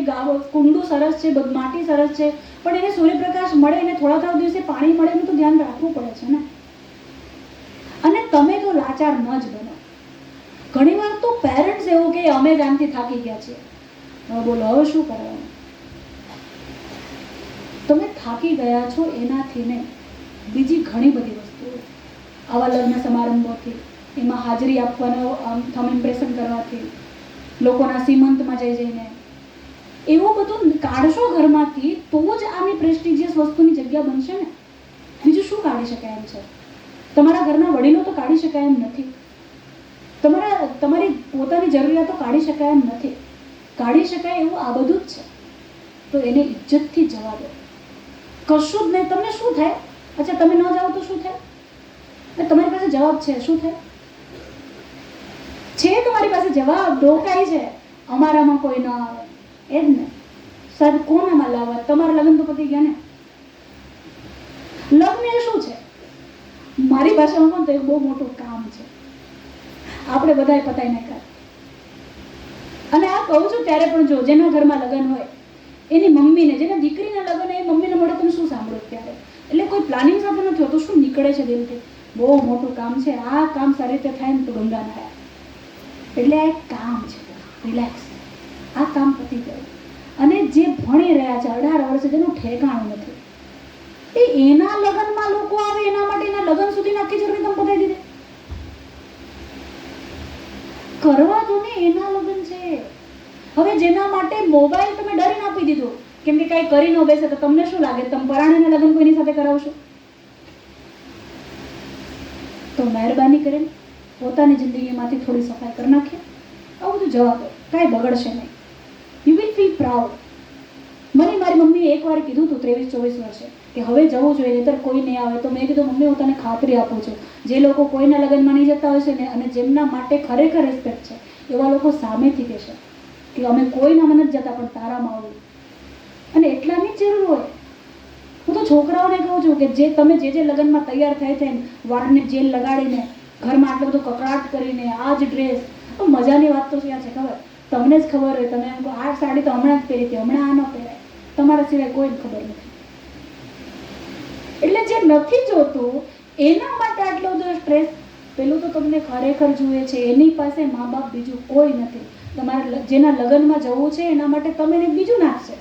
કુંડું સરસ છે, માટી સરસ છે, પણ એને સૂર્યપ્રકાશ મળે, એને થોડા દિવસે પાણી મળે, એનું તો ધ્યાન રાખવું પડે છે ને. અને તમે તો લાચાર ન જ બનો. ઘણીવાર તો પેરેન્ટ્સ એવું કે અમે જ આનથી થાકી ગયા છીએ. હવે બોલો, હવે શું કરવાનું? તમે થાકી ગયા છો એનાથી ને બીજી ઘણી બધી વસ્તુઓ, આવા લગ્ન સમારંભોથી, એમાં હાજરી આપવાનો, થમ ઇમ્પ્રેશન કરવાથી, લોકોના સીમંતમાં જઈને એવું બધું કાઢશો ઘરમાંથી તો જ આની પ્રેસ્ટિજિયસ વસ્તુની જગ્યા બનશે ને. બીજું શું કાઢી શકાય એમ છે? તમારા ઘરના વડીલો તો કાઢી શકાય એમ નથી, તમારી પોતાની જરૂરિયાતો કાઢી શકાય એમ નથી. કાઢી શકાય એવું આ બધું જ છે. તો એને ઇજ્જતથી જવા દો. કશું જ નહીં. તમને શું થાય? અચ્છા તમે ન જાઓ તો શું થાય? તમારી પાસે જવાબ છે, શું થાય છે? તમારી પાસે જવાબ ઢોકાય છે, અમારામાં કોઈ ન આવે. એ જ ને સાહેબ, કોનામાં લાવવા? તમારા લગ્ન તો પતી ગયા ને. લગ્ન એ શું છે? મારી ભાષામાં પણ તો એક બહુ મોટું કામ છે. આપણે બધાએ પતાઈ નાખ્યા. અને આ કહું છું ત્યારે પણ જો જેના ઘરમાં લગ્ન હોય એની મમ્મીને, જેને દીકરીના લગ્ન એ મમ્મીને મળે, તમે શું સાંભળો ત્યારે? એટલે કોઈ પ્લાનિંગ સાથે નથી હોતું, શું નીકળે છે દિલથી, બહુ મોટું કામ છે, આ કામ સારી રીતે થાય ને તો ગંગા નાયા. એટલે આ એક કામ છે, રિલેક્સ, આ કામ પતી ગયું. અને જે ભણી રહ્યા છે 18 વર્ષે, જેનું ઠેકાણું નથી, એના લગ્નમાં લોકો આવે, એના માટે એના લગ્ન સુધીની આખી જર્ની તમે બતાવી દીધી. કરવા દો ને, એના લગ્ન છે. હવે જેના માટે મોબાઈલ તમે ડરીને આપી દીધો, કેમ કે કાંઈ કરી ન બેસે તો તમને શું લાગે, તમે પરાણીના લગ્ન કોઈની સાથે કરાવશો? તો મહેરબાની કરીને પોતાની જિંદગીમાંથી થોડી સફાઈ કરી નાખીએ. આવું બધું જવા દો, કાંઈ બગડશે નહીં. You will feel proud. મને મારી મમ્મીએ એકવાર કીધું હતું 23-24 વર્ષે કે હવે જવું જોઈએ, નહીંતર કોઈ નહીં આવે. તો મેં કીધું મમ્મી, હું તને ખાતરી આપું છું, જે લોકો કોઈના લગ્નમાં નહીં જતા હોય છે ને, અને જેમના માટે ખરેખર રિસ્પેક્ટ છે, એવા લોકો સામેથી કહેશે કે અમે કોઈનામાં નથી જતા, પણ તારામાં આવું. અને એટલાની જ જરૂર હોય. હું તો છોકરાઓને કહું છું કે જે તમે જે લગ્નમાં તૈયાર થાય છે, વાળને જેલ લગાડીને, ઘરમાં આટલો બધો કકડાટ કરીને, આ જ ડ્રેસ, મજાની વાત તો ક્યાં છે ખબર? તમને જ ખબર હોય. તમે એમ કહો આ સાડી તો હમણાં જ પહેરી હતી, હમણાં આ ન પહેરાય, તમારા સિવાય કોઈને ખબર નથી. એટલે જે નથી જોતું એના માટે આટલો બધો સ્ટ્રેસ. પેલું તો તમને ખરેખર જુએ છે, એની પાસે મા બાપ બીજું કોઈ નથી. તમારે જેના લગ્નમાં જવું છે એના માટે તમે એને બીજું નાખશે,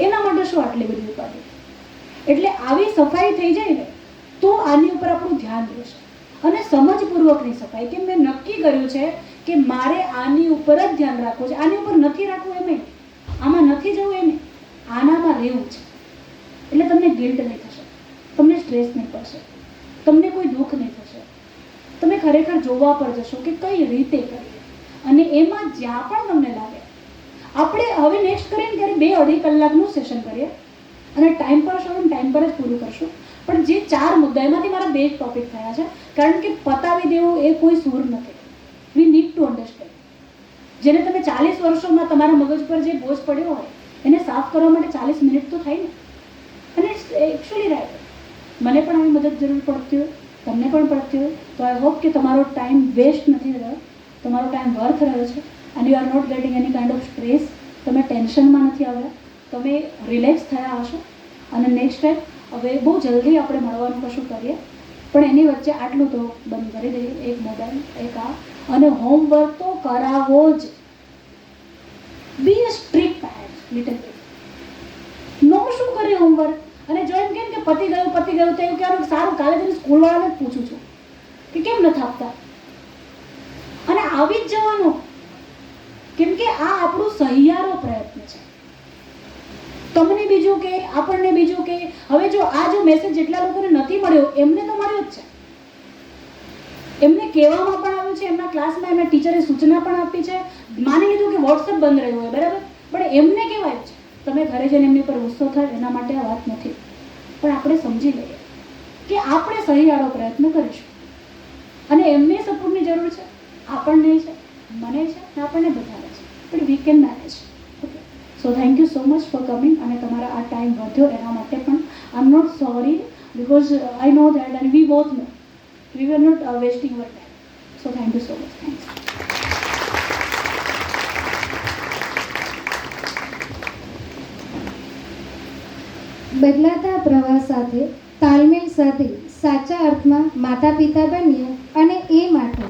એના માટે શું આટલી બધી ઉપાધિ? એટલે આવી સફાઈ થઈ જાય ને તો આની ઉપર આપણું ધ્યાન રહેશે. અને સમજપૂર્વકની સફાઈ, કે મેં નક્કી કર્યું છે કે મારે આની ઉપર જ ધ્યાન રાખવું છે, આની ઉપર નથી રાખવું એમ, આમાં નથી જવું એમ, આનામાં રહેવું છે. એટલે તમને ગિલ્ટ નહીં થશે, તમને સ્ટ્રેસ નહીં પડશે, તમને કોઈ દુઃખ નહીં થશે. તમે ખરેખર જોવા પર જશો કે કઈ રીતે કરીએ. અને એમાં જ્યાં પણ તમને લાગે, આપણે હવે નેક્સ્ટ કરીએ ને ત્યારે 2-2.5 કલાકનું સેશન કરીએ, અને ટાઈમ પર શરૂ ટાઈમ પર જ પૂરું કરશું. પણ જે 4 મુદ્દા, એમાંથી મારા 2 જ ટોપિક થયા છે, કારણ કે પતાવી દેવું એ કોઈ સૂર નથી. We need to understand. જેને તમે 40 વર્ષોમાં તમારા મગજ પર જે બોજ પડ્યો હોય એને સાફ કરવા માટે 40 મિનિટ તો થાય ને. અને એકચ્યુઅલી રાઈટ, મને પણ આવી મદદ જરૂર પડતી હોય, તમને પણ પડતી હોય, તો આઈ હોપ કે તમારો ટાઈમ વેસ્ટ નથી રહ્યો, તમારો ટાઈમ વર્થ રહ્યો છે, and you are not getting any kind of stress. તમે ટેન્શનમાં નથી આવ્યા, તમે રિલેક્સ થયા હશો. અને નેક્સ્ટ ટાઈમ હવે બહુ જલ્દી આપણે મળવાનું કશું કરીએ, પણ એની વચ્ચે આટલું તો બંધ કરી દઈએ, એક મોબાઈલ, એક આ, અને હોમવર્ક તો કરાવો જ. બી અ સ્ટ્રિક્ટ પેરેન્ટ લિટલ બિટ. નો શું કરે હોમવર્ક, અને જો એમ કેમ કે પતી ગયું તો એવું કહેવાનું સારું, કાલે જઈને સ્કૂલવાળાને જ પૂછું છું કે કેમ નથી આપતા, અને આવી જ જવાનું. કેમ કે આ આપણું સહિયારો પ્રયત્ન છે. તમને બીજું કે આપણને બીજું કે, હવે જો આ જો મેસેજ જેટલા લોકોને નથી મળ્યો, એમને તો મળ્યો જ છે, એમને કહેવામાં પણ આવ્યું છે, એમના ક્લાસમાં એમના ટીચરે સૂચના પણ આપી છે. માની લીધું કે વોટ્સએપ બંધ રહ્યું હોય, બરાબર, પણ એમને કહેવાય છે. તમે ઘરે જઈને એમની પર ગુસ્સો થાય એના માટે આ વાત નથી, પણ આપણે સમજી લઈએ કે આપણે સહિયારો પ્રયત્ન કરીશું, અને એમને સપોર્ટની જરૂર છે, આપણને છે, મને છે, અને આપણને બધાને છે, પણ we can manage. Okay, so thank you so much for coming. અને તમારા આ ટાઈમ વધ્યો એના માટે પણ I am not sorry, because I know that and we both know we were not wasting our time. So thank you so much. Thanks.
બદલાતા પ્રવાહ સાથે તાલમેલ સાથે સાચા અર્થમાં માતા પિતા બન્યા, અને એ માટે